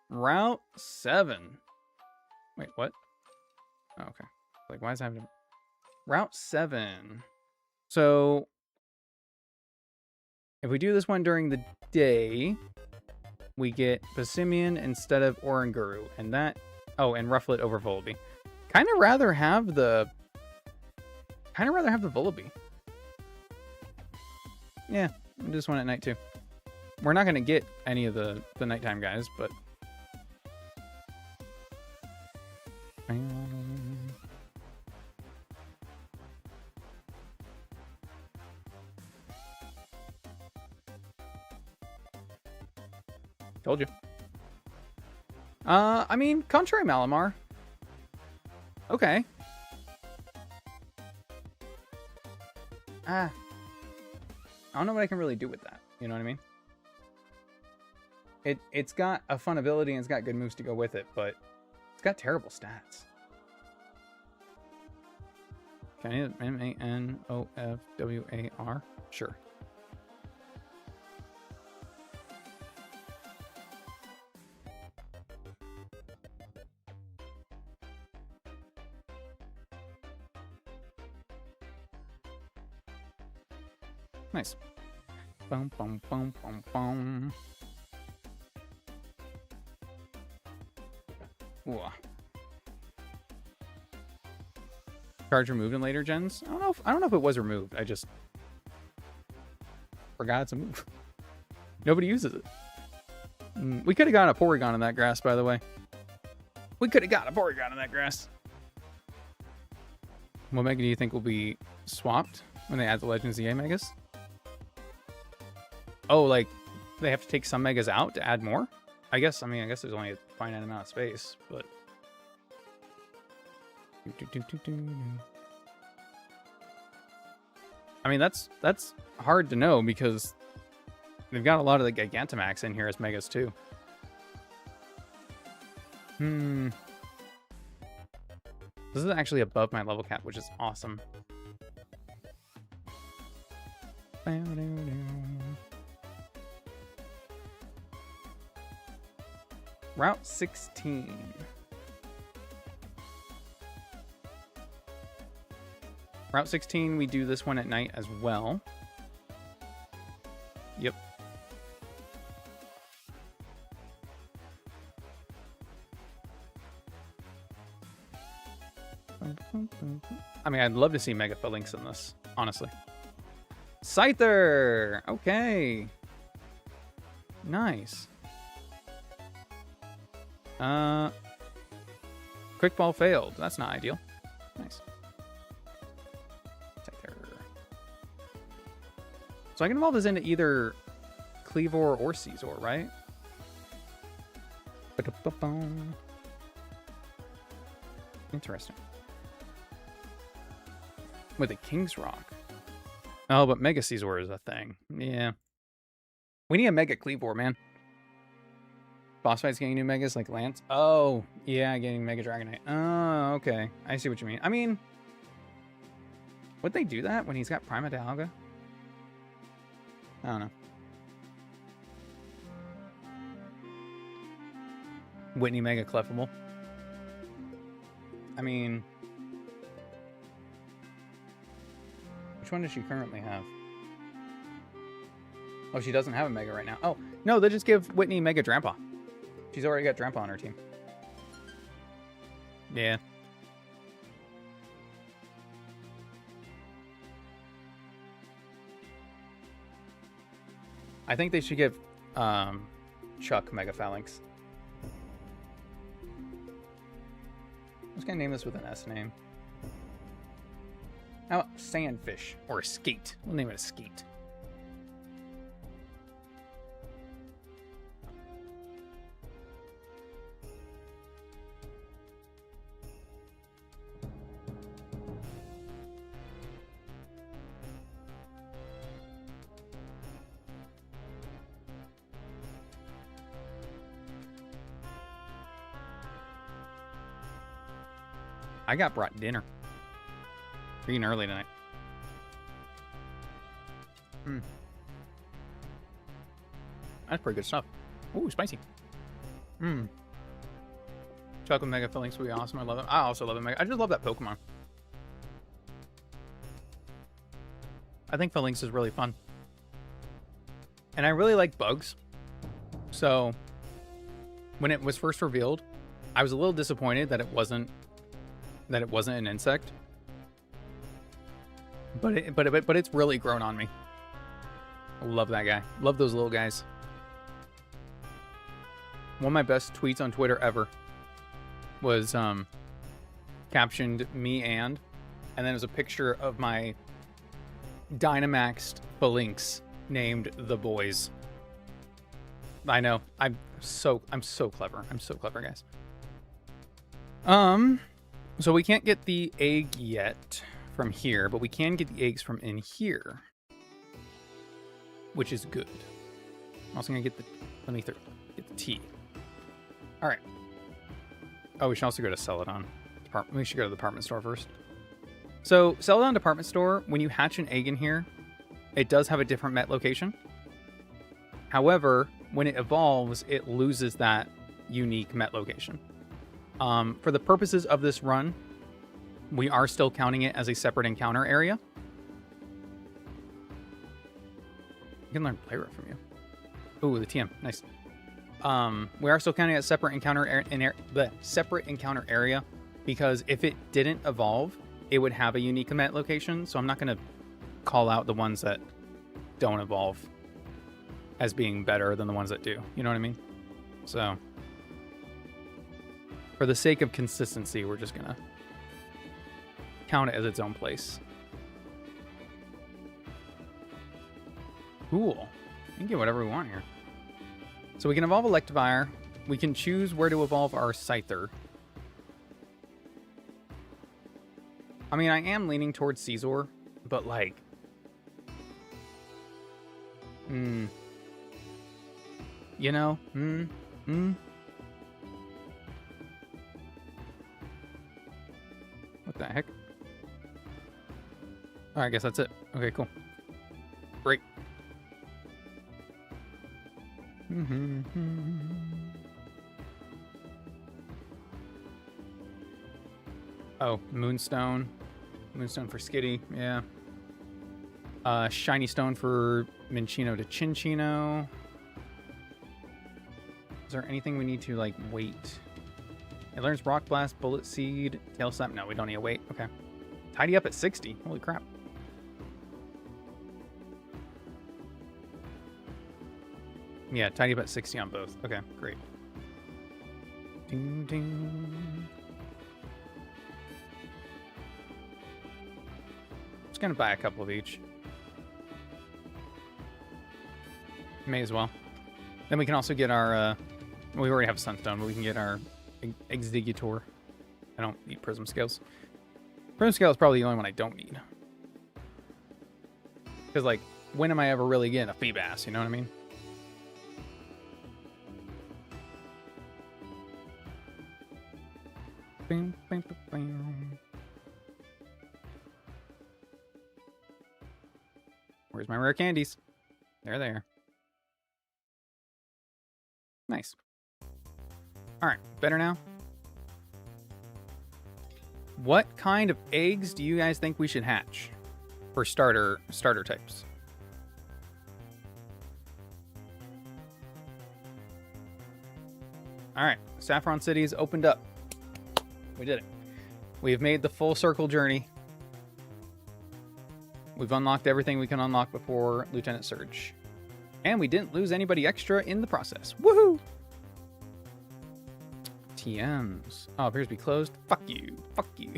Route 7. Wait, what? Oh, okay. Like, why is that happening? Route 7. So, if we do this one during the day, we get Basimian instead of Oranguru. And that... Oh, and Rufflet over Volby. Kind of rather have the Volby. Yeah, I just want it at night too. We're not going to get any of the nighttime guys, but... Told you. I mean, contrary Malamar. Okay. I don't know what I can really do with that. You know what I mean? It's got a fun ability and it's got good moves to go with it, but it's got terrible stats. Can I hit MANOFWAR? Sure. Nice. Boom, boom, boom, boom, boom. Ooh. Charge removed in later gens? I don't know if it was removed. I just forgot it's a move. Nobody uses it. We could have gotten a Porygon in that grass, by the way. We could have got a Porygon in that grass. What Mega do you think will be swapped when they add the Legends EA Megas? Oh, like they have to take some Megas out to add more? I guess there's only a finite amount of space, but I mean that's hard to know because they've got a lot of the Gigantamax in here as Megas too. This is actually above my level cap, which is awesome. Route 16. Route 16, we do this one at night as well. Yep. I mean, I'd love to see Mega Phalanx in this, honestly. Scyther! Okay. Nice. Quick Ball failed. That's not ideal. Nice. Scyther. So I can evolve this into either Cleavor or Caesar, right? Interesting. With a King's Rock. Oh, but Mega Caesar is a thing. Yeah. We need a Mega Cleavor, man. Boss fights getting new Megas like Lance. Oh, yeah, getting Mega Dragonite. Oh, okay. I see what you mean. I mean, would they do that when he's got Prima Dialga? I don't know. Whitney Mega Clefable. I mean, which one does she currently have? Oh, she doesn't have a Mega right now. Oh, no, they just give Whitney Mega Drampa. She's already got Drampa on her team. Yeah. I think they should give Chuck Mega Phalanx. I was gonna name this with an S name. How about Sandfish or a Skate? We'll name it a Skate. I got brought dinner. We're eating early tonight. That's pretty good stuff. Ooh, spicy. Chocolate Mega Phalanx would be awesome. I love it. I also love it. I just love that Pokemon. I think Phalanx is really fun. And I really like bugs. So when it was first revealed, I was a little disappointed that it wasn't an insect. But it's really grown on me. I love that guy. Love those little guys. One of my best tweets on Twitter ever was captioned me and then it was a picture of my Dynamaxed Phalanx named The Boys. I know. I'm so clever. I'm so clever, guys. So we can't get the egg yet from here, but we can get the eggs from in here, which is good. I'm also gonna get the Let me get the tea. All right. Oh, we should also go to Celadon. We should go to the department store first. So, Celadon department store, when you hatch an egg in here, it does have a different met location. However, when it evolves, it loses that unique met location. For the purposes of this run, we are still counting it as a separate encounter area. I can learn Playwright from you. Ooh, the TM. Nice. We are still counting it as separate encounter area because if it didn't evolve, it would have a unique met location. So I'm not going to call out the ones that don't evolve as being better than the ones that do. You know what I mean? So for the sake of consistency, we're just going to count it as its own place. Cool. We can get whatever we want here. So we can evolve Electivire. We can choose where to evolve our Scyther. I mean, I am leaning towards Caesar, but like... You know? What the heck? Oh, I guess that's it. Okay, cool. Great. Oh, Moonstone. Moonstone for Skitty, yeah. Shiny Stone for Minccino to Cinccino. Is there anything we need to, like, wait? It learns Rock Blast, Bullet Seed, Tail Slap. No, we don't need to wait. Okay. Tidy up at 60. Holy crap. Yeah, tidy up at 60 on both. Okay, great. Ding, ding. Just gonna buy a couple of each. May as well. Then we can also get our, we already have Sunstone, but we can get our Executor. I don't need Prism Scales. Prism Scale is probably the only one I don't need. Because, like, when am I ever really getting a Feebas, you know what I mean? Bing, bing, bing, bing. Where's my rare candies? They're there. Nice. All right, better now. What kind of eggs do you guys think we should hatch for starter types? All right, Saffron City is opened up. We did it. We have made the full circle journey. We've unlocked everything we can unlock before Lieutenant Surge. And we didn't lose anybody extra in the process. Woohoo! TMs. Oh, appears to be closed. Fuck you. Fuck you.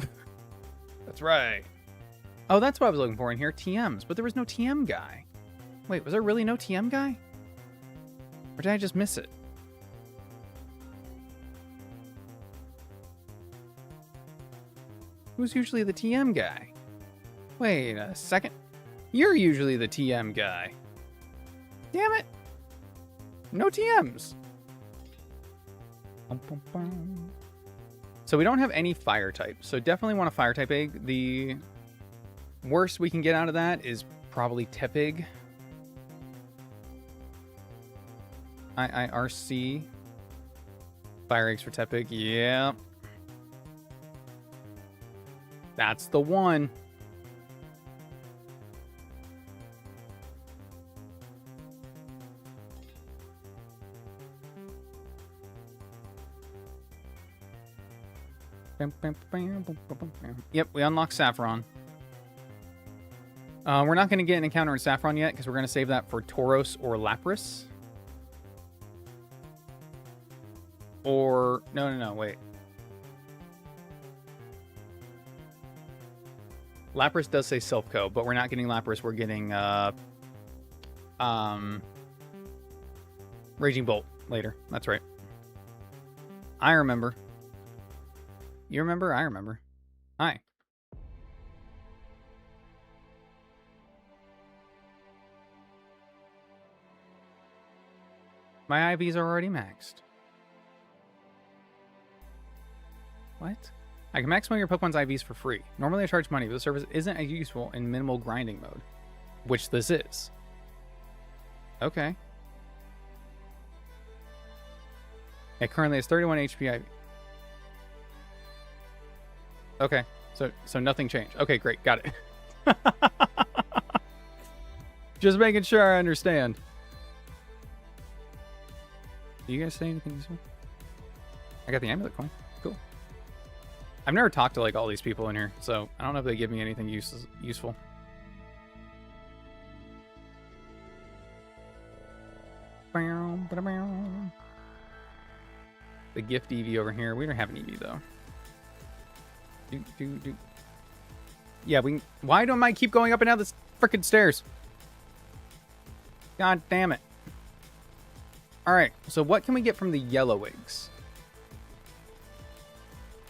That's right. Oh, that's what I was looking for in here. TMs. But there was no TM guy. Wait, was there really no TM guy? Or did I just miss it? Who's usually the TM guy? Wait a second. You're usually the TM guy. Damn it. No TMs. So we don't have any fire type. So definitely want a fire type egg. The worst we can get out of that is probably Tepig. IIRC. Fire eggs for Tepig. Yeah. That's the one. Yep, we unlocked Saffron. We're not going to get an encounter in Saffron yet because we're going to save that for Tauros or Lapras. Or no, wait. Lapras does say Silph-Co, but we're not getting Lapras. We're getting Raging Bolt later. That's right. I remember. You remember? I remember. Hi. My IVs are already maxed. What? I can max one of your Pokemon's IVs for free. Normally I charge money, but the service isn't as useful in minimal grinding mode. Which this is. Okay. It currently has 31 HP IV. Okay. So nothing changed. Okay, great. Got it. Just making sure I understand. Do you guys say anything useful? I got the amulet coin. Cool. I've never talked to like all these people in here, so I don't know if they give me anything useful. The gift Eevee over here. We don't have an Eevee though. Yeah, we can. Why don't I keep going up and down the frickin' stairs? God damn it. Alright, so what can we get from the yellow eggs?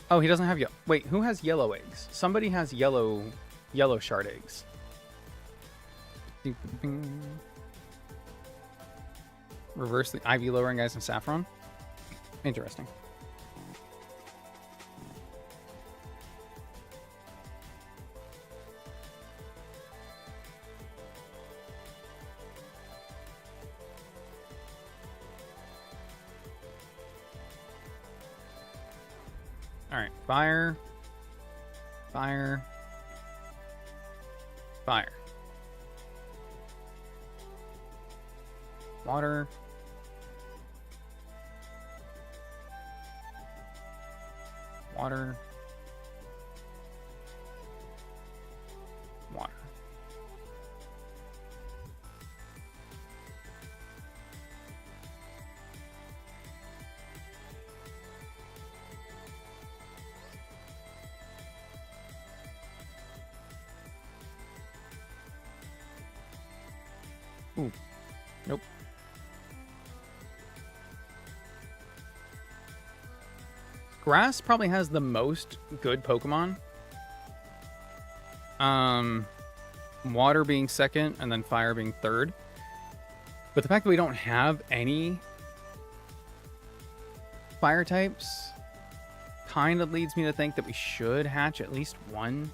Oh, he doesn't have yellow. Wait, who has yellow eggs? Somebody has yellow shard eggs. Reverse the IV lowering guys in Saffron. Interesting. All right, fire, fire, fire. Water. Water. Water. Ooh. Nope. Grass probably has the most good Pokemon. Water being second, and then fire being third. But the fact that we don't have any fire types kind of leads me to think that we should hatch at least one.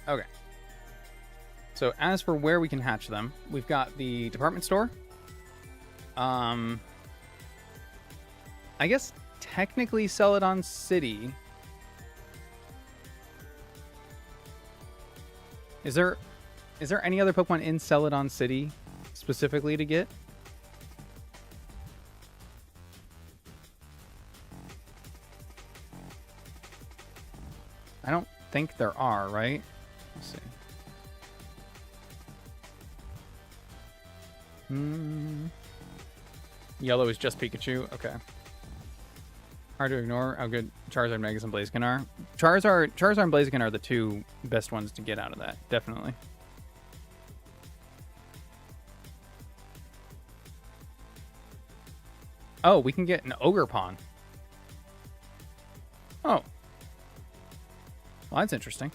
Okay. So as for where we can hatch them, we've got the department store. I guess technically Celadon City. Is there any other Pokemon in Celadon City specifically to get? I don't think there are, right? Let's see. Yellow is just Pikachu. Okay. Hard to ignore how good Charizard, Megas, and Blaziken are. Charizard and Blaziken are the two best ones to get out of that. Definitely. Oh, we can get an Ogerpon. Oh. Well, that's interesting.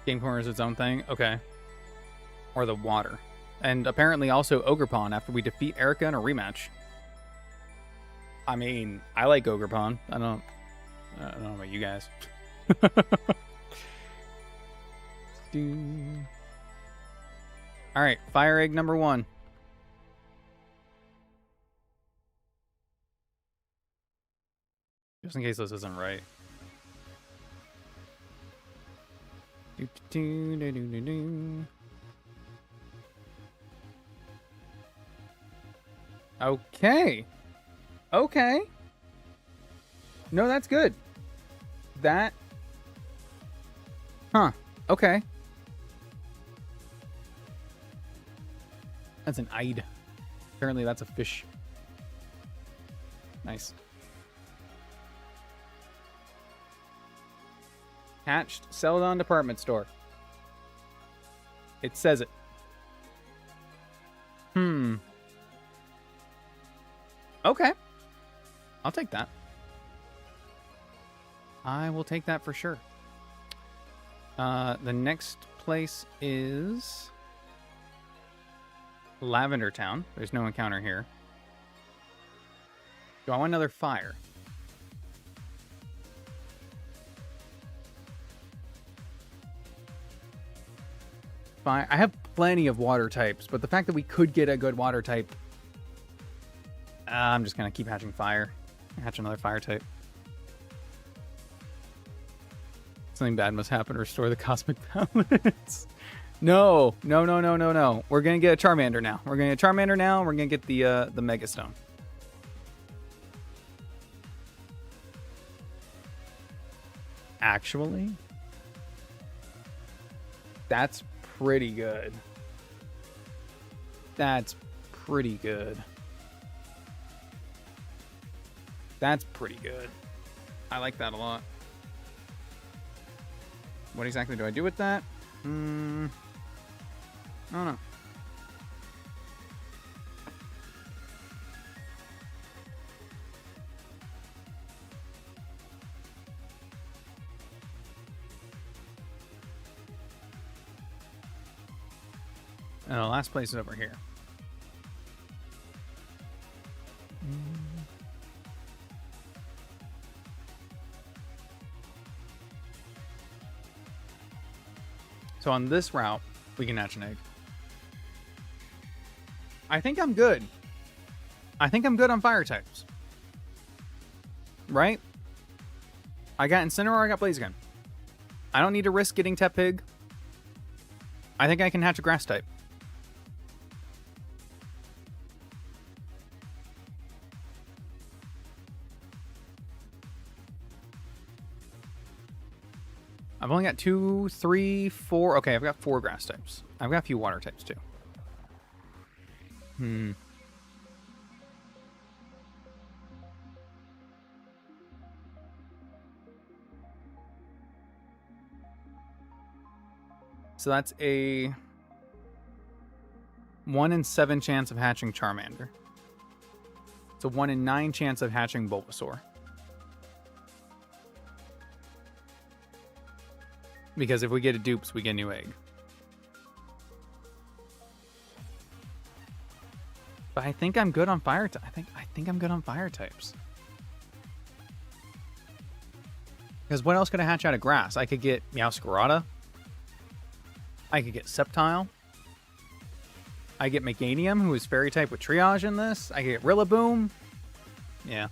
Game Corner is its own thing? Okay. Or the water. And apparently also Ogerpon after we defeat Erica in a rematch. I mean, I like Ogerpon. I don't know about you guys. Alright, Fire Egg number 1. Just in case this isn't right. Okay. Okay. No, that's good. That. Huh. Okay. That's an Eid. Apparently that's a fish. Nice. Hatched Celadon department store. It says it. Okay. I'll take that. I will take that for sure. The next place is Lavender Town. There's no encounter here. Do I want another fire? Fine. I have plenty of water types, but the fact that we could get a good water type, I'm just going to keep hatching fire. Hatch another fire type. Something bad must happen to restore the cosmic balance. No. We're going to get a Charmander now. We're going to get a Charmander now. We're going to get the Mega Stone. Actually, that's pretty good. That's pretty good. That's pretty good. I like that a lot. What exactly do I do with that? I don't know. And the last place is over here. So on this route, we can hatch an egg. I think I'm good. I think I'm good on fire types. Right? I got Incineroar, I got Blaziken. I don't need to risk getting Tepig. I think I can hatch a grass type. I've only got 2, 3, 4. Okay, I've got 4 grass types. I've got a few water types too. So that's a 1 in 7 chance of hatching Charmander. It's a 1 in 9 chance of hatching Bulbasaur. Because if we get a dupes, we get a new egg. But I think I'm good on fire. I think I'm good on fire types. Because what else could I hatch out of grass? I could get Meowscarada. I could get Sceptile. I get Meganium, who is fairy type with triage in this. I could get Rillaboom. Yeah.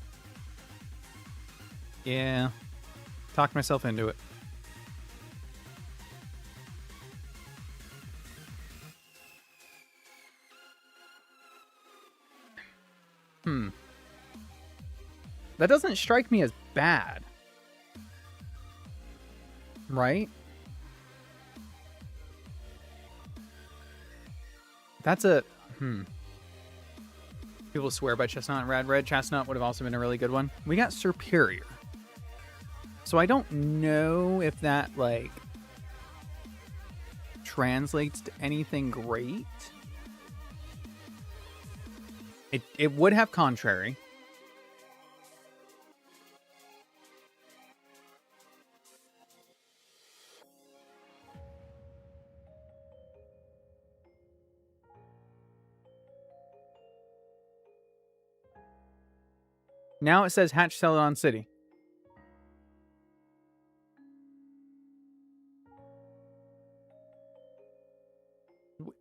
Yeah. Talked myself into it. That doesn't strike me as bad. Right? That's a... People swear by Chestnut and RadicalRed. Chestnut would have also been a really good one. We got Superior. So I don't know if that, like, translates to anything great. It would have Contrary. Now it says hatch Celadon City.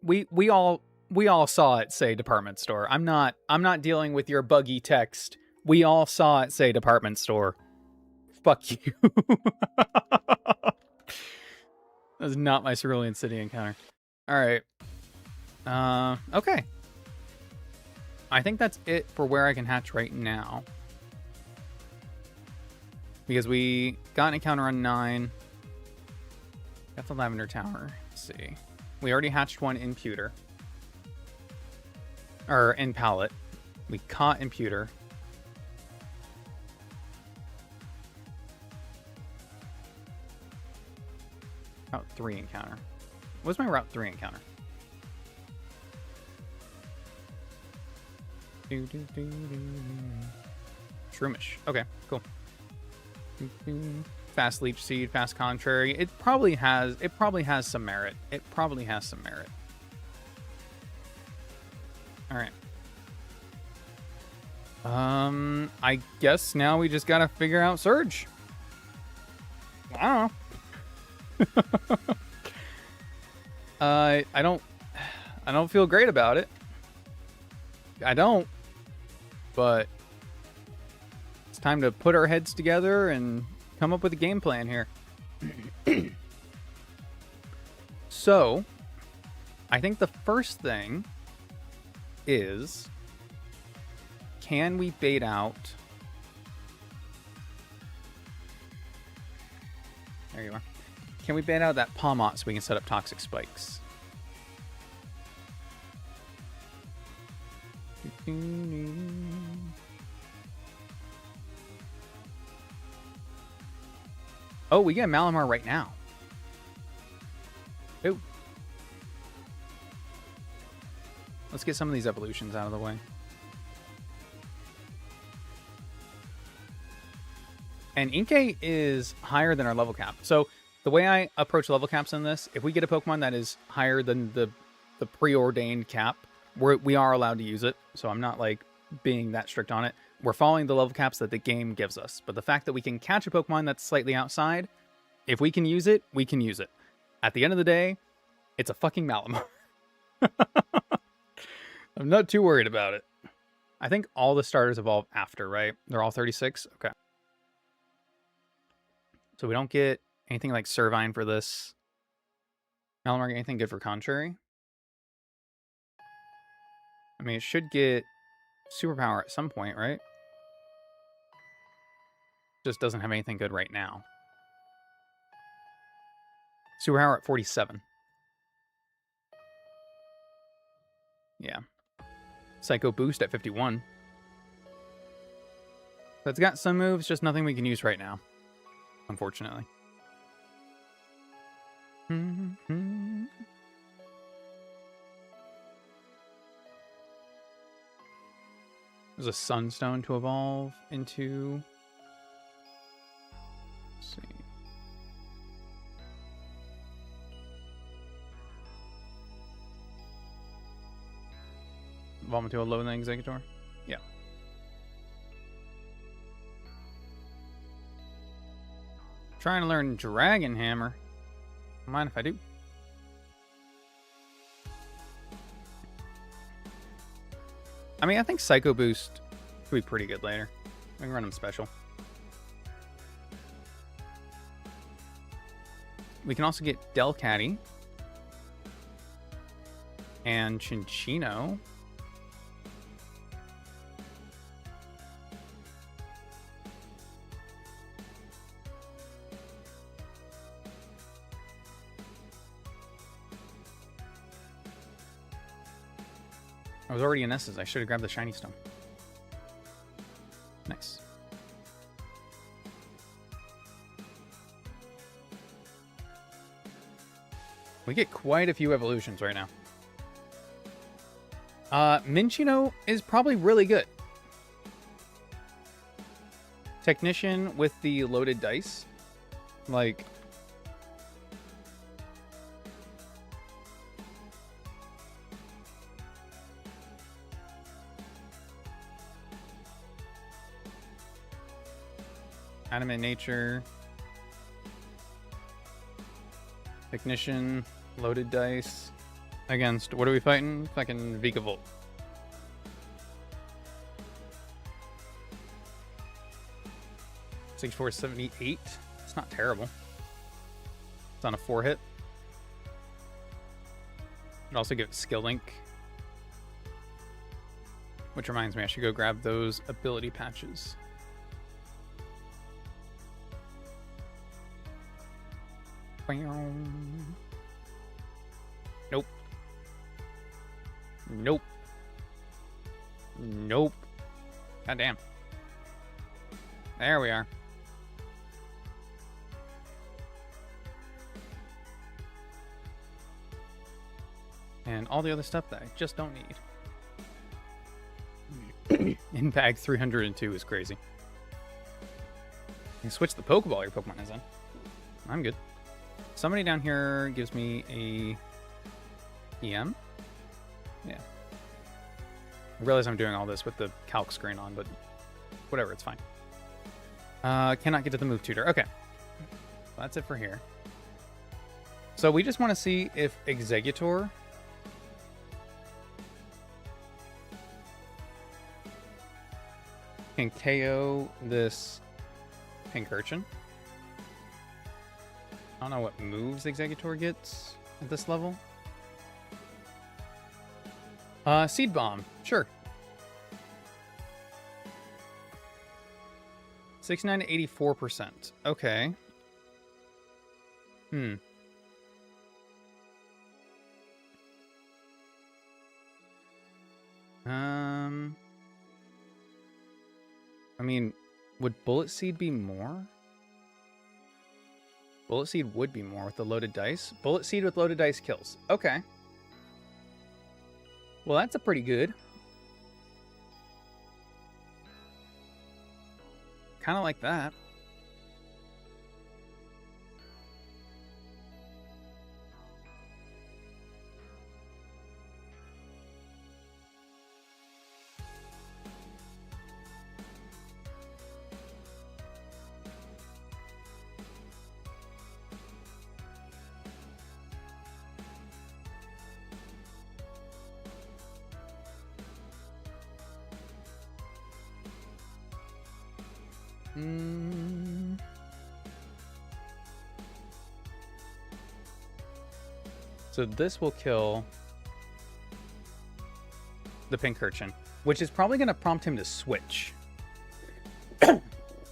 We all saw it say department store. I'm not dealing with your buggy text. We all saw it say department store. Fuck you. That was not my Cerulean City encounter. All right. Okay. I think that's it for where I can hatch right now. Because we got an encounter on 9. Got the Lavender Tower. Let's see. We already hatched one in Pewter. Or in Pallet. We caught in Pewter. Route 3 encounter. What's my Route 3 encounter? Shroomish. Okay, cool. Fast Leech Seed, Fast Contrary. It probably has some merit. It probably has some merit. Alright. I guess now we just gotta figure out Surge. I don't know. I don't feel great about it. I don't. But it's time to put our heads together and come up with a game plan here. So, I think the first thing is, can we bait out... There you are. Can we bait out that Palmot so we can set up toxic spikes? Oh, we get Malamar right now. Ooh. Let's get some of these evolutions out of the way. And Inkay is higher than our level cap. So the way I approach level caps in this, if we get a Pokemon that is higher than the preordained cap, we are allowed to use it. So I'm not like being that strict on it. We're following the level caps that the game gives us. But the fact that we can catch a Pokemon that's slightly outside, if we can use it, we can use it. At the end of the day, it's a fucking Malamar. I'm not too worried about it. I think all the starters evolve after, right? They're all 36? Okay. So we don't get anything like Servine for this. Malamar get anything good for Contrary? I mean, it should get Superpower at some point, right? Just doesn't have anything good right now. Superpower at 47. Yeah. Psycho Boost at 51. So it's got some moves, just nothing we can use right now. Unfortunately. There's a Sunstone to evolve into. Let's see. Evolve into a Loathing Executor? Yeah. Trying to learn Dragon Hammer. Don't mind if I do. I mean, I think Psycho Boost could be pretty good later. We can run him special. We can also get Delcatty. And Chinchino. I was already in S's. I should have grabbed the shiny stone. Nice. We get quite a few evolutions right now. Minchino is probably really good. Technician with the loaded dice. Like... Adamant Nature. Technician. Loaded dice. Against, what are we fighting? Fucking Vikavolt. $64.78. It's not terrible. It's on a 4-hit. It also gives Skill Link. Which reminds me, I should go grab those ability patches. Nope. Nope. Nope. God damn. There we are. And all the other stuff that I just don't need. In bag 302 is crazy. You switch the Pokeball your Pokemon is in. I'm good. Somebody down here gives me a EM. Yeah. I realize I'm doing all this with the calc screen on, but whatever, it's fine. Cannot get to the move tutor. Okay. That's it for here. So we just want to see if Exeggutor can KO this Pincurchin. I don't know what moves Exeggutor gets at this level. Seed Bomb, sure. 69 to 84%. Okay. I mean, would Bullet Seed be more? Bullet Seed would be more with the loaded dice. Bullet Seed with loaded dice kills. Okay. Well, that's a pretty good. Kind of like that. So this will kill the Pincurchin, which is probably going to prompt him to switch.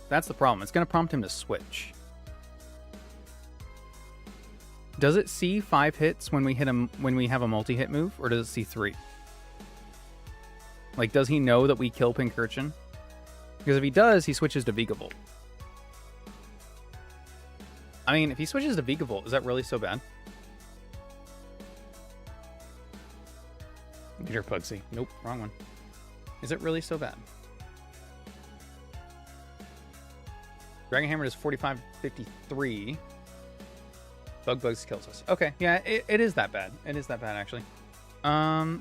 That's the problem. It's going to prompt him to switch. Does it see 5 hits when we hit him when we have a multi-hit move, or does it see 3? Like, does he know that we kill Pincurchin? Because if he does, he switches to Vigavolt. I mean, if he switches to Vigavolt, is that really so bad? Peter Pugsy. Nope, wrong one. Is it really so bad? Dragon Hammer is 45-53. Bugs kills us. Okay, yeah, it is that bad. It is that bad, actually.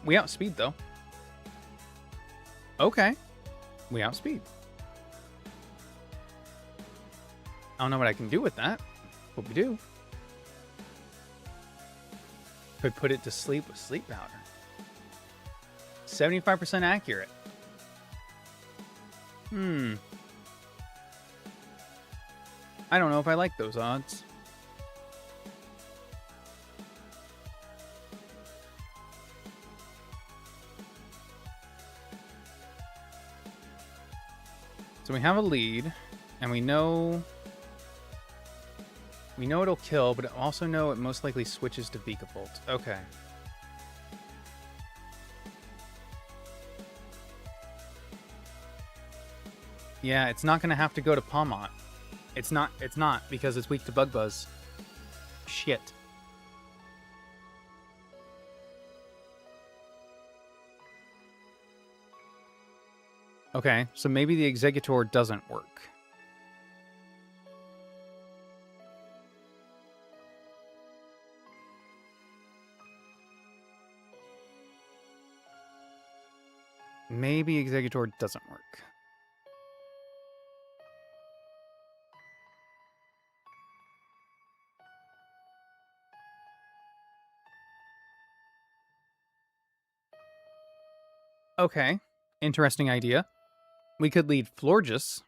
We outspeed, though. Okay. We outspeed. I don't know what I can do with that, but we do. Could put it to sleep with Sleep Powder. 75% accurate. I don't know if I like those odds. So we have a lead, and we know it'll kill, but also know it most likely switches to Vigavolt. Okay. Yeah, it's not going to have to go to Palmont. It's not, because it's weak to Bug Buzz. Shit. Okay, so maybe the Exeggutor doesn't work. Maybe Exeggutor doesn't work. Okay, interesting idea. We could lead Florges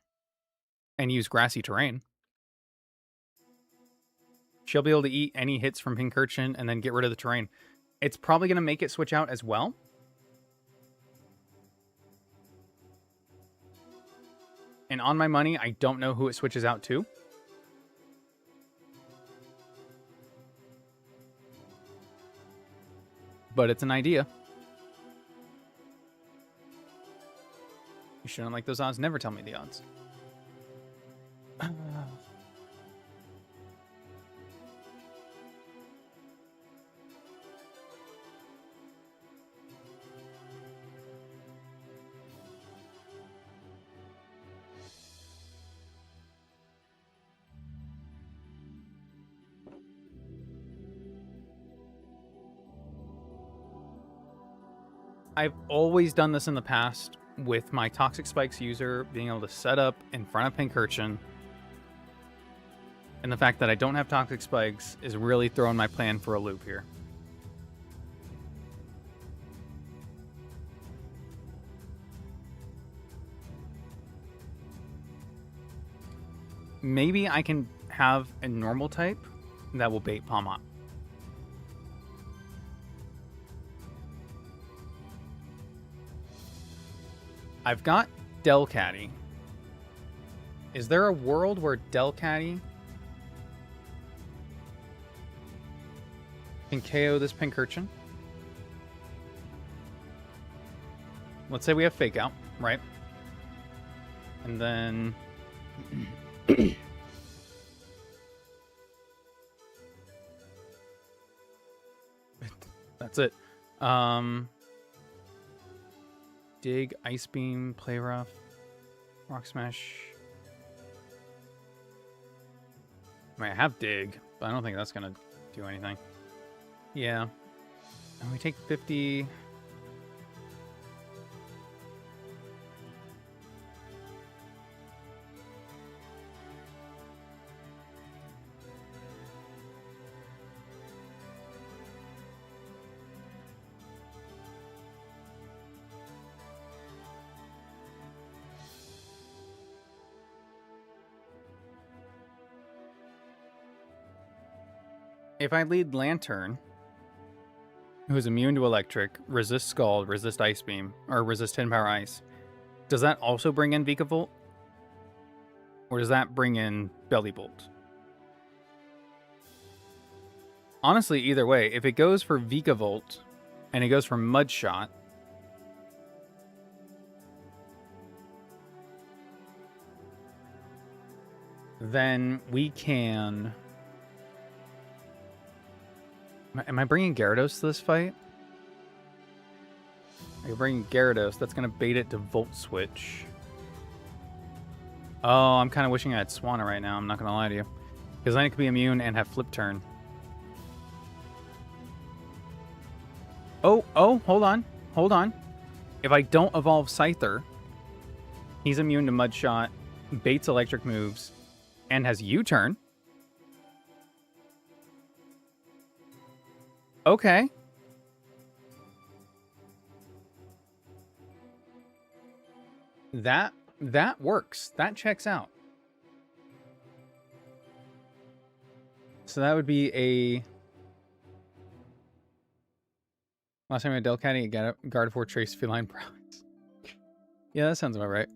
and use Grassy Terrain. She'll be able to eat any hits from Pincurchin and then get rid of the terrain. It's probably going to make it switch out as well. And on my money, I don't know who it switches out to. But it's an idea. You shouldn't like those odds. Never tell me the odds. I've always done this in the past with my Toxic Spikes user being able to set up in front of Pincurchin. And the fact that I don't have Toxic Spikes is really throwing my plan for a loop here. Maybe I can have a normal type that will bait Palmot. I've got Delcatty. Is there a world where Delcatty can KO this Pincurchin? Let's say we have Fake Out, right? And then... That's it. Dig, Ice Beam, Play Rough, Rock Smash. I mean, I have Dig, but I don't think that's going to do anything. Yeah. And we take 50... If I lead Lantern, who is immune to Electric, resist Scald, resist Ice Beam, or resist 10 Power Ice, does that also bring in Vikavolt? Or does that bring in Belly Bolt? Honestly, either way, if it goes for Vikavolt and it goes for Mud Shot, then we can... Am I bringing Gyarados to this fight? I'm bringing Gyarados. That's going to bait it to Volt Switch. Oh, I'm kind of wishing I had Swanna right now. I'm not going to lie to you. Because then it could be immune and have Flip Turn. Oh, hold on. Hold on. If I don't evolve Scyther, he's immune to Mud Shot, baits electric moves, and has U-Turn. Okay. That works. That checks out. So that would be a... Last time I had Delcatty, I got Gardevoir, Trace, Feline Prowess. Yeah, that sounds about right.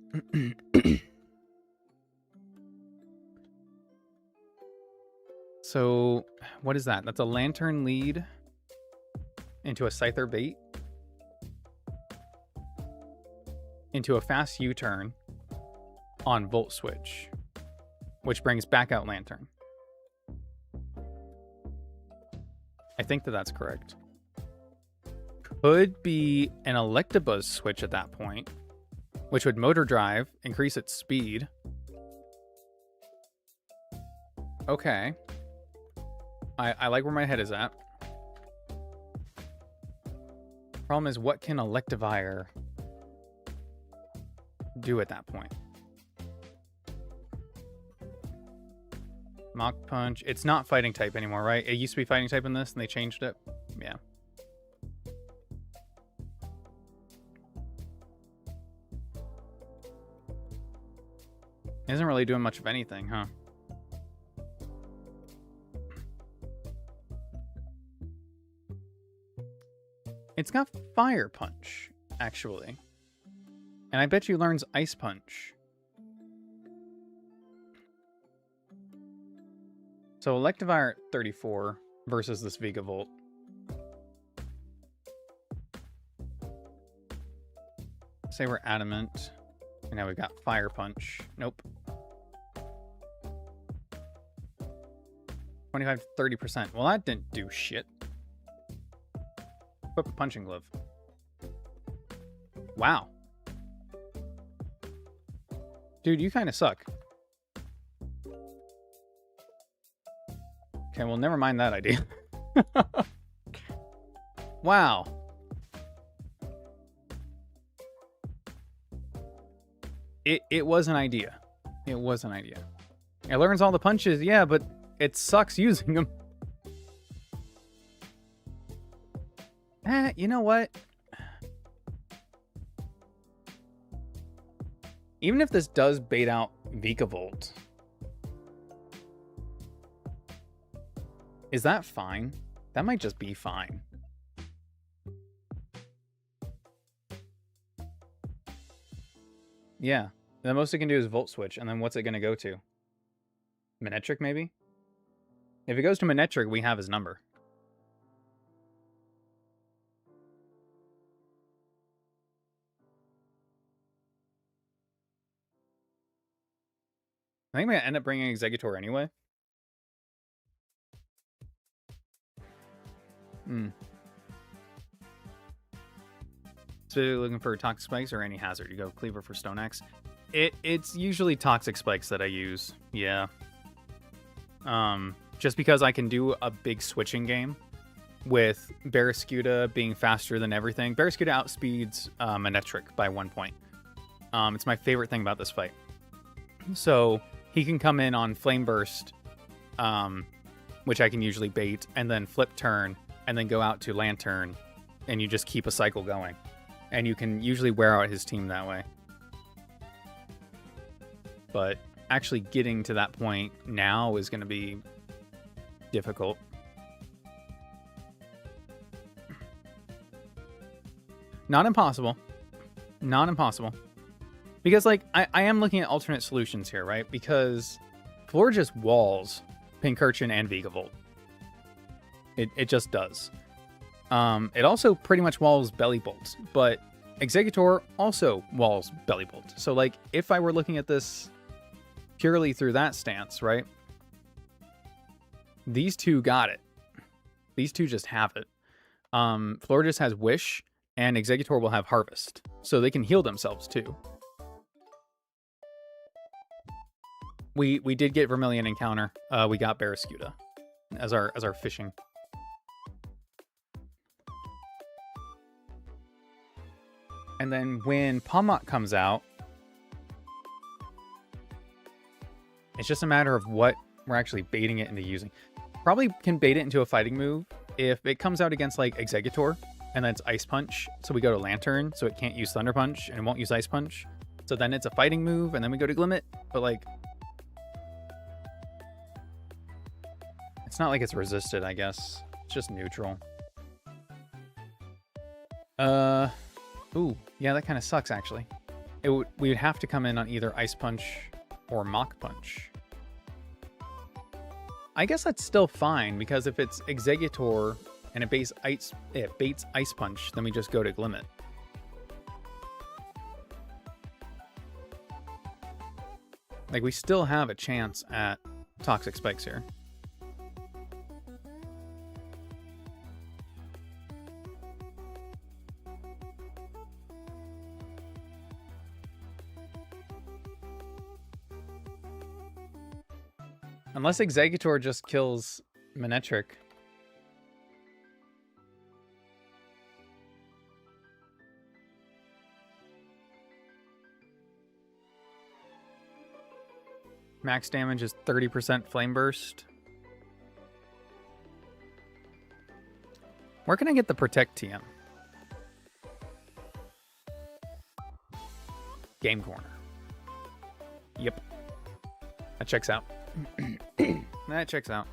So, what is that? That's a Lantern lead into a Scyther bait, into a fast U-turn on Volt Switch, which brings back out Lantern. I think that's correct. Could be an Electabuzz switch at that point, which would Motor Drive, increase its speed. Okay. I like where my head is at. Problem is, what can Electivire do at that point? Mach Punch. It's not fighting type anymore, right? It used to be fighting type in this, and they changed it. Yeah. It isn't really doing much of anything, huh? It's got Fire Punch, actually. And I bet you learns Ice Punch. So Electivire at 34 versus this Vikavolt. Say we're Adamant. And now we've got Fire Punch. Nope. 25 to 30%. Well, that didn't do shit. Equip a Punching Glove. Wow. Dude, you kind of suck. Okay, well, never mind that idea. Wow. It was an idea. It was an idea. It learns all the punches, yeah, but it sucks using them. You know what? Even if this does bait out Vikavolt, is that fine? That might just be fine. Yeah. The most it can do is Volt Switch, and then what's it going to go to? Manectric, maybe? If it goes to Manectric, we have his number. I think I'm going to end up bringing Exeggutor anyway. So looking for Toxic Spikes or any hazard? You go Cleaver for Stone Axe. It's usually Toxic Spikes that I use. Yeah. Just because I can do a big switching game with Barraskewda being faster than everything. Barraskewda outspeeds Manectric by 1 point. It's my favorite thing about this fight. So he can come in on Flame Burst, which I can usually bait, and then flip turn, and then go out to Lantern, and you just keep a cycle going. And you can usually wear out his team that way. But actually getting to that point now is going to be difficult. Not impossible. Not impossible. Because, like, I am looking at alternate solutions here, right? Because Floor just walls Pincurchin and Vikavolt. It just does. It also pretty much walls Bellybolt, but Exeggutor also walls Bellybolt. So, like, if I were looking at this purely through that stance, right? These two got it. These two just have it. Florges has Wish, and Exeggutor will have Harvest. So they can heal themselves, too. We did get Vermilion Encounter. We got Barraskewda as our fishing. And then when Pomok comes out, it's just a matter of what we're actually baiting it into using. Probably can bait it into a fighting move if it comes out against, like, Exeggutor, and then it's Ice Punch. So we go to Lantern, so it can't use Thunder Punch, and it won't use Ice Punch. So then it's a fighting move, and then we go to Glimmet. But, like, it's not like it's resisted, I guess. It's just neutral. Ooh, yeah, that kind of sucks, actually. We would have to come in on either Ice Punch or Mach Punch. I guess that's still fine, because if it's Exeggutor and it baits Ice Punch, then we just go to Glimmet. Like, we still have a chance at Toxic Spikes here. Unless Exeggutor just kills Manectric. Max damage is 30% Flame Burst. Where can I get the Protect TM? Game Corner. Yep. That checks out. That checks out.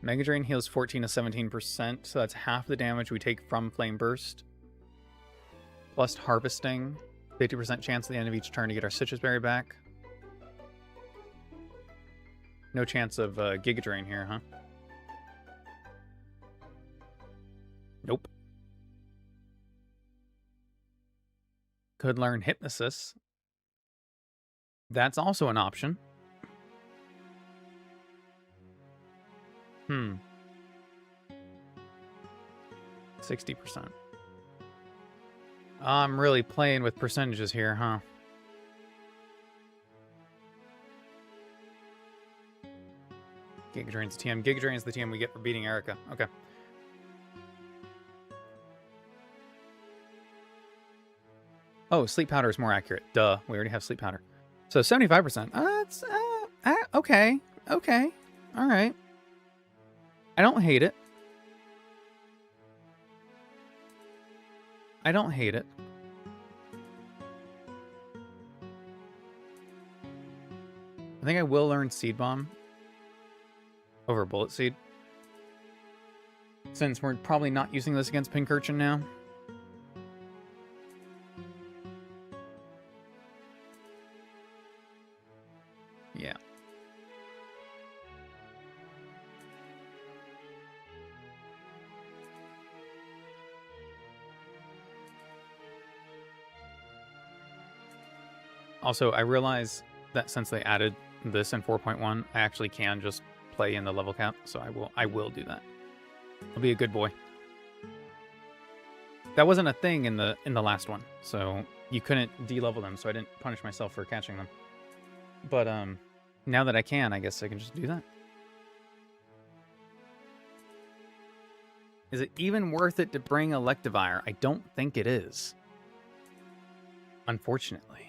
Mega Drain heals 14 to 17%, so that's half the damage we take from Flame Burst. Plus Harvesting. 50% chance at the end of each turn to get our Citrus Berry back. No chance of Giga Drain here, huh? Nope. Could learn Hypnosis. That's also an option. 60%. I'm really playing with percentages here, huh? Giga Drain's the TM. Giga Drain's the TM we get for beating Erica. Okay. Oh, Sleep Powder is more accurate. Duh. We already have Sleep Powder. So 75%. That's okay. Okay. All right. I don't hate it. I don't hate it. I think I will learn Seed Bomb over Bullet Seed, since we're probably not using this against Pincurchin now. Yeah. Also, I realize that since they added this in 4.1, I actually can just play in the level cap, so I will do that. I'll be a good boy. That wasn't a thing in the last one, so you couldn't de-level them, so I didn't punish myself for catching them. But now that I can, I guess I can just do that. Is it even worth it to bring Electivire? I don't think it is. Unfortunately.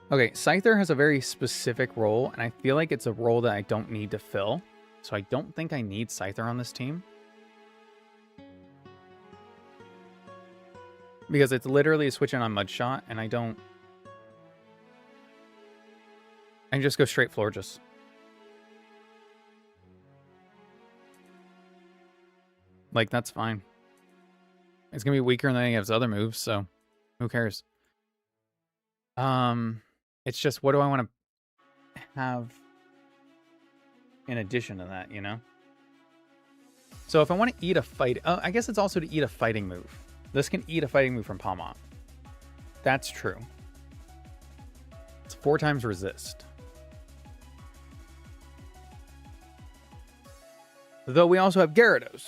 Okay, Scyther has a very specific role, and I feel like it's a role that I don't need to fill. So I don't think I need Scyther on this team. Because it's literally switching on Mudshot, and I don't... I can just go straight Florges. Like, that's fine. It's going to be weaker than any of his other moves, so who cares? It's just, what do I want to have in addition to that, you know? So if I want to eat a fight... Oh, I guess it's also to eat a fighting move. This can eat a fighting move from Palmont. That's true. It's 4 times resist. Though we also have Gyarados,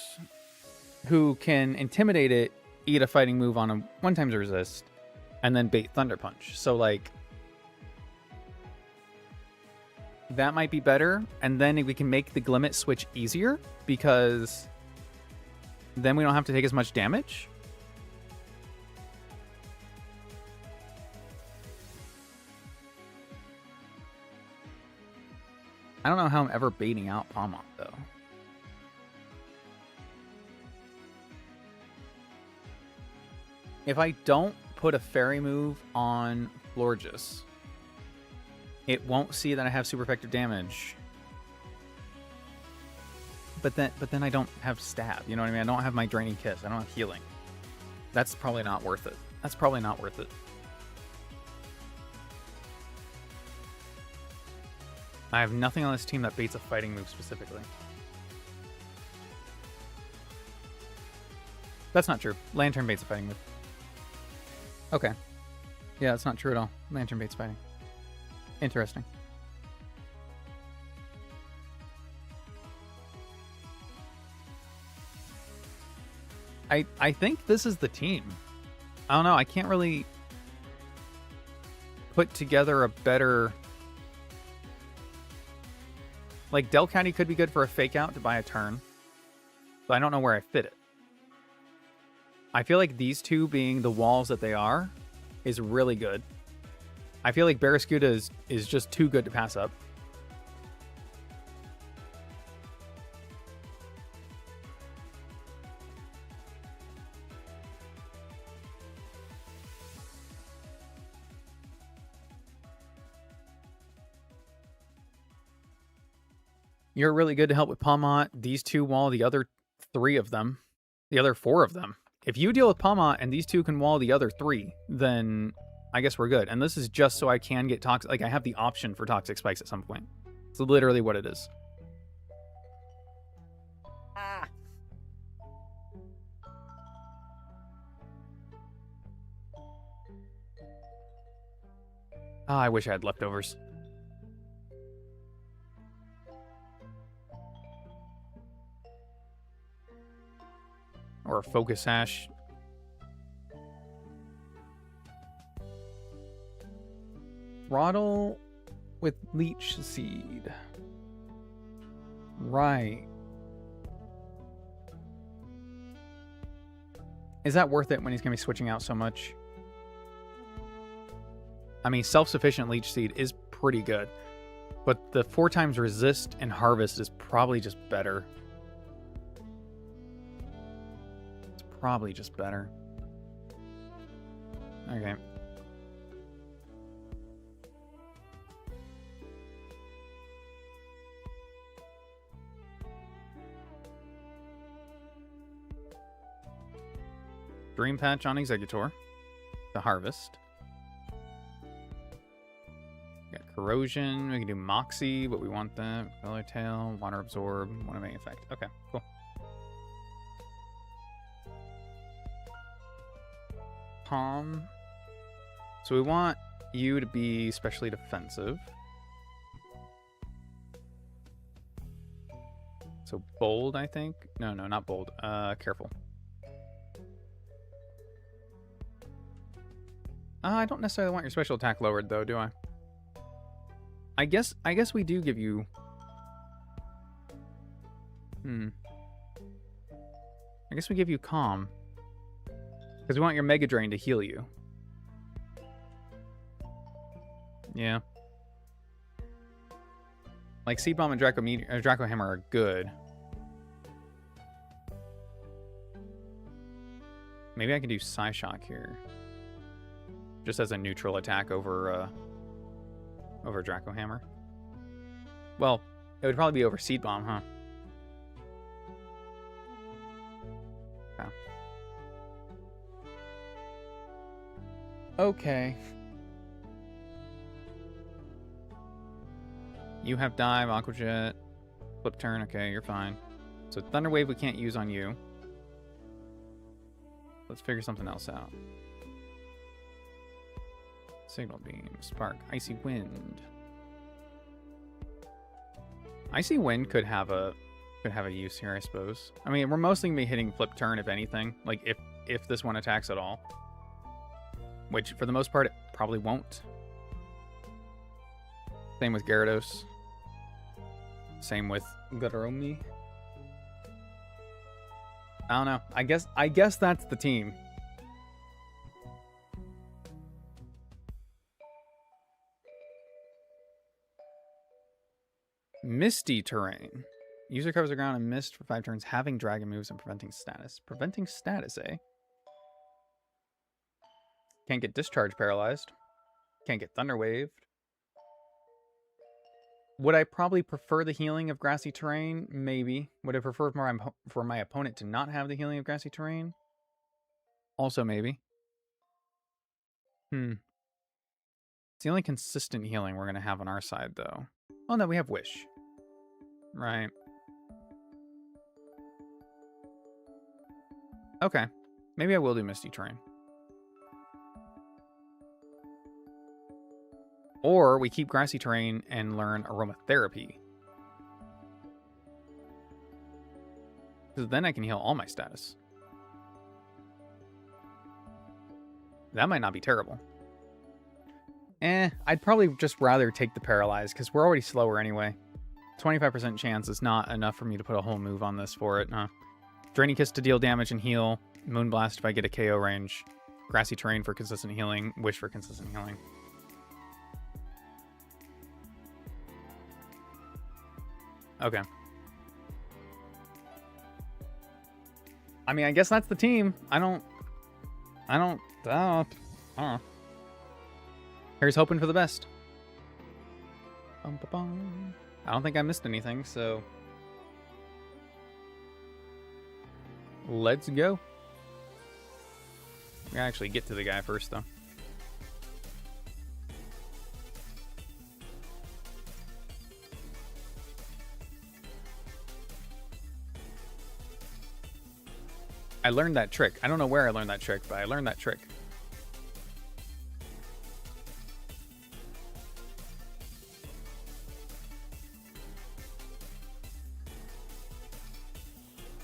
who can intimidate it, eat a fighting move on a 1 times resist, and then bait Thunder Punch. So, like, that might be better. And then we can make the Glimmet switch easier, because then we don't have to take as much damage. I don't know how I'm ever baiting out Palmont, though. If I don't put a fairy move on Florges, it won't see that I have super effective damage. But then I don't have stab, you know what I mean? I don't have my Draining Kiss. I don't have healing. That's probably not worth it. That's probably not worth it. I have nothing on this team that baits a fighting move specifically. That's not true. Lantern baits a fighting move. Okay. Yeah, that's not true at all. Lantern baits fighting. Interesting. I think this is the team. I don't know. I can't really put together a better... Like, Delcatty could be good for a fake out to buy a turn. But I don't know where I fit it. I feel like these two being the walls that they are is really good. I feel like Barraskewda is just too good to pass up. You're really good to help with Palmont. These two wall the other 3 of them. The other 4 of them. If you deal with Palmont and these 2 can wall the other 3, then I guess we're good. And this is just so I can get toxic. Like, I have the option for toxic spikes at some point. It's literally what it is. Ah. Oh, I wish I had leftovers. Or a focus sash. Throttle with leech seed. Right. Is that worth it when he's going to be switching out so much? I mean, self-sufficient leech seed is pretty good. But the 4 times resist and harvest is probably just better. It's probably just better. Okay. Dream Patch on Executor. The harvest. Got Corrosion. We can do Moxie, but we want that. Bellow Tail, Water Absorb, want to make effect. Okay, cool. Palm. So we want you to be specially defensive. So bold, I think. No, not bold. Careful. I don't necessarily want your special attack lowered, though, do I? I guess we do give you... I guess we give you Calm. Because we want your Mega Drain to heal you. Yeah. Like, Seed Bomb and Draco Hammer are good. Maybe I can do Psyshock here. Just as a neutral attack over Draco Hammer. Well, it would probably be over Seed Bomb, huh? Okay. You have Dive, Aqua Jet, Flip Turn. Okay, you're fine. So Thunder Wave we can't use on you. Let's figure something else out. Signal Beam, Spark, Icy Wind. Icy Wind could have a use here, I suppose. I mean, we're mostly gonna be hitting Flip Turn, if anything. Like, if this one attacks at all. Which, for the most part, it probably won't. Same with Gyarados. Same with Garomi. I don't know. I guess that's the team. Misty Terrain. User covers the ground in mist for 5 turns, having dragon moves and preventing status. Preventing status, eh? Can't get Discharge paralyzed. Can't get Thunder Waved. Would I probably prefer the healing of Grassy Terrain? Maybe. Would I prefer for my opponent to not have the healing of Grassy Terrain? Also maybe. It's the only consistent healing we're going to have on our side, though. Oh, no, we have Wish. Right. Okay. Maybe I will do Misty Terrain. Or we keep Grassy Terrain and learn Aromatherapy. Because then I can heal all my status. That might not be terrible. I'd probably just rather take the Paralyze, because we're already slower anyway. 25% chance is not enough for me to put a whole move on this for it, huh? Draining Kiss to deal damage and heal. Moonblast if I get a KO range. Grassy Terrain for consistent healing. Wish for consistent healing. Okay. I mean, I guess that's the team. I don't know. Here's hoping for the best. I don't think I missed anything, so let's go. We gotta actually get to the guy first, though. I learned that trick. I don't know where I learned that trick, but I learned that trick.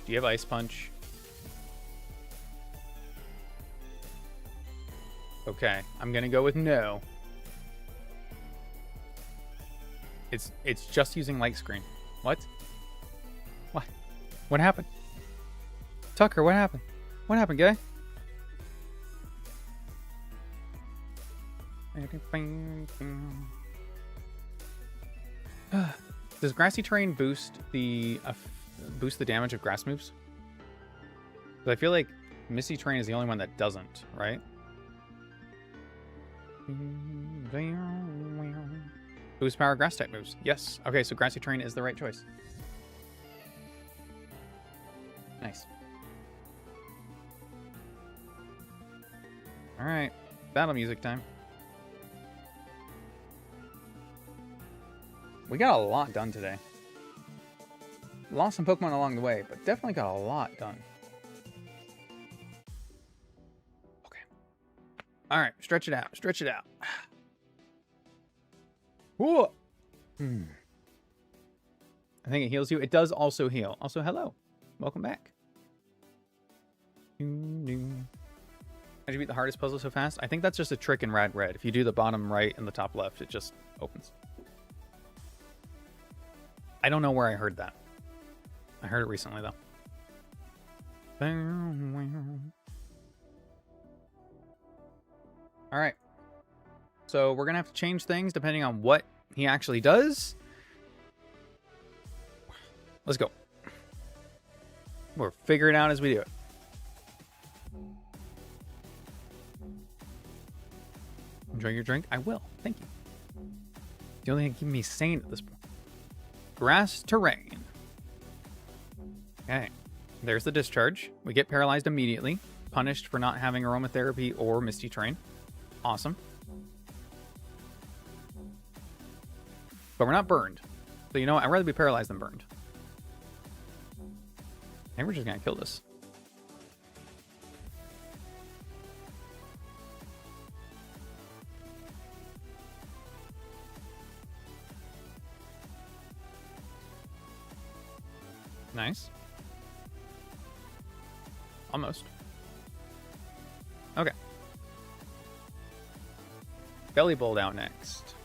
Do you have Ice Punch? Okay, I'm gonna go with no. It's just using light screen. What? What? What happened? Tucker, what happened? What happened, guy? Does grassy terrain boost the damage of grass moves? Because I feel like misty terrain is the only one that doesn't, right? Boost power grass type moves. Yes. Okay, so grassy terrain is the right choice. Nice. All right, battle music time. We got a lot done today. Lost some Pokemon along the way, but definitely got a lot done. Okay. All right, stretch it out. Stretch it out. Whoa. I think it heals you. It does also heal. Also, hello. Welcome back. How'd you beat the hardest puzzle so fast? I think that's just a trick in RadicalRed. If you do the bottom right and the top left, it just opens. I don't know where I heard that. I heard it recently, though. All right. So we're going to have to change things depending on what he actually does. Let's go. We'll figure it out as we do it. Enjoy your drink? I will. Thank you. The only thing keeping me sane at this point. Grass terrain. Okay. There's the discharge. We get paralyzed immediately. Punished for not having aromatherapy or misty terrain. Awesome. But we're not burned. So you know what? I'd rather be paralyzed than burned. I think we're just going to kill this. Nice. Almost. Okay. Belly Bolt out next.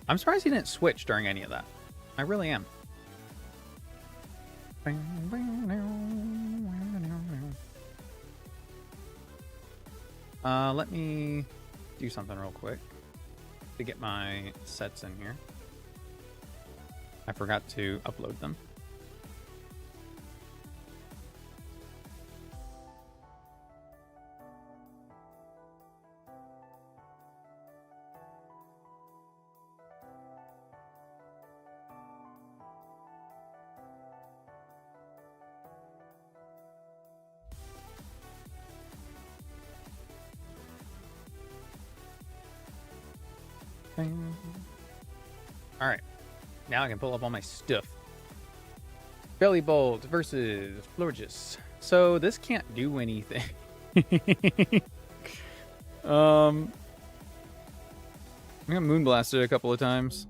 I'm surprised he didn't switch during any of that. I really am. Let me do something real quick to get my sets in here. I forgot to upload them. All right, now I can pull up all my stuff. Belly Bolt versus Florges. So this can't do anything. I got Moonblasted a couple of times.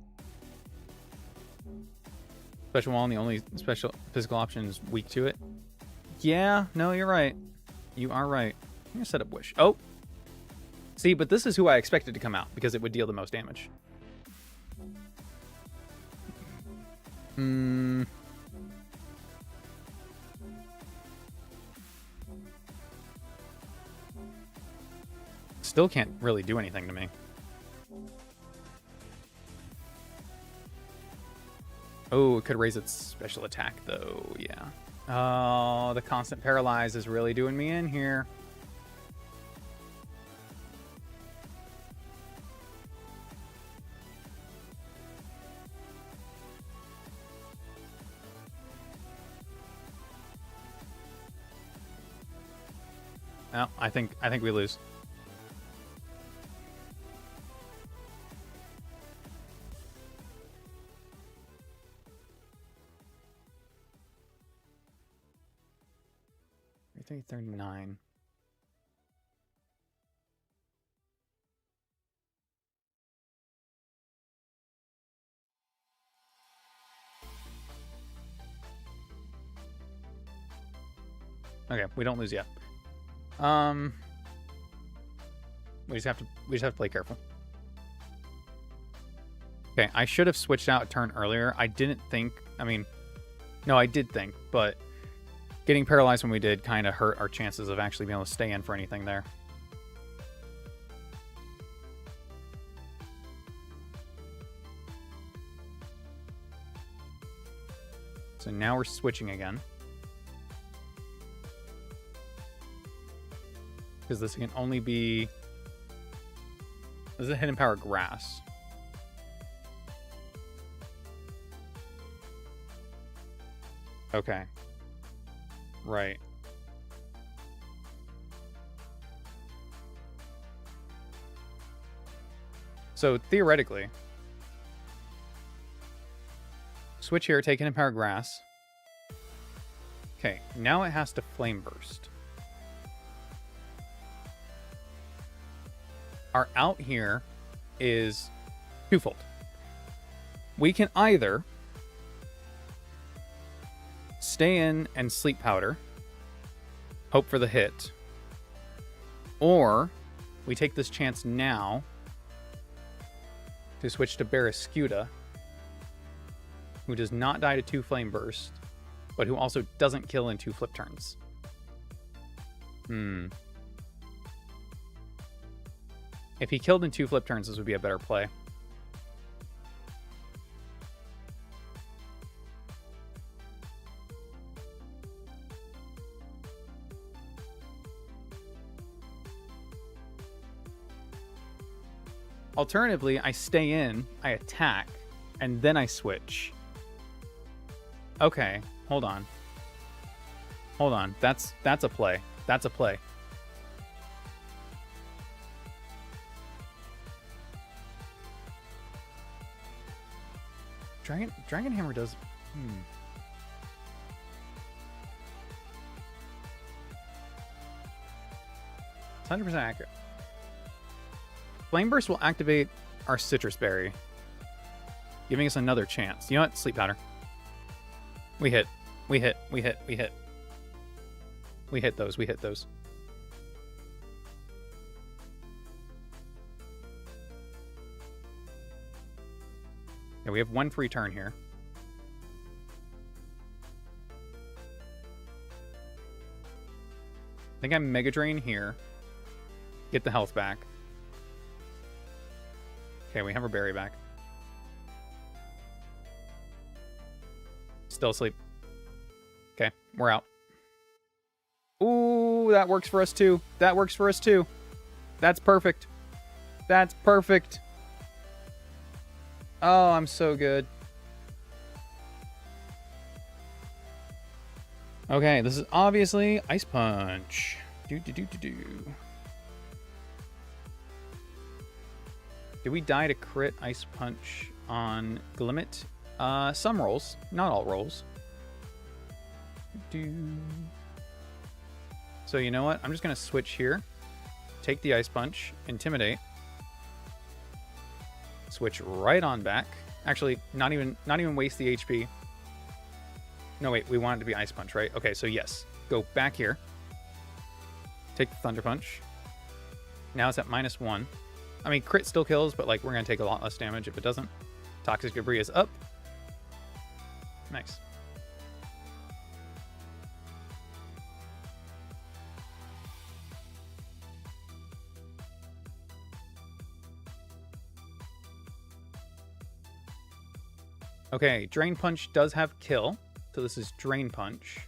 Special Wall, and the only special physical option is weak to it. Yeah, no, you're right. You are right. I'm gonna set up Wish. Oh, see, but this is who I expected to come out because it would deal the most damage. Still can't really do anything to me. Oh, it could raise its special attack, though. Yeah. Oh, the constant paralyze is really doing me in here. No, I think we lose. $339. Okay, we don't lose yet. We just have to play careful. Okay, I should have switched out a turn earlier. I didn't think. I mean, no, I did think, but getting paralyzed when we did kind of hurt our chances of actually being able to stay in for anything there. So now we're switching again. Because this can only be... This is a hidden power grass. Okay. Right. So theoretically, switch here, take hidden power grass. Okay, now it has to flame burst. Our out here is twofold. We can either stay in and sleep powder, hope for the hit, or we take this chance now to switch to Barrascuda, who does not die to 2 flame burst, but who also doesn't kill in 2 flip turns. If he killed in 2 flip turns, this would be a better play. Alternatively, I stay in, I attack, and then I switch. Okay, hold on. Hold on. That's a play. That's a play. Dragon Hammer does... It's 100% accurate. Flame Burst will activate our Citrus Berry, giving us another chance. You know what? Sleep Powder. We hit. We hit. We hit. We hit. We hit those. We hit those. Yeah, we have 1 free turn here. I think I'm Mega Drain here. Get the health back. Okay, we have our berry back. Still asleep. Okay, we're out. Ooh, that works for us too. That works for us too. That's perfect. That's perfect. Oh, I'm so good. Okay, this is obviously Ice Punch. Do. Did we die to crit Ice Punch on Glimmet? Some rolls, not all rolls. So you know what? I'm just gonna switch here. Take the Ice Punch, Intimidate. Switch right on back. Actually, not even waste the HP. No, wait, we want it to be Ice Punch, right? Okay, so yes. Go back here. Take the Thunder Punch. Now it's at -1. I mean, crit still kills, but like we're gonna take a lot less damage if it doesn't. Toxic Debris is up. Nice. Okay, Drain Punch does have kill, so this is Drain Punch.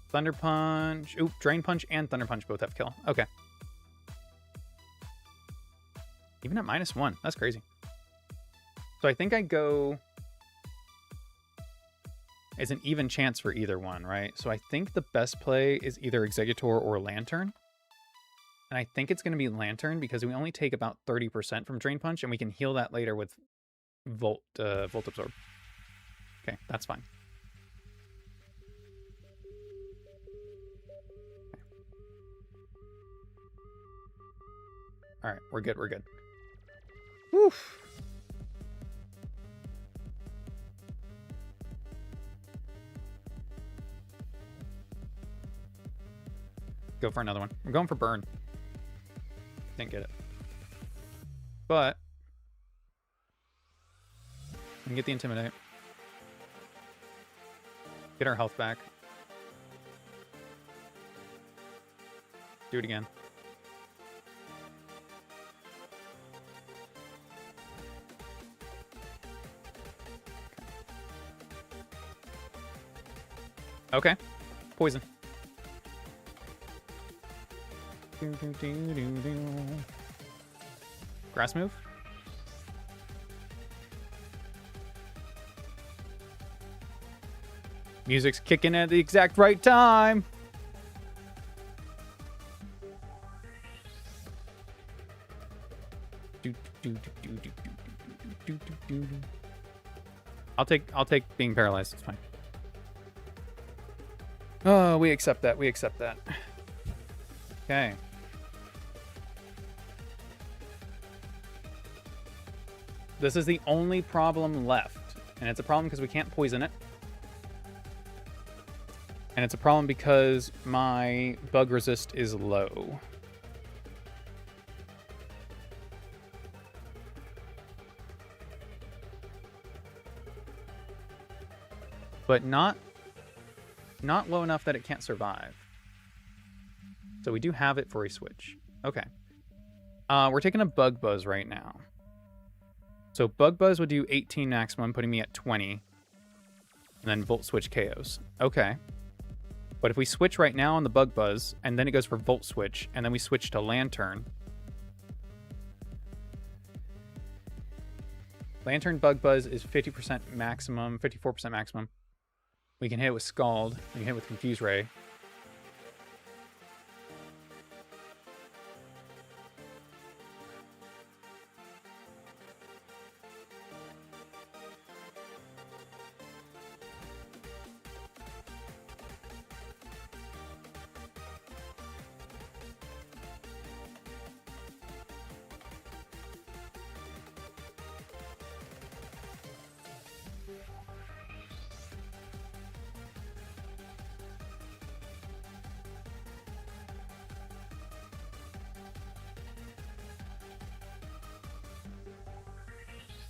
Thunder Punch. Oop, Drain Punch and Thunder Punch both have kill. Okay. Even at -1. That's crazy. So I think I go... It's an even chance for either one, right? So I think the best play is either Executor or Lantern. And I think it's going to be Lantern because we only take about 30% from Drain Punch, and we can heal that later with Volt Absorb. Okay, that's fine. Okay. All right, we're good, we're good. Woof. Go for another one. I'm going for burn. Didn't get it. But we can get the Intimidate. Get our health back. Do it again. Okay. Poison. Grass move. Music's kicking at the exact right time. I'll take being paralyzed. It's fine. Oh, we accept that. We accept that. Okay. This is the only problem left. And it's a problem because we can't poison it. And it's a problem because my bug resist is low. But not low enough that it can't survive. So we do have it for a switch. Okay. We're taking a Bug Buzz right now. So Bug Buzz would do 18 maximum, putting me at 20. And then Volt Switch KOs. Okay. But if we switch right now on the Bug Buzz, and then it goes for Volt Switch, and then we switch to Lantern. Lantern Bug Buzz is 50% maximum, 54% maximum. We can hit it with Scald. We can hit it with Confuse Ray.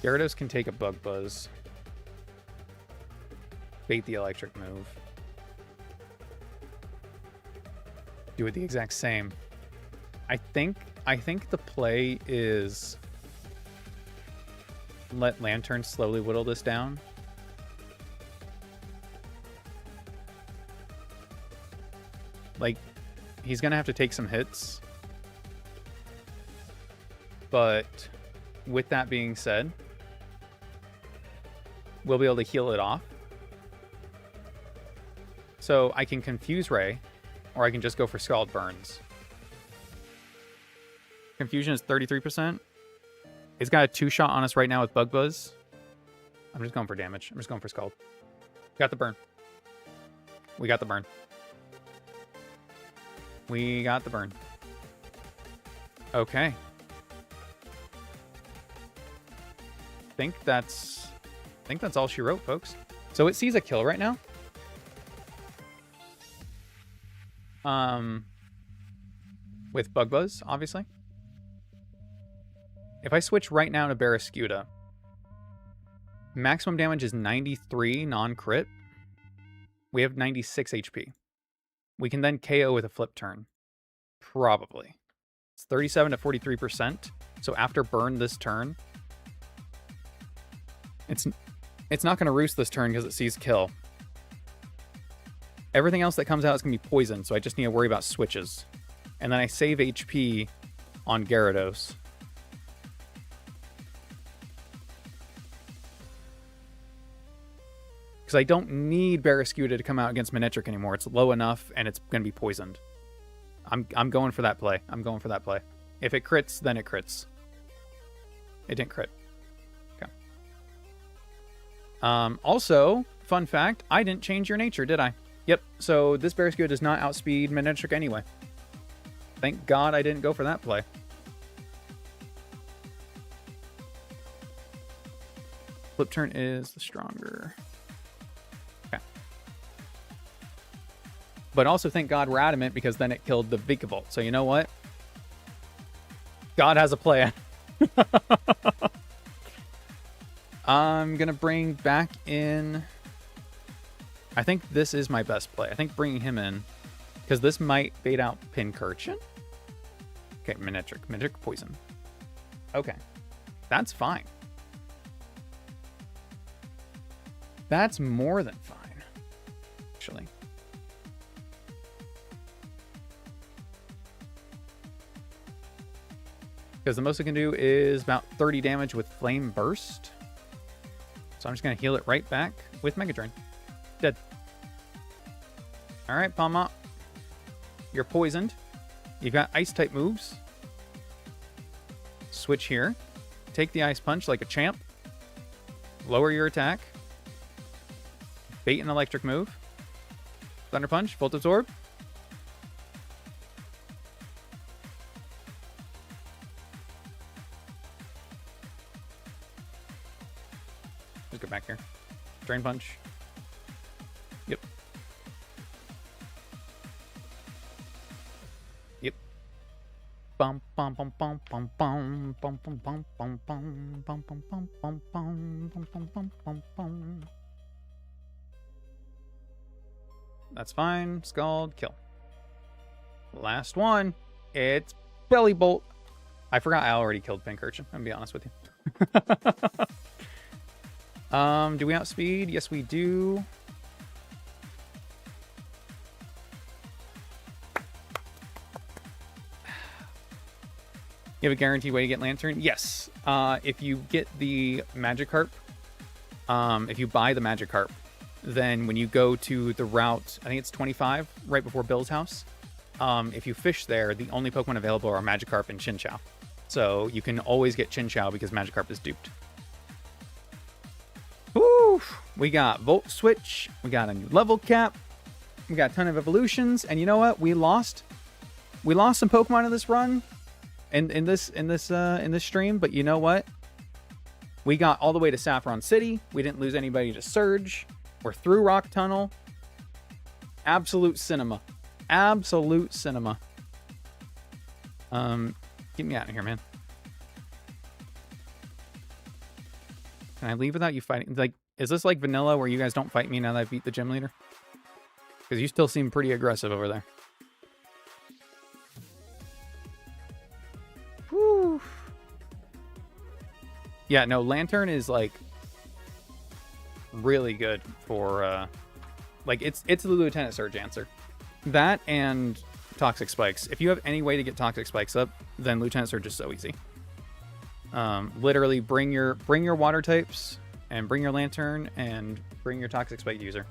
Gyarados can take a Bug Buzz. Bait the electric move. Do it the exact same. I think the play is let Lantern slowly whittle this down. Like, he's gonna have to take some hits. But with that being said, we'll be able to heal it off. So I can Confuse Ray, or I can just go for Scald Burns. Confusion is 33%. It's got a 2-shot on us right now with Bug Buzz. I'm just going for damage. I'm just going for Scald. Got the burn. We got the burn. We got the burn. Okay. I think that's all she wrote, folks. So it sees a kill right now. With Bug Buzz, obviously. If I switch right now to Barraskewda, maximum damage is 93 non-crit. We have 96 HP. We can then KO with a flip turn. Probably. It's 37 to 43%. So after burn this turn, it's not going to roost this turn because it sees kill. Everything else that comes out is going to be poison, so I just need to worry about switches. And then I save HP on Gyarados. Because I don't need Barraskewda to come out against Manectric anymore. It's low enough, and it's going to be poisoned. I'm going for that play. I'm going for that play. If it crits, then it crits. It didn't crit. Okay. Also, fun fact, I didn't change your nature, did I? Yep, so this Barraskewda does not outspeed Manectric anyway. Thank God I didn't go for that play. Flip turn is the stronger. Okay. But also thank God we're adamant because then it killed the Vikavolt. So you know what? God has a plan. I'm going to bring back in... I think this is my best play. I think bringing him in, because this might bait out Pincurchin. Okay, Minitric. Minitric poison. Okay. That's fine. That's more than fine, actually. Because the most it can do is about 30 damage with Flame Burst. So I'm just going to heal it right back with Mega Drain. Dead. Alright, Palmot. You're poisoned. You've got Ice-type moves. Switch here. Take the Ice Punch like a champ. Lower your attack. Bait an electric move. Thunder Punch. Volt Absorb. Just go back here. Drain Punch. Yep. Yep. Bum bum bum bum bum bum bum bum bum bum bum bum bum bum bum bum bum bum bum bum. That's fine. Scald, kill. Last one. It's Belly Bolt. I forgot I already killed Pincurchin. I'm gonna be honest with you. Do we outspeed? Yes, we do. You have a guaranteed way to get Lantern? Yes. If you get the Magikarp, if you buy the Magikarp, then when you go to the route, I think it's 25, right before Bill's house, if you fish there, the only Pokemon available are Magikarp and Chinchou. So you can always get Chinchou because Magikarp is duped. Woo! We got Volt Switch. We got a new level cap. We got a ton of evolutions. And you know what? We lost some Pokemon in this run, in this stream. But you know what? We got all the way to Saffron City. We didn't lose anybody to Surge. We're through Rock Tunnel. Absolute cinema. Absolute cinema. Get me out of here, man. Can I leave without you fighting? Like, is this like vanilla where you guys don't fight me now that I beat the gym leader? Because you still seem pretty aggressive over there. Whew. Yeah, no, Lantern is like really good for like it's the Lieutenant Surge answer. That and Toxic Spikes. If you have any way to get Toxic Spikes up, then Lieutenant Surge is so easy. Literally bring your water types and bring your Lantern and bring your Toxic Spike user.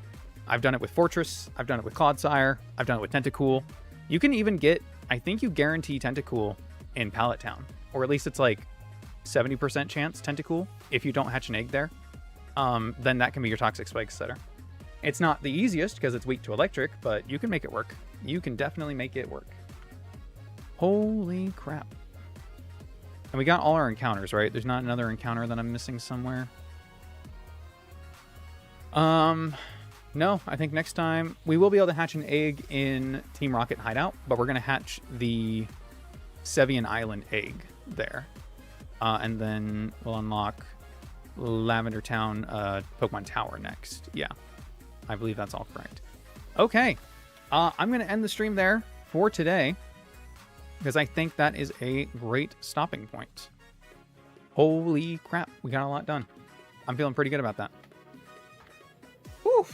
I've done it with Fortress. I've done it with Clodsire. I've done it with Tentacool. You can even get, I think you guarantee Tentacool in Pallet Town, or at least it's like 70% chance Tentacool if you don't hatch an egg there. Then that can be your Toxic Spike setter. It's not the easiest because it's weak to electric, but you can make it work. You can definitely make it work. Holy crap. And we got all our encounters, right? There's not another encounter that I'm missing somewhere. No, I think next time we will be able to hatch an egg in Team Rocket Hideout, but we're going to hatch the Sevian Island egg there. And then we'll unlock Lavender Town Pokemon Tower next. Yeah, I believe that's all correct. Okay, I'm going to end the stream there for today, because I think that is a great stopping point. Holy crap, we got a lot done. I'm feeling pretty good about that. Whew.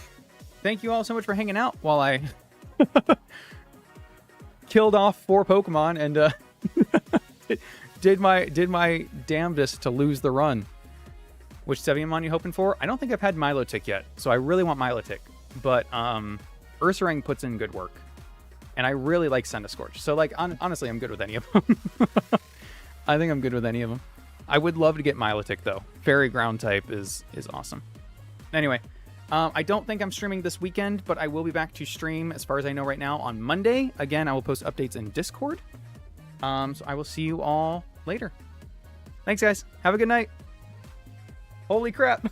Thank you all so much for hanging out while I killed off 4 Pokemon and did my damnedest to lose the run. Which Seviamon you hoping for? I don't think I've had Milotic yet, so I really want Milotic. But Ursaring puts in good work. And I really like Sendascorch. So, like, honestly, I'm good with any of them. I think I'm good with any of them. I would love to get Milotic, though. Fairy Ground type is awesome. Anyway, I don't think I'm streaming this weekend, but I will be back to stream, as far as I know right now, on Monday. Again, I will post updates in Discord. So I will see you all later. Thanks, guys. Have a good night. Holy crap.